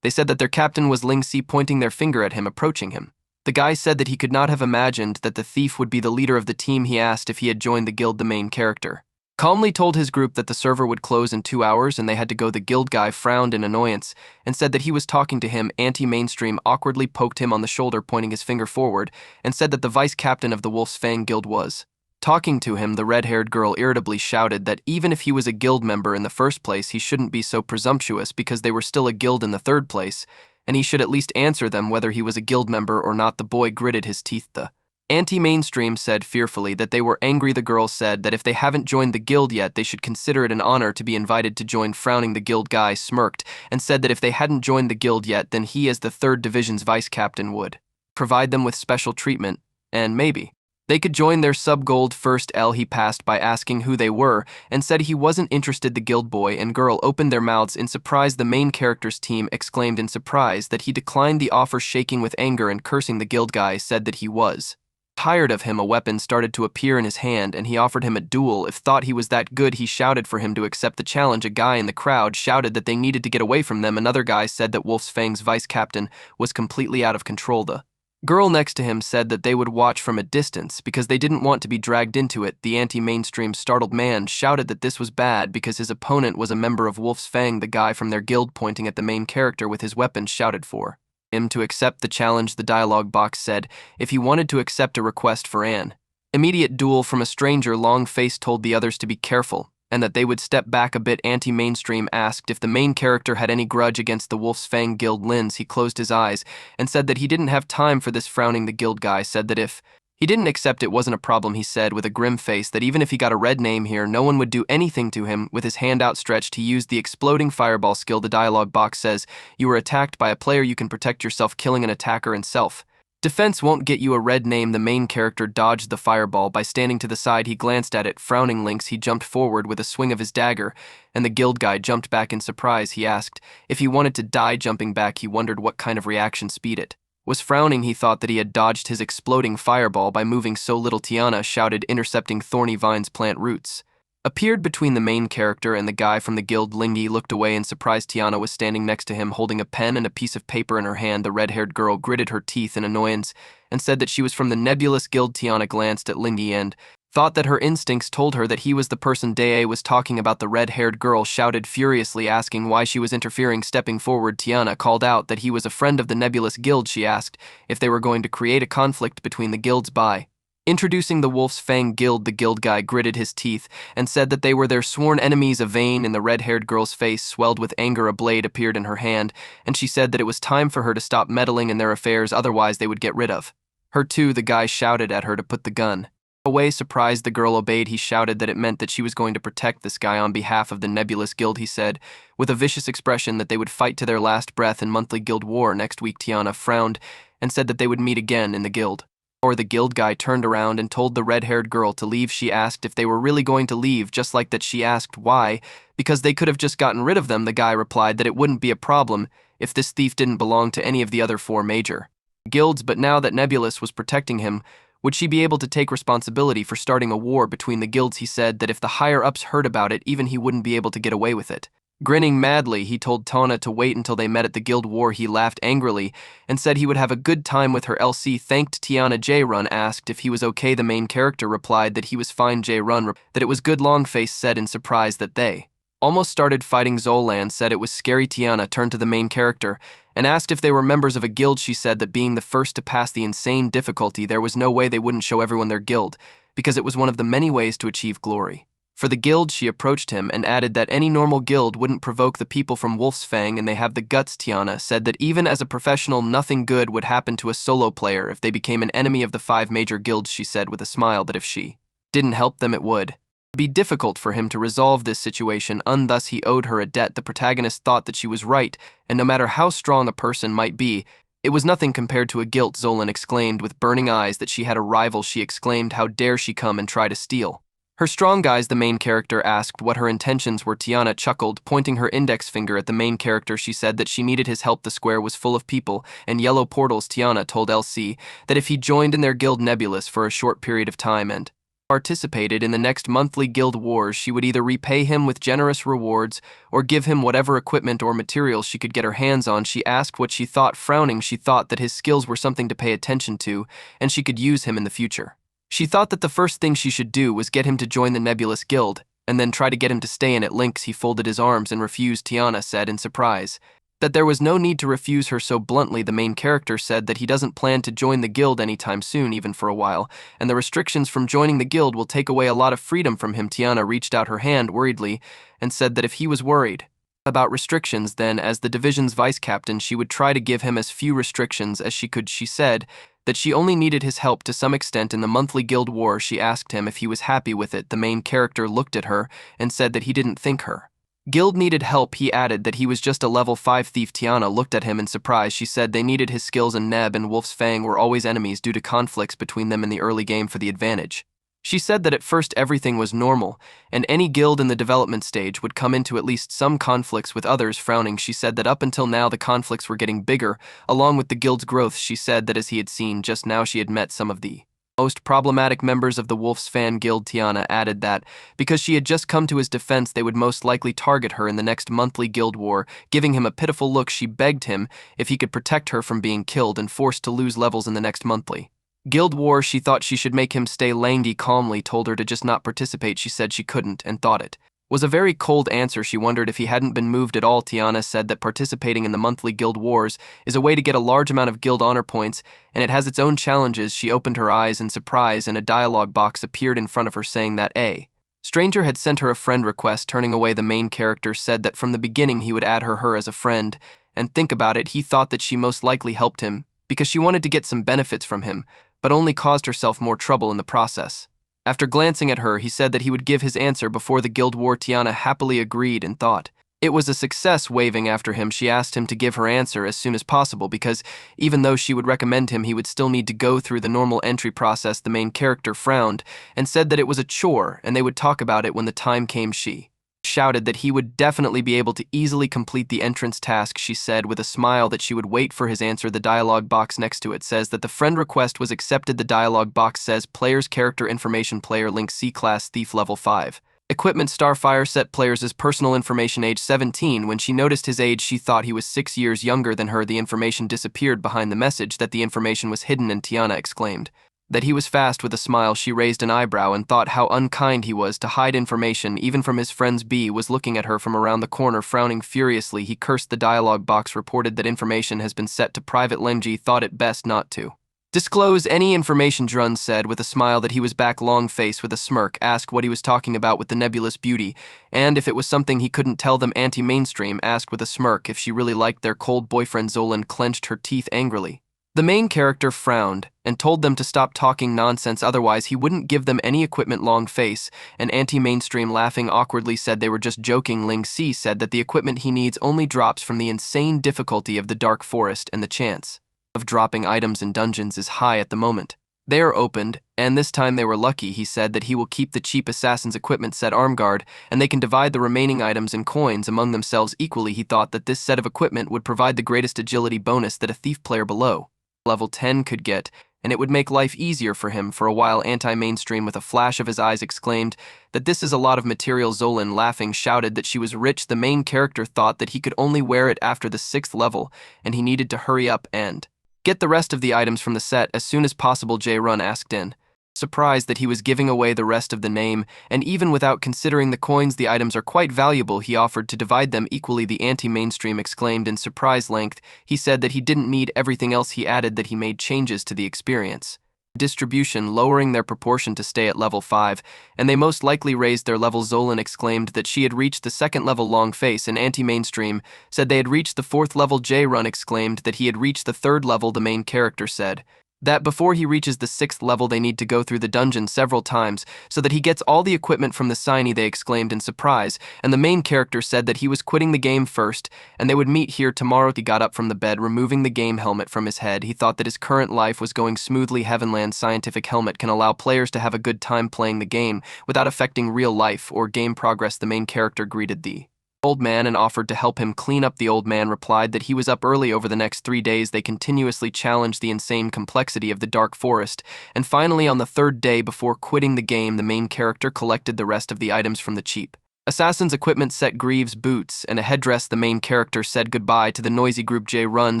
A: They said that their captain was Ling Si, pointing their finger at him, approaching him. The guy said that he could not have imagined that the thief would be the leader of the team. He asked if he had joined the guild. The main character calmly told his group that the server would close in 2 hours and they had to go. The guild guy frowned in annoyance and said that he was talking to him. Anti-mainstream awkwardly poked him on the shoulder, pointing his finger forward, and said that the vice captain of the Wolf's Fang guild was talking to him. The red-haired girl irritably shouted that even if he was a guild member in the first place, he shouldn't be so presumptuous because they were still a guild in the third place, and he should at least answer them whether he was a guild member or not. The boy gritted his teeth. The anti-mainstream said fearfully that they were angry. The girl said that if they haven't joined the guild yet, they should consider it an honor to be invited to join. Frowning, the guild guy smirked and said that if they hadn't joined the guild yet, then he, as the 3rd Division's vice captain, would provide them with special treatment, and maybe they could join their sub-gold first. He passed by asking who they were and said he wasn't interested. The guild boy and girl opened their mouths in surprise. The main character's team exclaimed in surprise that he declined the offer, shaking with anger and cursing. The guild guy said that he was tired of him. A weapon started to appear in his hand and he offered him a duel if thought he was that good. He shouted for him to accept the challenge. A guy in the crowd shouted that they needed to get away from them. Another guy said that Wolf's Fang's vice captain was completely out of control. The girl next to him said that they would watch from a distance because they didn't want to be dragged into it. The anti-mainstream startled man shouted that this was bad because his opponent was a member of Wolf's Fang. The guy from their guild, pointing at the main character with his weapon, shouted for him to accept the challenge. The dialogue box said if he wanted to accept a request for an immediate duel from a stranger. Longface told the others to be careful and that they would step back a bit. Anti-mainstream asked if the main character had any grudge against the Wolf's Fang guild. Lins, he closed his eyes and said that he didn't have time for this. Frowning, the guild guy said that if he didn't accept, it wasn't a problem. He said with a grim face that even if he got a red name here, no one would do anything to him. With his hand outstretched, he used the exploding fireball skill. The dialogue box says you were attacked by a player, you can protect yourself. Killing an attacker and self defense won't get you a red name. The main character dodged the fireball by standing to the side. He glanced at it. Frowning, Lynx, he jumped forward with a swing of his dagger, and the guild guy jumped back in surprise. He asked if he wanted to die. Jumping back, he wondered what kind of reaction speed it was. Frowning, he thought that he had dodged his exploding fireball by moving so little. Tiana shouted, intercepting thorny vines. Plant roots appeared between the main character and the guy from the guild. Lingy looked away in surprise. Tiana was standing next to him, holding a pen and a piece of paper in her hand. The red-haired girl gritted her teeth in annoyance and said that she was from the Nebulous Guild. Tiana glanced at Lingy and thought that her instincts told her that he was the person Dae was talking about. The red-haired girl shouted furiously, asking why she was interfering. Stepping forward, Tiana called out that he was a friend of the Nebulous Guild. She asked if they were going to create a conflict between the guilds by introducing the Wolf's Fang Guild. The guild guy gritted his teeth and said that they were their sworn enemies. A vein in the red-haired girl's face swelled with anger. A blade appeared in her hand, and she said that it was time for her to stop meddling in their affairs, otherwise they would get rid of her too. The guy shouted at her to put the gun away. Surprised, the girl obeyed. He shouted that it meant that she was going to protect this guy on behalf of the Nebulous Guild. He said with a vicious expression that they would fight to their last breath in monthly guild war next week. Tiana frowned and said that they would meet again in the guild. Or the guild guy turned around and told the red-haired girl to leave. She asked if they were really going to leave, just like that. She asked why, because they could have just gotten rid of them. The guy replied that it wouldn't be a problem if this thief didn't belong to any of the other 4 major guilds, but now that Nebulous was protecting him, would she be able to take responsibility for starting a war between the guilds? He said that if the higher-ups heard about it, even he wouldn't be able to get away with it. Grinning madly, he told Tana to wait until they met at the guild war. He laughed angrily and said he would have a good time with her. LC thanked Tiana. J-Run asked if he was okay. The main character replied that he was fine. J-Run that it was good. Longface said in surprise that they almost started fighting. Zolan said it was scary. Tiana turned to the main character and asked if they were members of a guild. She said that being the first to pass the insane difficulty, there was no way they wouldn't show everyone their guild, because it was one of the many ways to achieve glory. For the guild, she approached him and added that any normal guild wouldn't provoke the people from Wolf's Fang, and they have the guts. Tiana said that even as a professional, nothing good would happen to a solo player if they became an enemy of the 5 major guilds. She said with a smile that if she didn't help them, it would be difficult for him to resolve this situation, thus he owed her a debt. The protagonist thought that she was right, and no matter how strong a person might be, It was nothing compared to a guilt, Zolan exclaimed with burning eyes that she had a rival. She exclaimed, how dare she come and try to steal. Her strong guys, the main character asked what her intentions were. Tiana chuckled, pointing her index finger at the main character. She said that she needed his help. The square was full of people and yellow portals. Tiana told LC that if he joined in their guild Nebulous for a short period of time and participated in the next monthly guild wars, she would either repay him with generous rewards or give him whatever equipment or materials she could get her hands on. She asked what she thought. Frowning, she thought that his skills were something to pay attention to and she could use him in the future. She thought that the first thing she should do was get him to join the Nebulous Guild and then try to get him to stay in it. Lynx, he folded his arms and refused. Tiana said in surprise that there was no need to refuse her so bluntly. The main character said that he doesn't plan to join the guild anytime soon, even for a while, and the restrictions from joining the guild will take away a lot of freedom from him. Tiana reached out her hand worriedly and said that if he was worried about restrictions, then as the division's vice captain, she would try to give him as few restrictions as she could. She said that she only needed his help to some extent in the monthly guild war. She asked him if he was happy with it. The main character looked at her and said that he didn't think her guild needed help. He added that he was just a level 5 thief. Tiana looked at him in surprise. She said they needed his skills and Neb and Wolf's Fang were always enemies due to conflicts between them in the early game for the advantage. She said that at first everything was normal, and any guild in the development stage would come into at least some conflicts with others. Frowning, she said that up until now the conflicts were getting bigger, along with the guild's growth. She said that as he had seen just now, she had met some of the most problematic members of the Wolf's Fan Guild. Tiana added that because she had just come to his defense, they would most likely target her in the next monthly guild war. Giving him a pitiful look, she begged him if he could protect her from being killed and forced to lose levels in the next monthly guild war. She thought she should make him stay. Langy calmly told her to just not participate. She said she couldn't and thought it was a very cold answer. She wondered if he hadn't been moved at all. Tiana said that participating in the monthly guild wars is a way to get a large amount of guild honor points, and it has its own challenges. She opened her eyes in surprise and a dialogue box appeared in front of her saying that a stranger had sent her a friend request. Turning away, the main character said that from the beginning he would add her as a friend, and think about it, he thought that she most likely helped him because she wanted to get some benefits from him, but only caused herself more trouble in the process. After glancing at her, he said that he would give his answer before the guild war. Tiana happily agreed and thought it was a success. Waving after him, she asked him to give her answer as soon as possible because even though she would recommend him, he would still need to go through the normal entry process. The main character frowned and said that it was a chore and they would talk about it when the time came. She shouted that he would definitely be able to easily complete the entrance task. She said with a smile that she would wait for his answer. The dialogue box next to it says that the friend request was accepted. The dialogue box says player's character information, player link C-class thief level 5. Equipment Starfire set players' personal information age 17. When she noticed his age, she thought he was 6 years younger than her. The information disappeared behind the message that the information was hidden, and Tiana exclaimed that he was fast. With a smile, she raised an eyebrow and thought how unkind he was to hide information even from his friends. B was looking at her from around the corner, frowning furiously. He cursed. The dialogue box reported that information has been set to private. Lenji thought it best not to disclose any information. Drun said with a smile that he was back. Long face with a smirk asked what he was talking about with the nebulous beauty, and if it was something he couldn't tell them. Anti-mainstream asked with a smirk if she really liked their cold boyfriend. Zolan clenched her teeth angrily. The main character frowned and told them to stop talking nonsense, otherwise he wouldn't give them any equipment. Long face and anti-mainstream laughing awkwardly said they were just joking. Ling Si said that the equipment he needs only drops from the insane difficulty of the dark forest and the chance of dropping items in dungeons is high at the moment. They are opened, and this time they were lucky. He said that he will keep the cheap assassin's equipment set Armguard, and they can divide the remaining items and coins among themselves equally. He thought that this set of equipment would provide the greatest agility bonus that a thief player below level 10 could get, and it would make life easier for him. For a while, anti-mainstream with a flash of his eyes exclaimed that this is a lot of material. Zolan laughing shouted that she was rich. The main character thought that he could only wear it after the 6th level, and he needed to hurry up and get the rest of the items from the set as soon as possible. J-Run asked in surprised that he was giving away the rest of the name, and even without considering the coins, the items are quite valuable. He offered to divide them equally. The anti-mainstream exclaimed in surprise. Length, he said that he didn't need everything else. He added that he made changes to the experience distribution, lowering their proportion to stay at level 5, and they most likely raised their level. Zolan exclaimed that she had reached the 2nd level. Long face and anti-mainstream said they had reached the 4th level. J-Run exclaimed that he had reached the 3rd level. The main character said that before he reaches the 6th level they need to go through the dungeon several times so that he gets all the equipment from the signee, they exclaimed in surprise, and the main character said that he was quitting the game first and they would meet here tomorrow. He got up from the bed, removing the game helmet from his head. He thought that his current life was going smoothly. Heavenland's scientific helmet can allow players to have a good time playing the game without affecting real life or game progress. The main character greeted the old man and offered to help him clean up. The old man replied that he was up early. Over the next 3 days they continuously challenged the insane complexity of the dark forest, and finally on the 3rd day before quitting the game the main character collected the rest of the items from the cheap assassin's equipment set, greaves, boots, and a headdress. The main character said goodbye to the noisy group. Run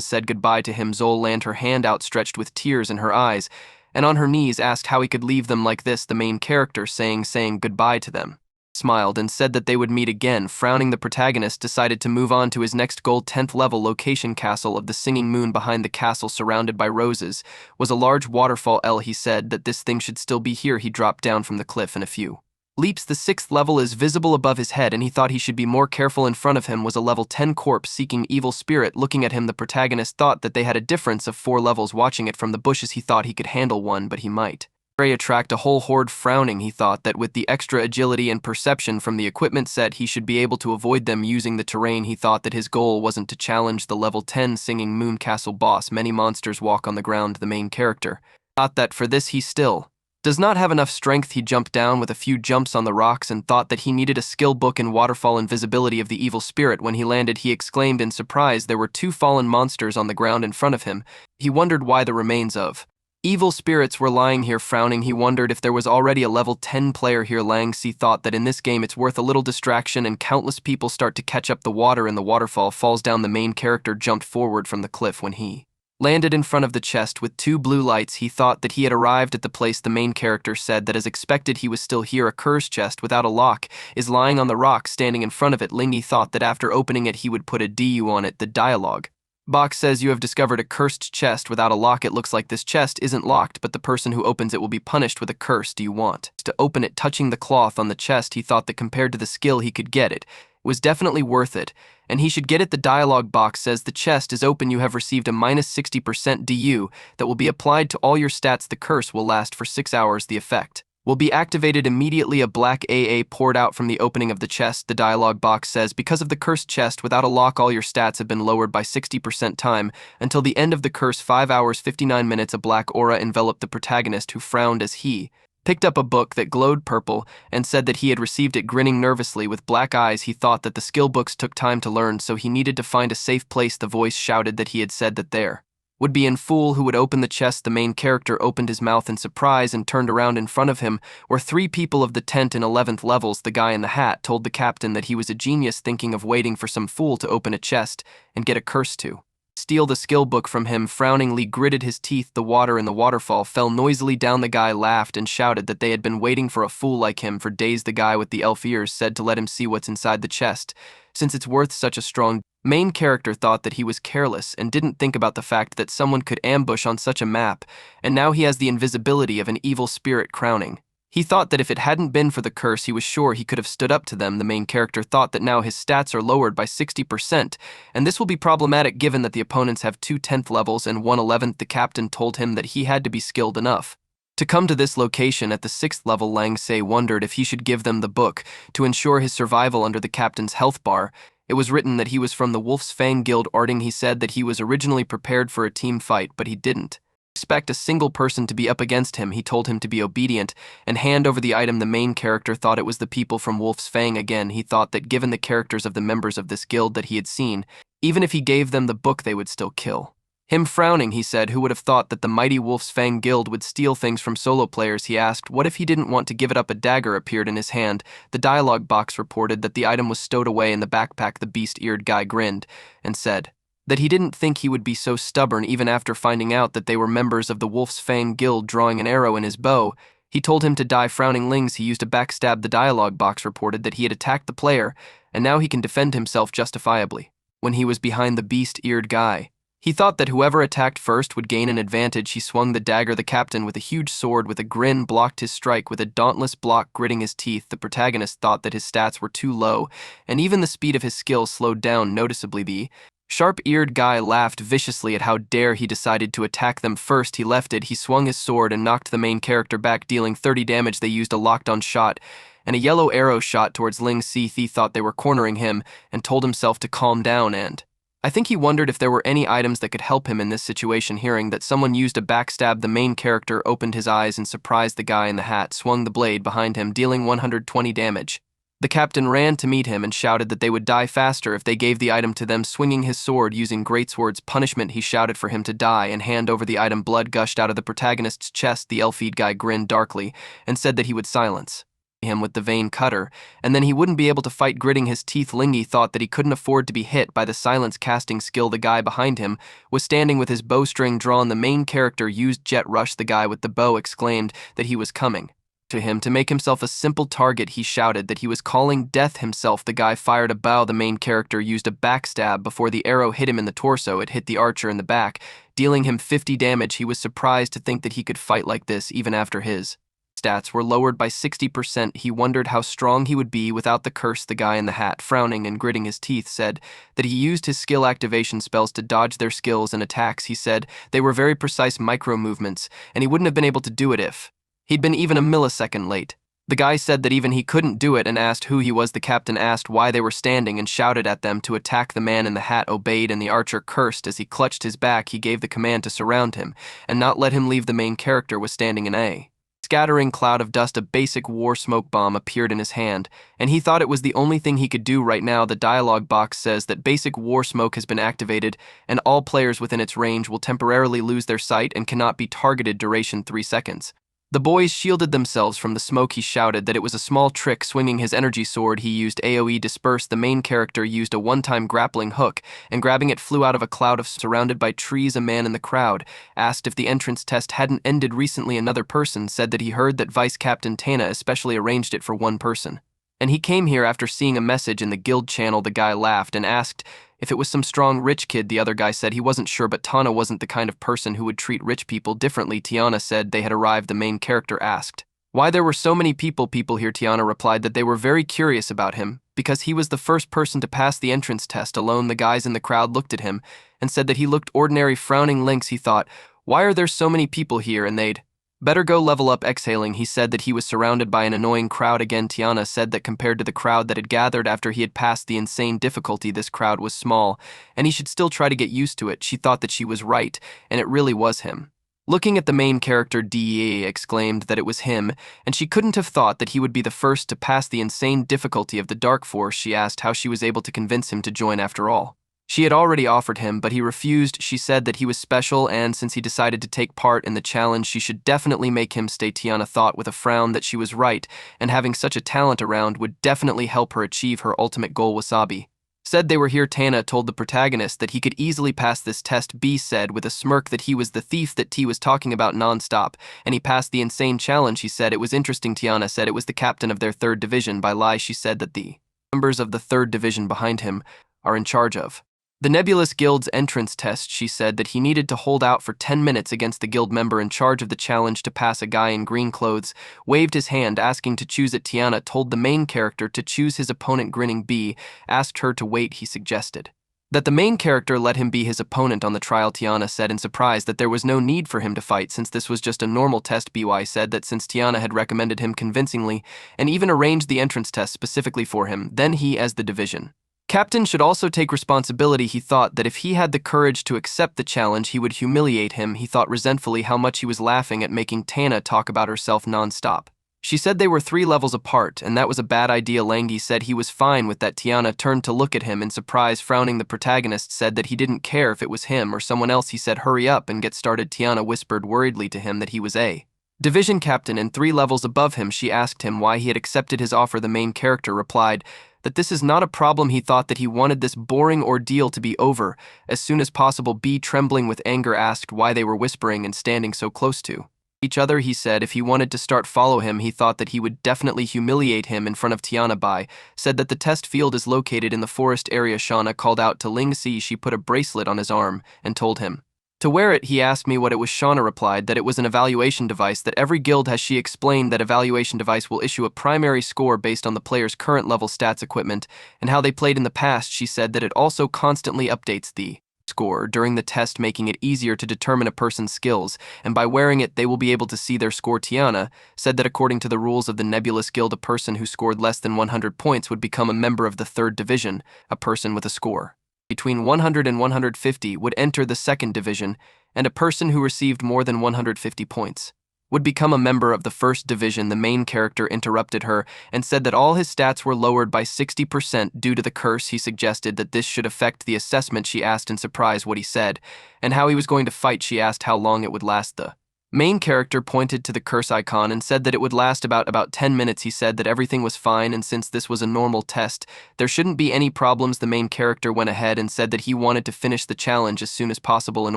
A: said goodbye to him. Zol land, her hand outstretched with tears in her eyes, and on her knees asked how he could leave them like this. The main character saying goodbye to them smiled and said that they would meet again. Frowning, the protagonist decided to move on to his next goal. 10th level location, castle of the singing moon. Behind the castle, surrounded by roses, was a large waterfall. He said that this thing should still be here. He dropped down from the cliff in a few leaps. The 6th level is visible above his head and he thought he should be more careful. In front of him was a level 10 corpse seeking evil spirit looking at him. The protagonist thought that they had a difference of 4 levels. Watching it from the bushes he thought he could handle one, but he might attract a whole horde. Frowning, he thought that with the extra agility and perception from the equipment set he should be able to avoid them using the terrain. He thought that his goal wasn't to challenge the level 10 singing moon castle boss. Many monsters walk on the ground. The main character thought that for this he still does not have enough strength. He jumped down with a few jumps on the rocks and thought that he needed a skill book in waterfall invisibility of the evil spirit. When he landed he exclaimed in surprise there were 2 fallen monsters on the ground in front of him. He wondered why the remains of evil spirits were lying here. Frowning, he wondered if there was already a level 10 player here. Lang Si thought that in this game it's worth a little distraction and countless people start to catch up. The water in the waterfall falls down. The main character jumped forward from the cliff. When he landed in front of the chest with 2 blue lights he thought that he had arrived at the place. The main character said that as expected he was still here. A cursed chest without a lock is lying on the rock. Standing in front of it, Lingy thought that after opening it he would put a DU on it. The dialogue box says you have discovered a cursed chest without a lock. It looks like this chest isn't locked, but the person who opens it will be punished with a curse. Do you want to open it? Touching the cloth on the chest, he thought that compared to the skill he could get it was definitely worth it, and he should get it. The dialogue box says the chest is open. You have received a minus 60% DU that will be applied to all your stats. The curse will last for 6 hours. The effect will be activated immediately. A black AA poured out from the opening of the chest. The dialogue box says because of the cursed chest without a lock all your stats have been lowered by 60% time until the end of the curse. 5 hours 59 minutes. A black aura enveloped the protagonist, who frowned as he picked up a book that glowed purple and said that he had received it. Grinning nervously with black eyes, he thought that the skill books took time to learn, so he needed to find a safe place. The voice shouted that he had said that there would be a fool who would open the chest. The main character opened his mouth in surprise and turned around. In front of him were 3 people of the tent in 11th levels. The guy in the hat told the captain that he was a genius, thinking of waiting for some fool to open a chest and get a curse to steal the skill book from him. Frowningly gritted his teeth. The water in the waterfall fell noisily down. The guy laughed and shouted that they had been waiting for a fool like him for days. The guy with the elf ears said to let him see what's inside the chest, since it's worth such a strong. Main character thought that he was careless and didn't think about the fact that someone could ambush on such a map, and now he has the invisibility of an evil spirit crowning. He thought that if it hadn't been for the curse, he was sure he could have stood up to them. The main character thought that now his stats are lowered by 60%, and this will be problematic given that the opponents have 2 10th levels and 1 11th. The captain told him that he had to be skilled enough to come to this location at the 6th level. Lang Se wondered if he should give them the book to ensure his survival under the captain's health bar. It was written that he was from the Wolf's Fang Guild. Arding, he said that he was originally prepared for a team fight, but he didn't expect a single person to be up against him. He told him to be obedient and hand over the item. The main character thought it was the people from Wolf's Fang again. He thought that given the characters of the members of this guild that he had seen, even if he gave them the book they would still kill him. Frowning, he said, who would have thought that the mighty Wolf's Fang Guild would steal things from solo players? He asked what if he didn't want to give it up. A dagger appeared in his hand. The dialogue box reported that the item was stowed away in the backpack. The beast-eared guy grinned and said that he didn't think he would be so stubborn even after finding out that they were members of the Wolf's Fang Guild. Drawing an arrow in his bow, he told him to die. Frowning Lings, he used a backstab. The dialogue box reported that he had attacked the player, and now he can defend himself justifiably. When he was behind the beast-eared guy, he thought that whoever attacked first would gain an advantage. He swung the dagger. The captain, with a huge sword with a grin, blocked his strike with a dauntless block. Gritting his teeth, the protagonist thought that his stats were too low, and even the speed of his skills slowed down noticeably. The Sharp-eared guy laughed viciously at how dare he decided to attack them first. He left it, he swung his sword and knocked the main character back, dealing 30 damage. They used a locked-on shot, and a yellow arrow shot towards Ling Si. Thi thought they were cornering him and told himself to calm down, and I think he wondered if there were any items that could help him in this situation. Hearing that someone used a backstab, the main character opened his eyes and surprised the guy in the hat, swung the blade behind him, dealing 120 damage. The captain ran to meet him and shouted that they would die faster if they gave the item to them. Swinging his sword using greatsword's punishment, he shouted for him to die and hand over the item. Blood gushed out of the protagonist's chest. The elf-eyed guy grinned darkly and said that he would silence him with the vein cutter, and then he wouldn't be able to fight. Gritting his teeth, Lingy thought that he couldn't afford to be hit by the silence casting skill. The guy behind him was standing with his bowstring drawn. The main character used jet rush. The guy with the bow exclaimed that he was coming to him to make himself a simple target. He shouted that he was calling death himself. The guy fired a bow. The main character used a backstab before the arrow hit him in the torso. It hit the archer in the back, dealing him 50 damage. He was surprised to think that he could fight like this even after his stats were lowered by 60%. He wondered how strong he would be without the curse. The guy in the hat, frowning and gritting his teeth, said that he used his skill activation spells to dodge their skills and attacks. He said they were very precise micro movements, and he wouldn't have been able to do it if he'd been even a millisecond late. The guy said that even he couldn't do it and asked who he was. The captain asked why they were standing and shouted at them to attack. The man in the hat obeyed, and the archer cursed as he clutched his back. He gave the command to surround him and not let him leave. The main character was standing in a scattering cloud of dust. A basic war smoke bomb appeared in his hand, and he thought it was the only thing he could do right now. The dialogue box says that basic war smoke has been activated, and all players within its range will temporarily lose their sight and cannot be targeted. Duration 3 seconds. The boys shielded themselves from the smoke. He shouted that it was a small trick. Swinging his energy sword, he used AoE disperse. The main character used a one-time grappling hook, and grabbing it flew out of a cloud of surrounded by trees. A man in the crowd asked if the entrance test hadn't ended recently. Another person said that he heard that Vice Captain Tana especially arranged it for one person, and he came here after seeing a message in the guild channel. The guy laughed and asked if it was some strong rich kid. The other guy said he wasn't sure, but Tana wasn't the kind of person who would treat rich people differently. Tiana said they had arrived. The main character asked why there were so many people here. Tiana replied that they were very curious about him because he was the first person to pass the entrance test alone. The guys in the crowd looked at him and said that he looked ordinary. Frowning Lynx, he thought, why are there so many people here, and they'd better go level up. Exhaling, he said that he was surrounded by an annoying crowd again. Tiana said that compared to the crowd that had gathered after he had passed the insane difficulty, this crowd was small, and he should still try to get used to it. She thought that she was right, and it really was him. Looking at the main character, DEA exclaimed that it was him, and she couldn't have thought that he would be the first to pass the insane difficulty of the Dark Force. She asked how she was able to convince him to join after all. She had already offered him, but he refused. She said that he was special, and since he decided to take part in the challenge, she should definitely make him stay. Tiana thought with a frown that she was right, and having such a talent around would definitely help her achieve her ultimate goal. Wasabi said they were here. Tana told the protagonist that he could easily pass this test. B said with a smirk that he was the thief that T was talking about non-stop, and he passed the insane challenge. He said it was interesting. Tiana said it was the captain of their 3rd division. By lie, she said that the members of the 3rd division behind him are in charge of the Nebulous Guild's entrance test. She said that he needed to hold out for 10 minutes against the guild member in charge of the challenge to pass. A guy in green clothes waved his hand asking to choose it. Tiana told the main character to choose his opponent. Grinning, B asked her to wait. He suggested that the main character let him be his opponent on the trial. Tiana said in surprise that there was no need for him to fight since this was just a normal test. BY said that since Tiana had recommended him convincingly and even arranged the entrance test specifically for him, then he, as the division captain, should also take responsibility. He thought that if he had the courage to accept the challenge, he would humiliate him. He thought resentfully how much he was laughing at making Tana talk about herself non-stop. She said they were 3 levels apart, and that was a bad idea. Langi said he was fine with that. Tiana turned to look at him in surprise, frowning. The protagonist said that he didn't care if it was him or someone else. He said hurry up and get started. Tiana whispered worriedly to him that he was a division captain and 3 levels above him. She asked him why he had accepted his offer. The main character replied that this is not a problem. He thought that he wanted this boring ordeal to be over as soon as possible. B, trembling with anger, asked why they were whispering and standing so close to each other. He said if he wanted to start follow him, he thought that he would definitely humiliate him in front of Tiana. Bai said that the test field is located in the forest area. Shauna called out to Ling Si. She put a bracelet on his arm and told him To wear it, he asked me what it was. Shauna replied that it was an evaluation device that every guild has. She explained that evaluation device will issue a primary score based on the player's current level stats, equipment, and how they played in the past. She said that it also constantly updates the score during the test, making it easier to determine a person's skills, and by wearing it they will be able to see their score. Tiana said that according to the rules of the Nebulous Guild, a person who scored less than 100 points would become a member of the 3rd division. A person with a score between 100 and 150 would enter the 2nd division, and a person who received more than 150 points would become a member of the 1st division. The main character interrupted her and said that all his stats were lowered by 60% due to the curse. He suggested that this should affect the assessment. She asked in surprise what he said and how he was going to fight. She asked how long it would last. The main character pointed to the curse icon and said that it would last about 10 minutes. He said that everything was fine, and since this was a normal test, there shouldn't be any problems. The main character went ahead and said that he wanted to finish the challenge as soon as possible in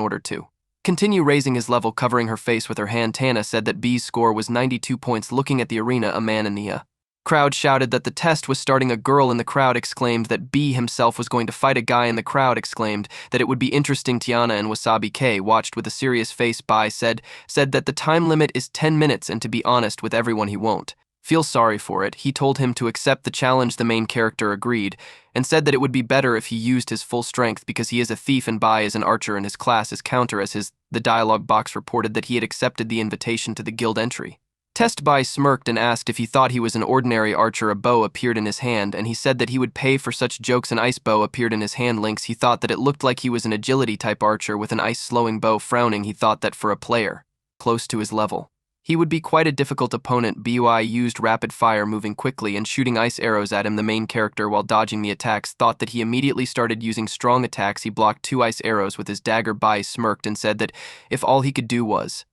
A: order to continue raising his level. Covering her face with her hand, Tana said that B's score was 92 points. Looking at the arena, a man in the crowd shouted that the test was starting. A girl in the crowd exclaimed that B himself was going to fight a guy in the crowd exclaimed that it would be interesting. Tiana and Wasabi K watched with a serious face. Bai said that the time limit is 10 minutes, and to be honest with everyone, he won't feel sorry for it. He told him to accept the challenge. The main character agreed and said that it would be better if he used his full strength because he is a thief and Bai is an archer and his class is counter. The dialogue box reported that he had accepted the invitation to the guild entry test. Bai smirked and asked if he thought he was an ordinary archer. A bow appeared in his hand, and he said that he would pay for such jokes. An ice bow appeared in his hand. Lynx, he thought that it looked like he was an agility type archer with an ice slowing bow. Frowning, he thought that for a player close to his level, he would be quite a difficult opponent. Bui used rapid fire, moving quickly and shooting ice arrows at him. The main character, while dodging the attacks, thought that he immediately started using strong attacks. He blocked 2 ice arrows with his dagger. Bai smirked and said that if all he could do was